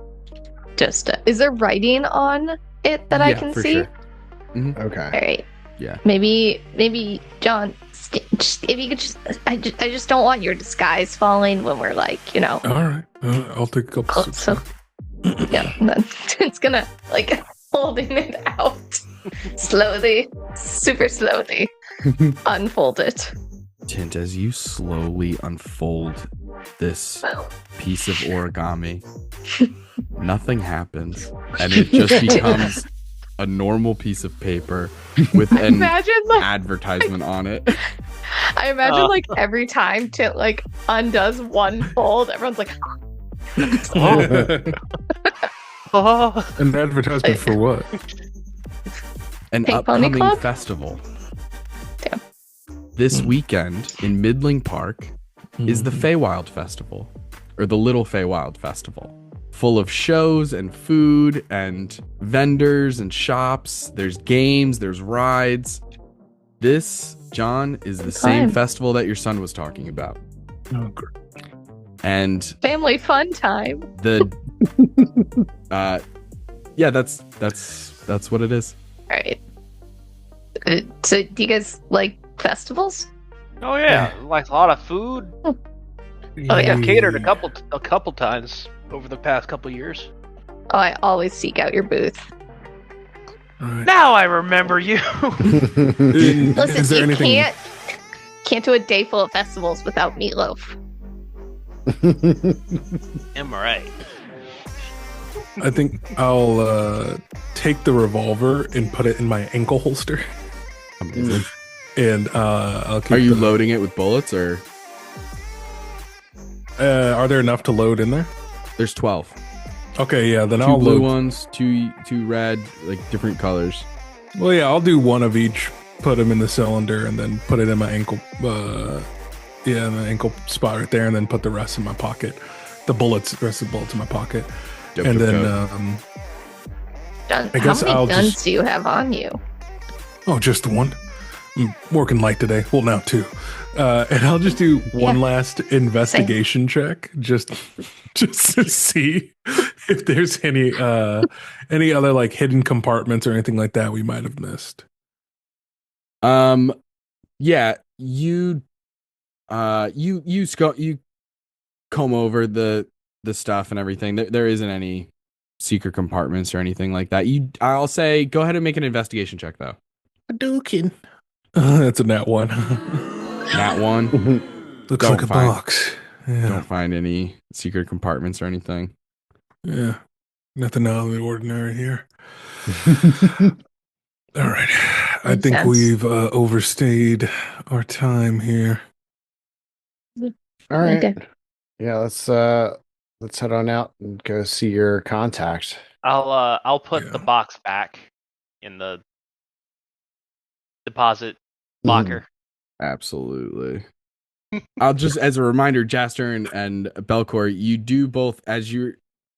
just is there writing on it that I can for see? Sure. Mm-hmm. Okay. All right. Yeah. Maybe John, just, if you could I just don't want your disguise falling when we're like, All right. I'll take a couple sips. So yeah, then it's gonna like holding it out slowly, super slowly, unfold it. Tint, as you slowly unfold this piece of origami, nothing happens, and it just becomes a normal piece of paper with an advertisement on it. I imagine like every time Tint like undoes one fold, everyone's like, Oh. An advertisement for what? An Pink Pony upcoming Club? festival. Damn. This weekend in Midling Park is the Feywild Festival, or the Little Feywild Festival, full of shows and food and vendors and shops. There's games, there's rides. This, John, is the same festival that your son was talking about. Oh, great. And family fun time. the yeah, that's what it is. All right. So, do you guys like festivals? Oh yeah, like a lot of food. Oh yeah, Catered a couple times over the past couple years. Oh, I always seek out your booth. Right. Now I remember you. Is Listen, there you anything? can't do a day full of festivals without meatloaf. Am I right? I think I'll take the revolver and put it in my ankle holster. Amazing. And I'll keep Are you loading it with bullets, or are there enough to load in there? there's 12? Okay, yeah, then 2 I'll blue load. ones, two red, like different colors. Well, yeah, I'll do one of each. Put them in the cylinder, and then put it in my ankle. In the ankle spot right there, and then put the rest in my pocket. The rest of the bullets in my pocket, and then John, I guess how many I'll guns just- do you have on you? just one. I'm working light today. Well, now 2. And I'll just do one last investigation check, just to see if there's any other like hidden compartments or anything like that we might have missed. Yeah, you comb over the stuff and everything. There isn't any secret compartments or anything like that. I'll say go ahead and make an investigation check though. Hadouken. That's a nat 1. Nat 1. Looks Don't like a find- box. Yeah. Don't find any secret compartments or anything. Yeah. Nothing out of the ordinary here. All right. I Makes think sense. we've overstayed our time here. All right. Okay. Yeah, let's head on out and go see your contact. I'll put Yeah. the box back in the deposit locker. Absolutely. I'll just, as a reminder, Jaster and Belkor, you do both, as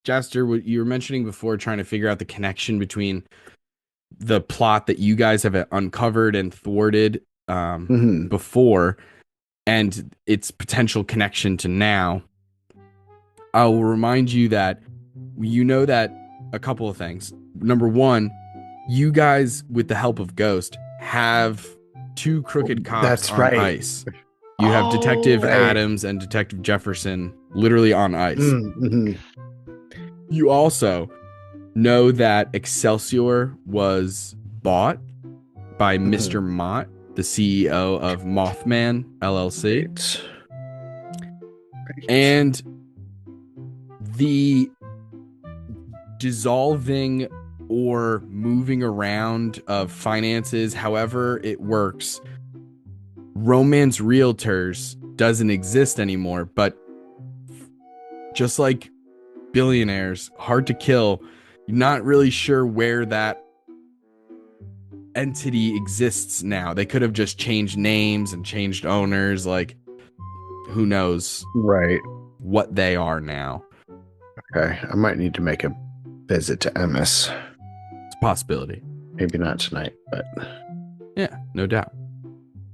Jaster, what you were mentioning before, trying to figure out the connection between the plot that you guys have uncovered and thwarted before and its potential connection to now. I will remind you that that a couple of things. Number one, you guys, with the help of Ghost, have 2 crooked cops That's on right. ice. You have Detective right. Adams and Detective Jefferson literally on ice. Mm-hmm. You also know that Excelsior was bought by Mr. Mott, the CEO of Mothman LLC. And the dissolving or moving around of finances, however it works, Romance Realtors doesn't exist anymore, but just like billionaires, hard to kill, you're not really sure where that entity exists now. They could have just changed names and changed owners, like who knows Right. what they are now. Okay. I might need to make a visit to Emmis. It's a possibility. Maybe not tonight, but Yeah, no doubt.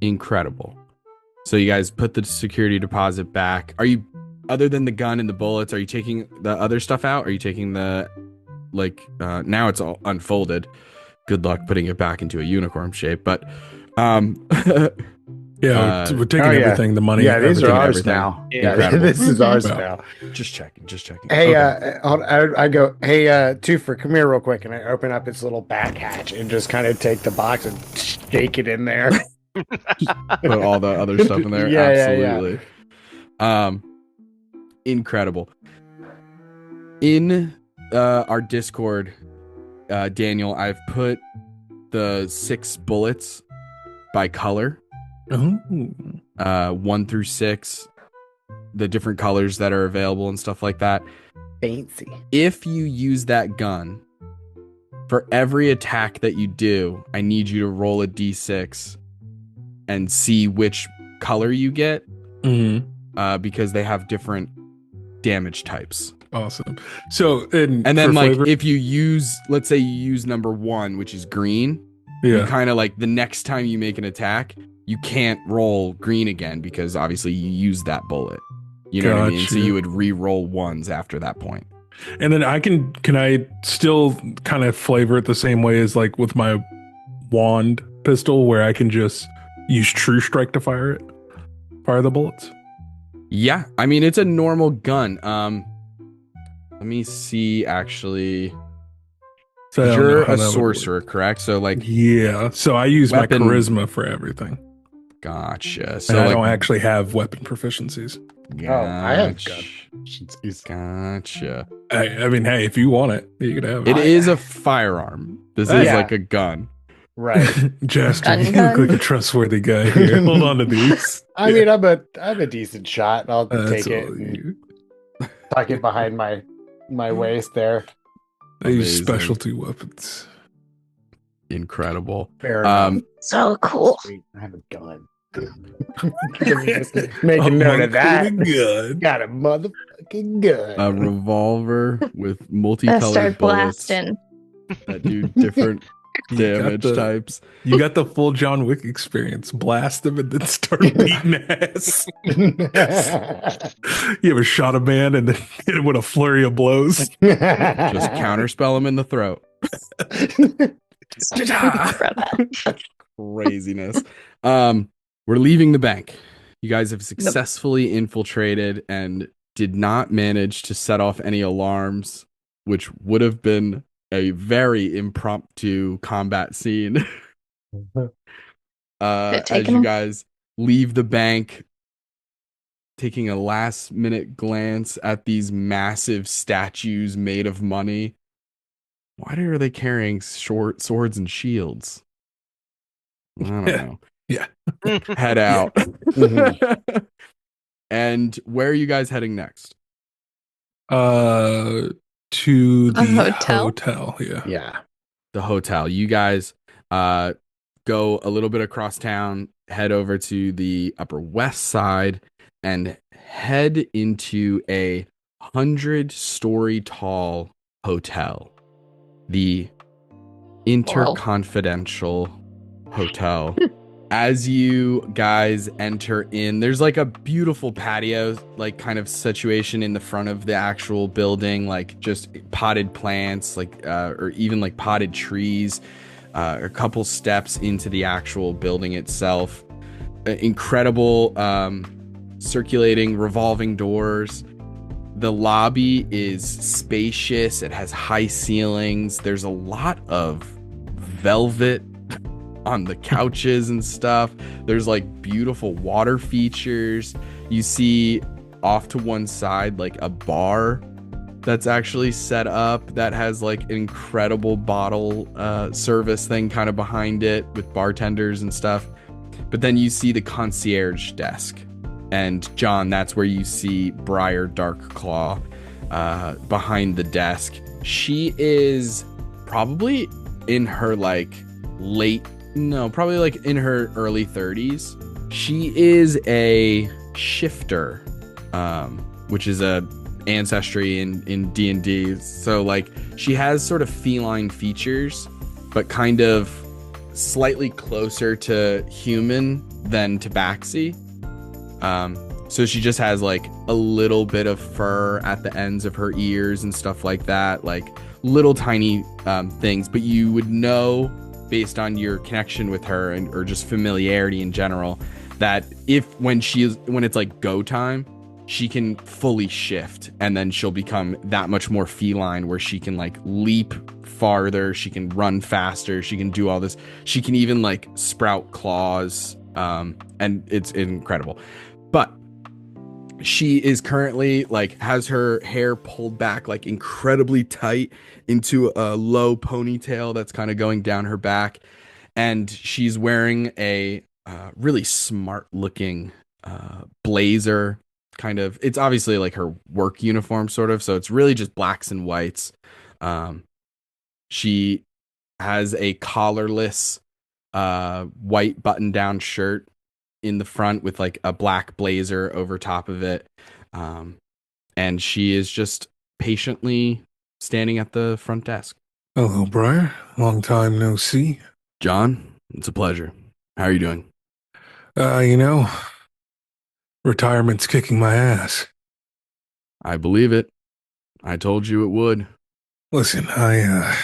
Incredible. So you guys put the security deposit back. Are you, other than the gun and the bullets, are you taking the other stuff out? Are you taking the, now it's all unfolded. Good luck putting it back into a unicorn shape. But, we're taking everything, the money. Yeah, these are ours everything. now. Yeah, this is ours Well, now. Just checking. Hey, Okay. I go, hey, Twofer, come here real quick, and I open up its little back hatch and just kind of take the box and shake it in there. Put all the other stuff in there. Yeah, Absolutely. Incredible. In our Discord, Daniel, I've put the 6 bullets by color. 1 through 6, the different colors that are available and stuff like that. Fancy. If you use that gun, for every attack that you do, I need you to roll a d6 and see which color you get, because they have different damage types. Awesome. So, and then if you use, let's say you use number 1, which is green, you kind of the next time you make an attack, you can't roll green again because obviously you used that bullet. You know what I mean? So you would re-roll 1s after that point. And then can I still kind of flavor it the same way as with my wand pistol, where I can just use True Strike to fire the bullets? Yeah, I mean it's a normal gun. Let me see. Actually, so you're a sorcerer, correct? So yeah. So I use my charisma for everything. Gotcha. So I don't actually have weapon proficiencies. Gotcha. Oh, I have gun. Gotcha. I mean, hey, if you want it, you could have it. It is a firearm. This is like a gun. Right. Justin, you look like a trustworthy guy here. Hold on to these. I mean, I'm a decent shot. I'll take it and tuck it behind my waist there. I use specialty weapons. Incredible. Fair enough. So cool. I have a gun. Make a note of that. Got a motherfucking gun. A revolver with multicolored bullets blasting that do different damage types. You got the full John Wick experience. Blast them and then start beating ass. You ever shot a man and then hit him with a flurry of blows? Just counterspell him in the throat. Craziness. We're leaving the bank. You guys have successfully infiltrated and did not manage to set off any alarms, which would have been a very impromptu combat scene. As you guys leave the bank, taking a last minute glance at these massive statues made of money. Why are they carrying short swords and shields? I don't know. Yeah. Head out. And where are you guys heading next? To the hotel. Yeah. The hotel. You guys go a little bit across town, head over to the Upper West Side, and head into a 100-story tall hotel. The Interconfidential Hotel. As you guys enter in, there's a beautiful patio, kind of situation in the front of the actual building, just potted plants, or even potted trees, a couple steps into the actual building itself. Incredible circulating revolving doors. The lobby is spacious. It has high ceilings. There's a lot of velvet on the couches and stuff. There's beautiful water features. You see off to one side a bar that's actually set up that has an incredible bottle service thing kind of behind it with bartenders and stuff. But then you see the concierge desk. And John, that's where you see Briar Darkclaw behind the desk. She is probably in her probably in her early 30s. She is a shifter, which is a ancestry in D&D. So she has sort of feline features, but kind of slightly closer to human than tabaxi. So she just has like a little bit of fur at the ends of her ears and stuff like that, like little tiny things. But you would know, based on your connection with her or just familiarity in general, that when it's like go time, she can fully shift, and then she'll become that much more feline, where she can like leap farther, she can run faster, she can do all this, she can even like sprout claws, and it's incredible. But she is currently like has her hair pulled back like incredibly tight into a low ponytail that's kind of going down her back, and she's wearing a really smart looking blazer. Kind of, it's obviously like her work uniform sort of, so it's really just blacks and whites. She has a collarless white button down shirt in the front with like a black blazer over top of it, and she is just patiently standing at the front desk. Hello, Briar. Long time no see. John, it's a pleasure. How are you doing? Retirement's kicking my ass. I believe it. I told you it would. Listen, I'm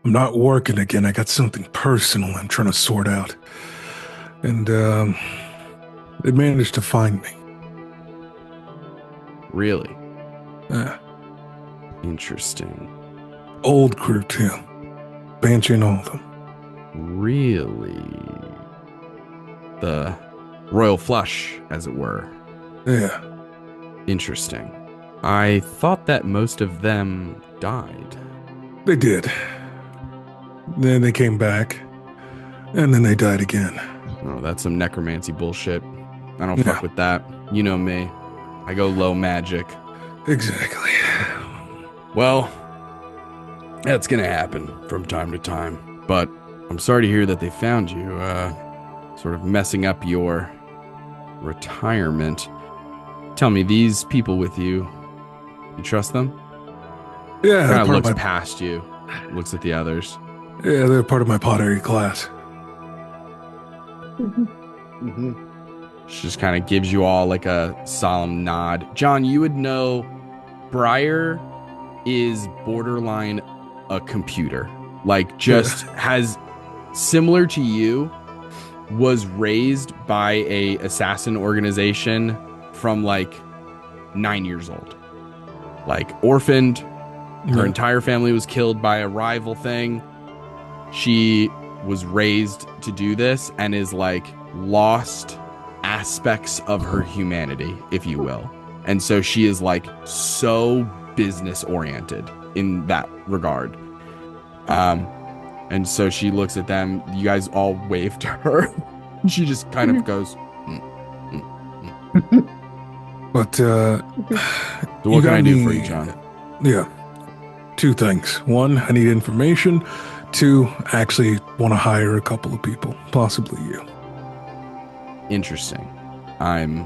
not working again. I got something personal I'm trying to sort out. And, they managed to find me. Really? Yeah. Interesting. Old crew, too. Banshee and all of them. Really? The royal flush, as it were. Yeah. Interesting. I thought that most of them died. They did. Then they came back. And then they died again. Oh, that's some necromancy bullshit. I don't fuck with that. You know me. I go low magic. Exactly. Well, that's gonna happen from time to time. But I'm sorry to hear that they found you, sort of messing up your retirement. Tell me, these people with you, you trust them? Yeah. Kind of looks past you, looks at the others. Yeah, they're part of my pottery class. She just kind of gives you all like a solemn nod. John, you would know Briar is borderline a computer. Like, just has, similar to you, was raised by a assassin organization from like 9 years old. Like, orphaned. Her entire family was killed by a rival thing. She was raised to do this and is like lost aspects of her humanity, if you will. And so she is like so business oriented in that regard. And so she looks at them. You guys all wave to her. She just kind of goes, But, So what can I do for you, John? Yeah. 2 things. 1, I need information. 2, I actually want to hire a couple of people, possibly you. Interesting. I'm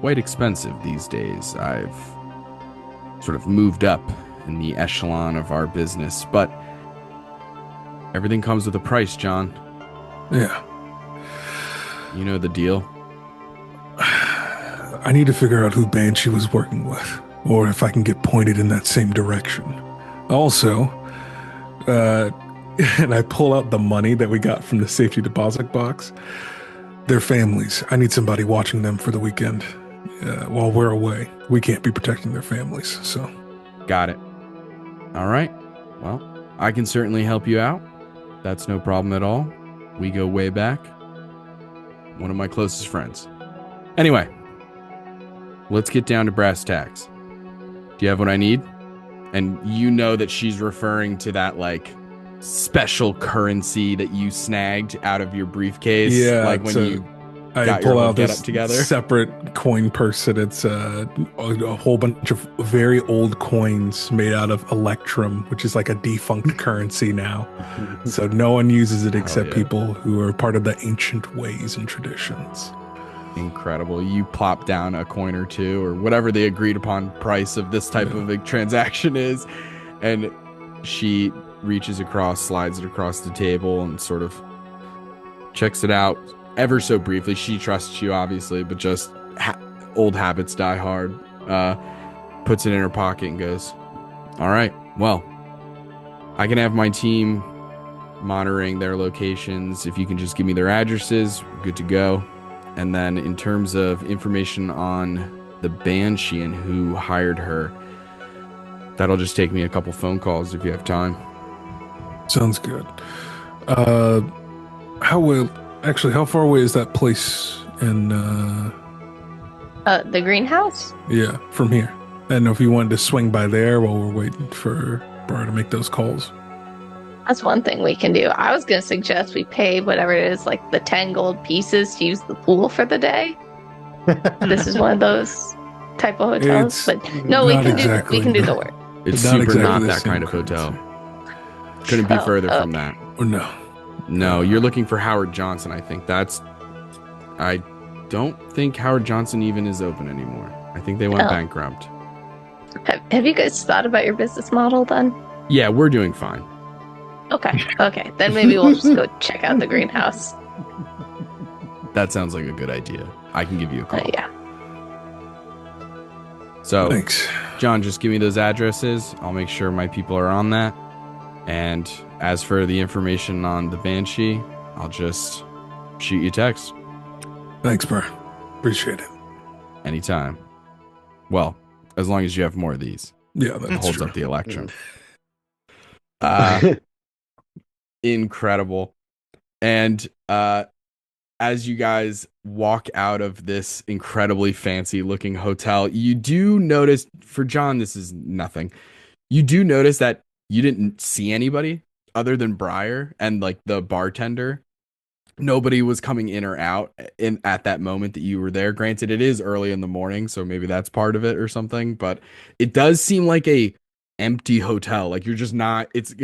quite expensive these days. I've sort of moved up in the echelon of our business, but everything comes with a price, John. Yeah. You know the deal. I need to figure out who Banshee was working with, or if I can get pointed in that same direction. Also, and I pull out the money that we got from the safety deposit box. Their families. I need somebody watching them for the weekend while we're away. We can't be protecting their families, so. Got it. All right. Well, I can certainly help you out. That's no problem at all. We go way back. One of my closest friends. Anyway, let's get down to brass tacks. Do you have what I need? And you know that she's referring to that, like, special currency that you snagged out of your briefcase. Yeah, like when you I got pull your out get this up together. separate coin purse, and it's a whole bunch of very old coins made out of electrum, which is like a defunct currency now. So no one uses it except people who are part of the ancient ways and traditions. Incredible. You plop down a coin or two, or whatever the agreed upon price of this type of a transaction is, and she reaches across, slides it across the table, and sort of checks it out ever so briefly. She trusts you, obviously, but just old habits die hard. Puts it in her pocket and goes, all right, well, I can have my team monitoring their locations. If you can just give me their addresses, we're good to go. And then in terms of information on the Banshee and who hired her, that'll just take me a couple phone calls if you have time. Sounds good. How far away is that place in The greenhouse? yeah, from here? I don't know if you wanted to swing by there while we're waiting for Bar to make those calls. That's one thing we can do. I was going to suggest we pay whatever it is, like the 10 gold pieces to use the pool for the day. This is one of those type of hotels. But no, we can do the work. It's Not super exactly not the that same kind of currency. hotel. Couldn't be further from that. Oh, no. No, you're looking for Howard Johnson, I think. I don't think Howard Johnson even is open anymore. I think they went bankrupt. Have you guys thought about your business model then? Yeah, we're doing fine. Okay. Then maybe we'll just go check out the greenhouse. That sounds like a good idea. I can give you a call. Yeah. So, Thanks. John, just give me those addresses. I'll make sure my people are on that. And as for the information on the Banshee, I'll just shoot you a text. Thanks, Bar. Appreciate it. Anytime. Well, as long as you have more of these. Yeah, That that's holds true. up the electrum. Incredible. And as you guys walk out of this incredibly fancy looking hotel, you do notice, for John, this is nothing. You do notice that you didn't see anybody other than Briar and like the bartender. Nobody was coming in or out at that moment that you were there. Granted, it is early in the morning, so maybe that's part of it or something, but it does seem like a empty hotel. Like you're just not, it's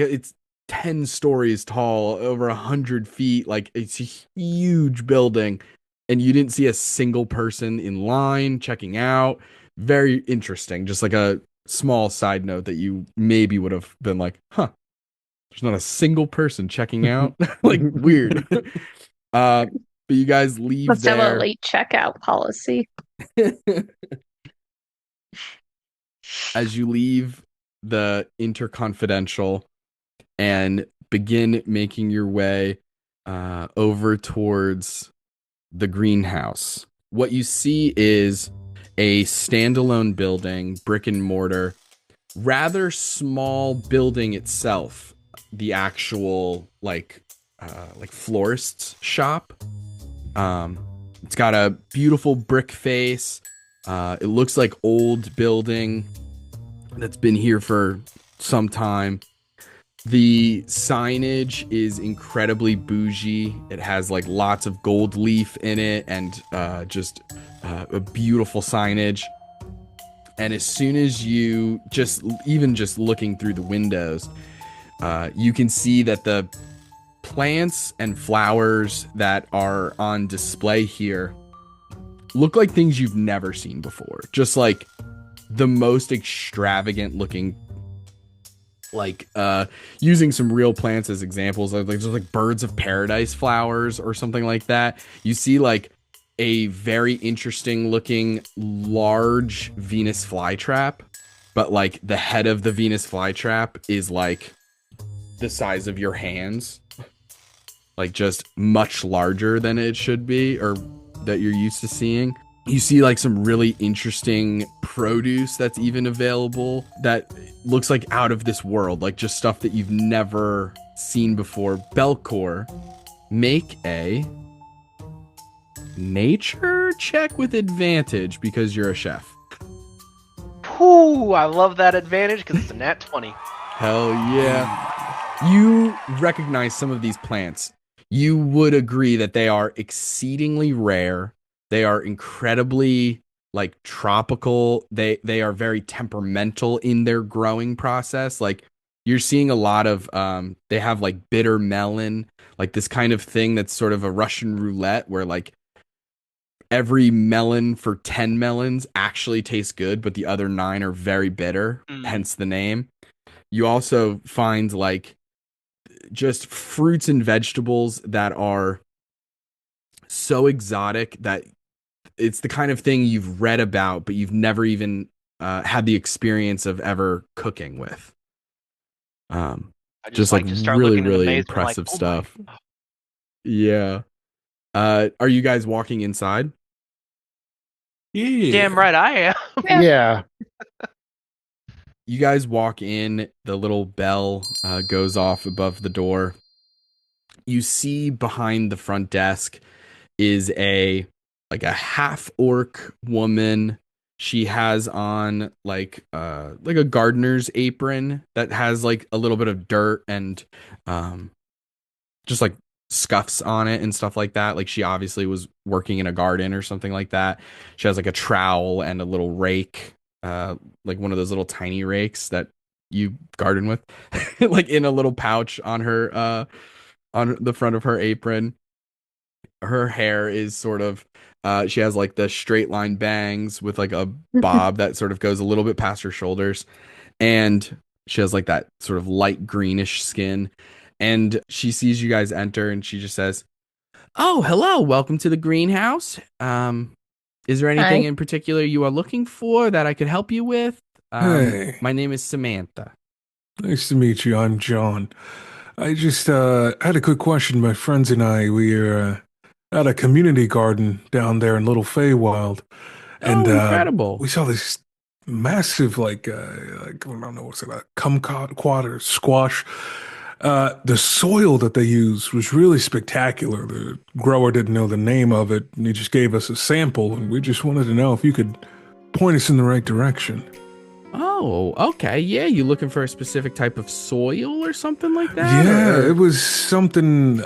10 stories tall, over 100 feet. Like it's a huge building, and you didn't see a single person in line checking out. Very interesting. Just like a small side note that you maybe would have been like, there's not a single person checking out. Like weird. But you guys leave Let's have a there. late checkout policy. As you leave the Interconfidential and begin making your way over towards the greenhouse, what you see is a standalone building, brick and mortar, rather small building itself. The actual like florist's shop. It's got a beautiful brick face. It looks like old building that's been here for some time. The signage is incredibly bougie. It has like lots of gold leaf in it and just a beautiful signage. And as soon as you just looking through the windows, you can see that the plants and flowers that are on display here look like things you've never seen before. Just like the most extravagant looking, like using some real plants as examples, like just like birds of paradise flowers or something like that. You see like a very interesting looking large Venus flytrap, but like the head of the Venus flytrap is like the size of your hands, like just much larger than it should be or that you're used to seeing. You see like some really interesting produce that's even available that looks like out of this world, like just stuff that you've never seen before. Belkor, make a nature check with advantage because you're a chef. Ooh, I love that advantage because it's a nat 20. Hell yeah. You recognize some of these plants. You would agree that they are exceedingly rare. They are incredibly like tropical. They are very temperamental in their growing process. Like you're seeing a lot of they have like bitter melon, like this kind of thing that's sort of a Russian roulette where like every melon for 10 melons actually tastes good, but the other 9 are very bitter, hence the name. You also find like just fruits and vegetables that are so exotic that it's the kind of thing you've read about, but you've never even had the experience of ever cooking with. I Just like to start really, looking in really amazement, impressive like, stuff. Yeah. Are you guys walking inside? Yeah. Damn right I am. Yeah. You guys walk in, the little bell goes off above the door. You see behind the front desk is a half orc woman. She has on like a gardener's apron that has like a little bit of dirt and just like scuffs on it and stuff like that. Like she obviously was working in a garden or something like that. She has like a trowel and a little rake, like one of those little tiny rakes that you garden with, like in a little pouch on her on the front of her apron. Her hair is sort of she has like the straight line bangs with like a bob that sort of goes a little bit past her shoulders, and she has like that sort of light greenish skin. And she sees you guys enter and she just says, "Oh, hello, welcome to the greenhouse. Is there anything Hi. in particular you are looking for that I could help you with? Hey. My name is Samantha." Nice to meet you. I'm John. I just had a quick question. My friends and I, we're at a community garden down there in Little Feywild, and Oh, incredible. we saw this massive, like I don't know, what's it, a kumquat or squash. The soil that they used was really spectacular. The grower didn't know the name of it, and he just gave us a sample, and we just wanted to know if you could point us in the right direction. Oh, okay. Yeah, you looking for a specific type of soil or something like that? Yeah, or- it was something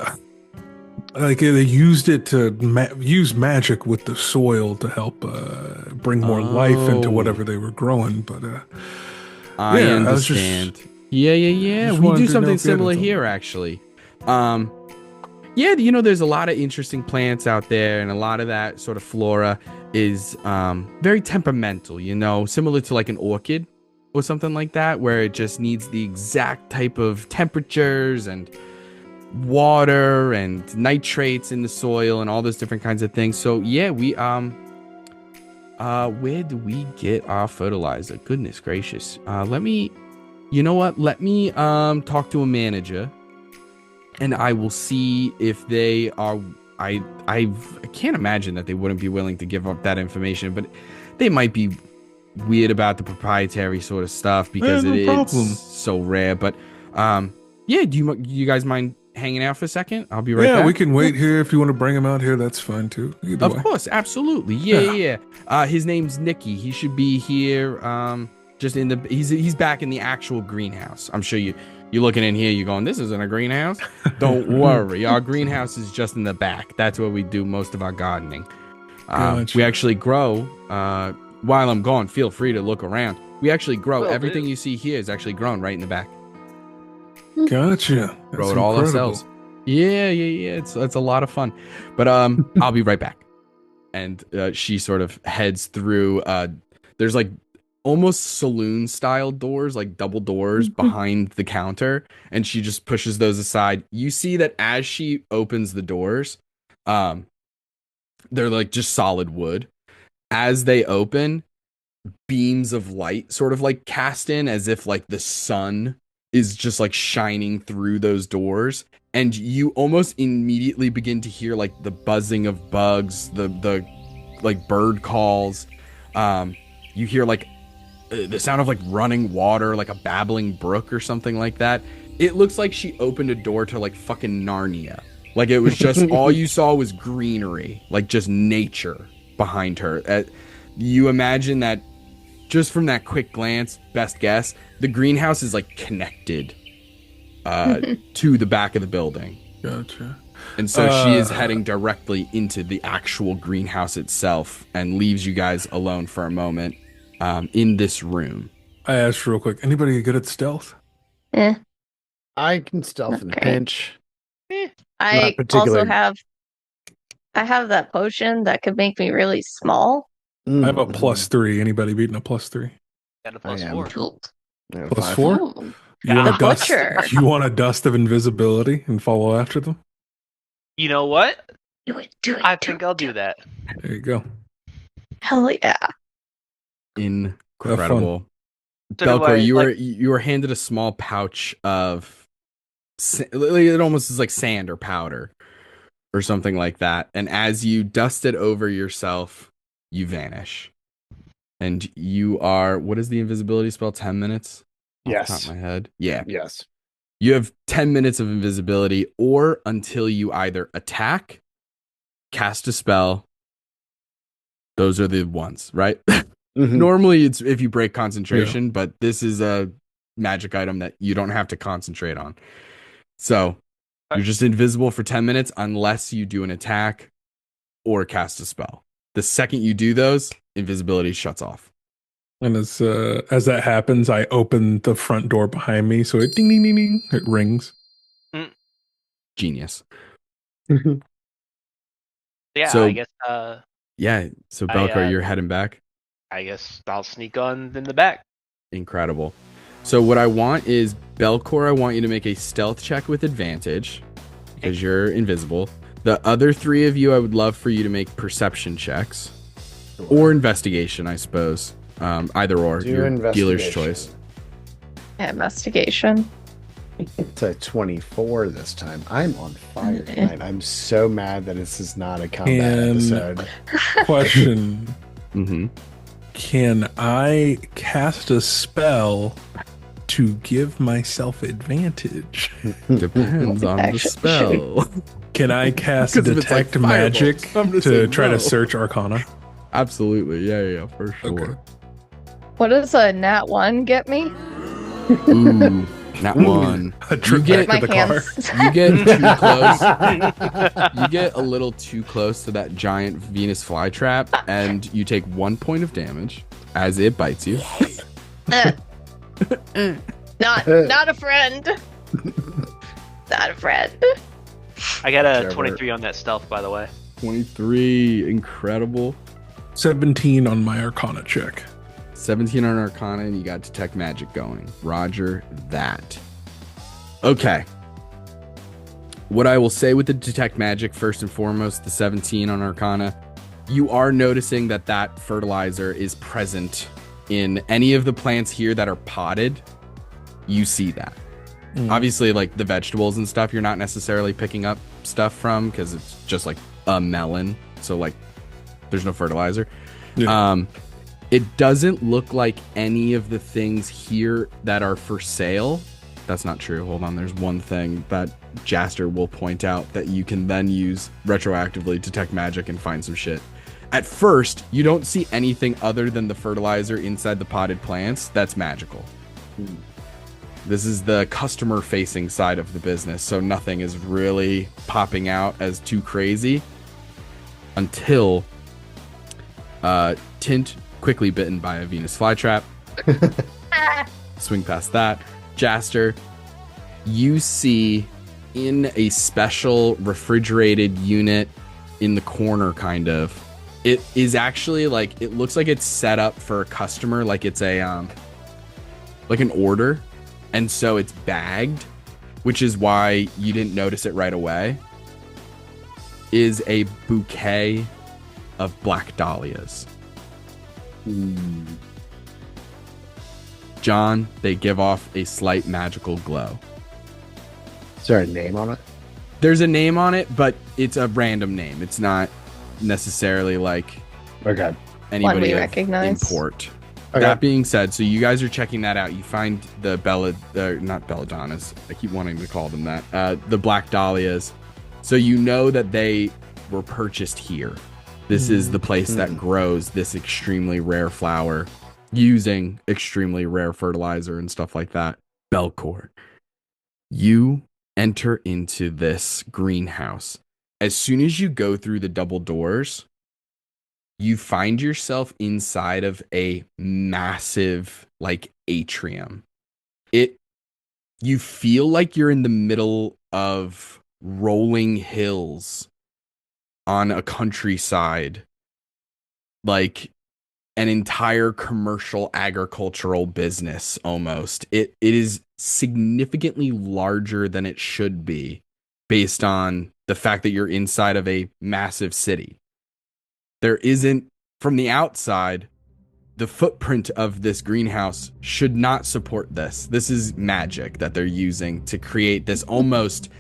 like they used it to use magic with the soil to help bring more life into Oh. whatever they were growing. But I yeah, I was just- understand. Yeah. just We wanted do to know something if you had similar anything. here, actually. Yeah, you know, there's a lot of interesting plants out there, and a lot of that sort of flora is very temperamental, you know, similar to like an orchid or something like that, where it just needs the exact type of temperatures and water and nitrates in the soil and all those different kinds of things. So yeah, we where do we get our fertilizer? Goodness gracious. Let me talk to a manager, and I will see if they are. I can't imagine that they wouldn't be willing to give up that information, but they might be weird about the proprietary sort of stuff because no problem. it's so rare. But yeah, do you guys mind hanging out for a second? I'll be right yeah, back. we can wait here if you want to bring him out here. That's fine too. Either Of way. course, absolutely. Yeah. His name's Nicky. He should be here. Just in the he's back in the actual greenhouse. I'm sure you're looking in here. You're going, this isn't a greenhouse. Don't worry, our greenhouse is just in the back. That's where we do most of our gardening. Gotcha. We actually grow. While I'm gone, feel free to look around. We actually grow. Will Everything do. you see here is actually grown right in the back. Gotcha. Grow That's it all incredible. ourselves. Yeah. It's a lot of fun. But I'll be right back. And she sort of heads through. There's like almost saloon style doors, like double doors behind the counter, and she just pushes those aside. You see that as she opens the doors, they're like just solid wood. As they open, beams of light sort of like cast in as if like the sun is just like shining through those doors, and you almost immediately begin to hear like the buzzing of bugs, the like bird calls. You hear like the sound of like running water, like a babbling brook or something like that. It looks like she opened a door to like fucking Narnia. Like it was just all you saw was greenery, like just nature behind her. You imagine that just from that quick glance, best guess, the greenhouse is like connected to the back of the building. Gotcha. And so she is heading directly into the actual greenhouse itself and leaves you guys alone for a moment in this room. I asked real quick. Anybody good at stealth? I can stealth in a Okay. pinch. I particular. also have that potion that could make me really small. I have a +3. Anybody beating a +3? Got a plus I am. 4. Cool. Yeah, Plus five. 4? Oh. You want The a dust? butcher. You want a dust of invisibility and follow after them? You know what? Do it. Do it. I think I'll do that. There you go. Hell yeah. Incredible. So do Belkor, I, you were handed a small pouch of it almost is like sand or powder or something like that. And as you dust it over yourself, you vanish. And you are, what is the invisibility spell? 10 minutes? Off the top Yes. of my head. Yeah. Yes. You have 10 minutes of invisibility or until you either attack, cast a spell. Those are the ones, right? Mhm. Normally it's if you break concentration, but this is a magic item that you don't have to concentrate on. So you're just invisible for 10 minutes unless you do an attack or cast a spell. The second you do those, invisibility shuts off. And as that happens, I open the front door behind me, so it ding ding ding ding. It rings. Genius. Yeah, So- I guess. Yeah. So Belkor, you're heading back. I guess I'll sneak on in the back. Incredible. So what I want is Belkor, I want you to make a stealth check with advantage because you're invisible. The other three of you, I would love for you to make perception checks or investigation, I suppose. Either or, Do your dealer's investigation. choice. Investigation. It's a 24 this time. I'm on fire tonight. I'm so mad that this is not a combat And- episode. Question: Mm-hmm. Can I cast a spell to give myself advantage? Depends on the Actually, spell. Can I cast 'Cause if it's like detect magic fireballs, I'm gonna say to try no. to search Arcana? Absolutely. Yeah, for sure. Okay. What does a nat 1 get me? Ooh, not one. A trip get back My to the car. hands. You get too close. You get a little too close to that giant Venus flytrap, and you take 1 point of damage as it bites you. Not a friend. Not a friend. I got a Trevor. 23 on that stealth, by the way. 23, incredible. 17 on my Arcana check. 17 on Arcana, and you got Detect Magic going. Roger that. Okay. What I will say with the Detect Magic, first and foremost, the 17 on Arcana, you are noticing that that fertilizer is present in any of the plants here that are potted. You see that. Obviously, like the vegetables and stuff, you're not necessarily picking up stuff from because it's just like a melon. So like there's no fertilizer. Yeah. It doesn't look like any of the things here that are for sale. That's not true. Hold on. There's one thing that Jaster will point out that you can then use retroactively, detect magic, and find some shit. At first, you don't see anything other than the fertilizer inside the potted plants that's magical. This is the customer facing side of the business, so nothing is really popping out as too crazy until Tint quickly bitten by a Venus flytrap. Swing past that. Jaster, you see in a special refrigerated unit in the corner, kind of. It is actually like, it looks like it's set up for a customer, like it's a like an order. And so it's bagged, which is why you didn't notice it right away, is a bouquet of black dahlias. John, they give off a slight magical glow. Is there a name on it? There's a name on it, but it's a random name. It's not necessarily like Okay. anybody we of recognize. import. Okay. That being said, so you guys are checking that out. You find the not belladonnas. I keep wanting to call them that. The black dahlias. So you know that they were purchased here. This is the place that grows this extremely rare flower using extremely rare fertilizer and stuff like that. Belkor, you enter into this greenhouse. As soon as you go through the double doors, you find yourself inside of a massive like atrium. You feel like you're in the middle of rolling hills on a countryside, like an entire commercial agricultural business almost. It is significantly larger than it should be based on the fact that you're inside of a massive city. There isn't, from the outside, the footprint of this greenhouse should not support this. This is magic that they're using to create this almost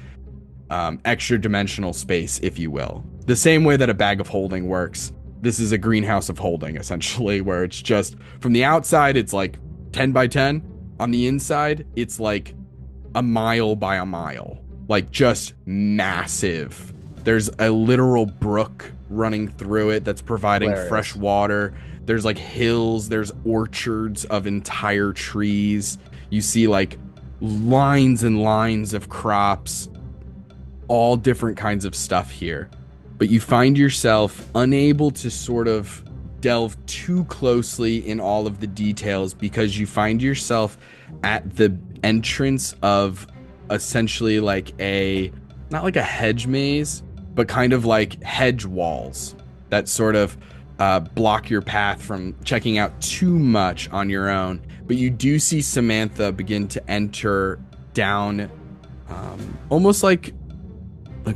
extra dimensional space, if you will. The same way that a bag of holding works. This is a greenhouse of holding, essentially, where it's just, from the outside, it's like 10 by 10. On the inside, it's like a mile by a mile. Like, just massive. There's a literal brook running through it that's providing fresh water. There's like hills, there's orchards of entire trees. You see like lines and lines of crops, all different kinds of stuff here. But you find yourself unable to sort of delve too closely in all of the details because you find yourself at the entrance of essentially like not like a hedge maze, but kind of like hedge walls that sort of block your path from checking out too much on your own. But you do see Samantha begin to enter down almost like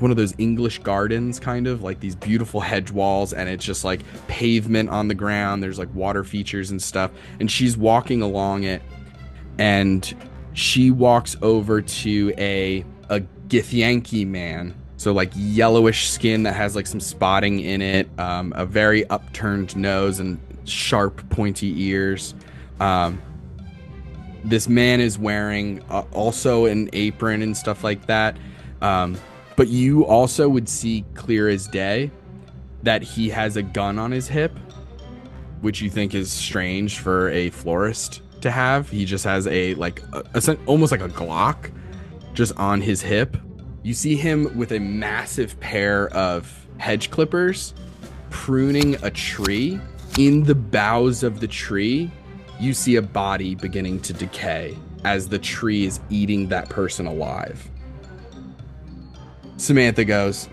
one of those English gardens, kind of like these beautiful hedge walls, and it's just like pavement on the ground. There's like water features and stuff, and she's walking along it, and she walks over to a Githyanki man. So like yellowish skin that has like some spotting in it, a very upturned nose and sharp pointy ears. This man is wearing also an apron and stuff like that. But you also would see clear as day that he has a gun on his hip, which you think is strange for a florist to have. He just has almost like a Glock just on his hip. You see him with a massive pair of hedge clippers pruning a tree. In the boughs of the tree, you see a body beginning to decay as the tree is eating that person alive. Samantha goes,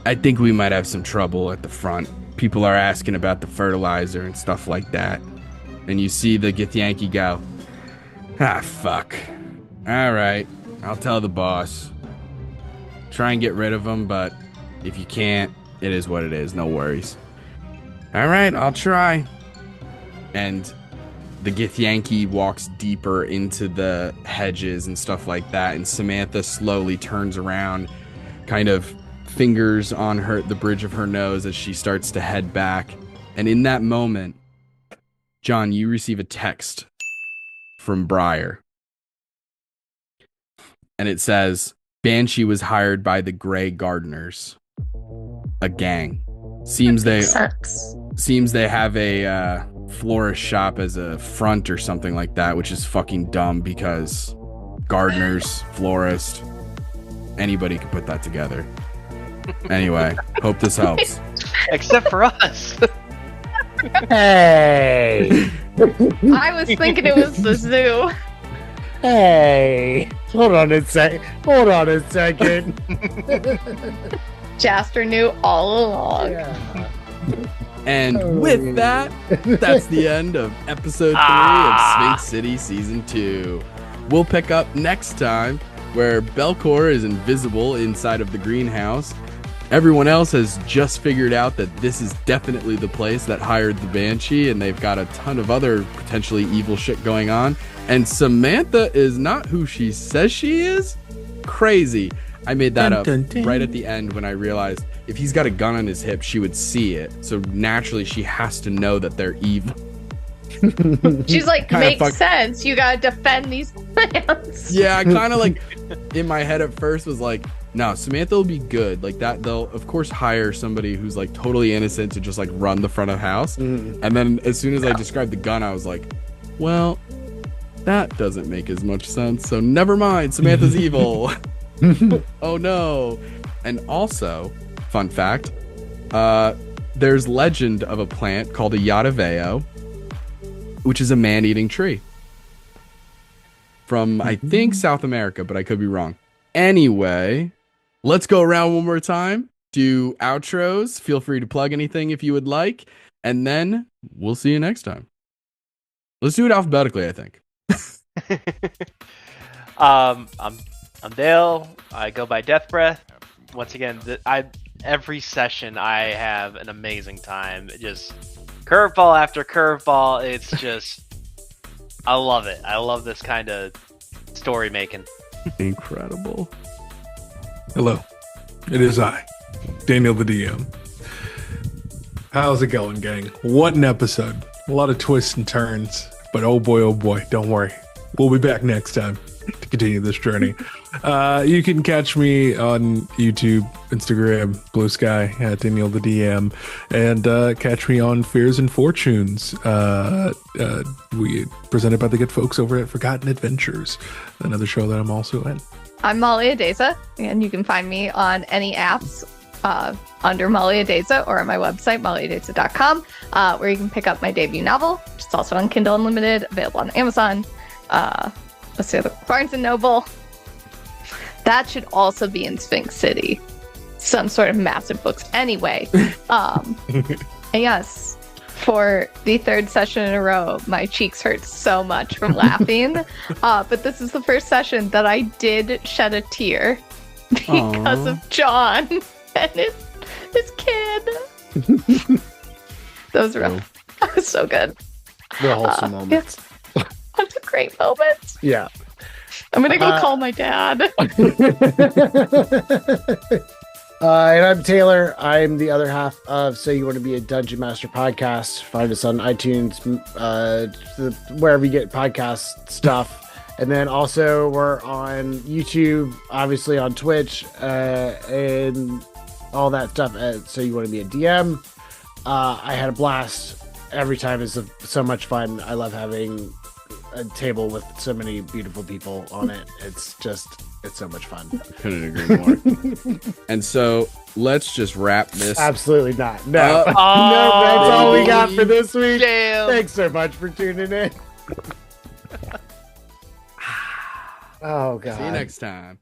I think we might have some trouble at the front. People are asking about the fertilizer and stuff like that. And you see the Githyanki go, fuck. All right, I'll tell the boss. Try and get rid of him, but if you can't, it is what it is. No worries. All right, I'll try. And the Githyanki walks deeper into the hedges and stuff like that, and Samantha slowly turns around, kind of fingers on the bridge of her nose as she starts to head back. And in that moment, John, you receive a text from Briar. And it says, Banshee was hired by the Grey Gardeners, a gang. Seems they have a florist shop as a front or something like that, which is fucking dumb because gardeners, florist, anybody could put that together. Anyway, hope this helps. Except for us. Hey. I was thinking it was the zoo. Hey. Hold on a second. Jasper knew all along. Yeah. And with that, that's the end of episode 3 of Sphinx City Season 2. We'll pick up next time where Belkor is invisible inside of the greenhouse. Everyone else has just figured out that this is definitely the place that hired the Banshee, and they've got a ton of other potentially evil shit going on. And Samantha is not who she says she is? Crazy. I made that up right at the end when I realized if he's got a gun on his hip, she would see it. So naturally, she has to know that they're evil. She's like, makes sense. You gotta defend these plants. Yeah, I kind of like, in my head at first was like, no, Samantha will be good. Like that, they'll of course hire somebody who's like totally innocent to just like run the front of house. And then as soon as I described the gun, I was like, well, that doesn't make as much sense. So never mind, Samantha's evil. Oh no. And also, fun fact, there's legend of a plant called a Yadaveo, which is a man-eating tree from, I think, South America, but I could be wrong. Anyway, let's go around one more time, do outros. Feel free to plug anything if you would like, and then we'll see you next time. Let's do it alphabetically, I think. I'm Dale. I go by Death Breath. Once again, every session I have an amazing time. Just curveball after curveball. It's just I love it. I love this kind of story making. Incredible. Hello, it is I, Daniel the DM. How's it going, gang? What an episode. A lot of twists and turns, but oh boy, don't worry. We'll be back next time to continue this journey. You can catch me on YouTube, Instagram, Blue Sky at Daniel the DM, and catch me on Fears and Fortunes. We presented by the good folks over at Forgotten Adventures, another show that I'm also in. I'm Molly Adeza, and you can find me on any apps under Molly Adeza or on my website, mollyadeza.com, where you can pick up my debut novel, which is also on Kindle Unlimited, available on Amazon. Let's see, Barnes & Noble. That should also be in Sphinx City. Some sort of massive books. Anyway, and yes, for the third session in a row, my cheeks hurt so much from laughing. But this is the first session that I did shed a tear because of John and his kid. Those were that was so good. The wholesome moments. Yeah. That's a great moment. Yeah. I'm gonna go call my dad. And I'm Taylor. I'm the other half of So You Want to Be a Dungeon Master podcast. Find us on iTunes, wherever you get podcast stuff. And then also we're on YouTube, obviously on Twitch, and all that stuff. So You Want to Be a DM. I had a blast. Every time is so much fun. I love having a table with so many beautiful people on it. It's so much fun. Couldn't agree more. And so let's just wrap this. Absolutely not. No. No, that's all we got for this week. Damn. Thanks so much for tuning in. Oh, God. See you next time.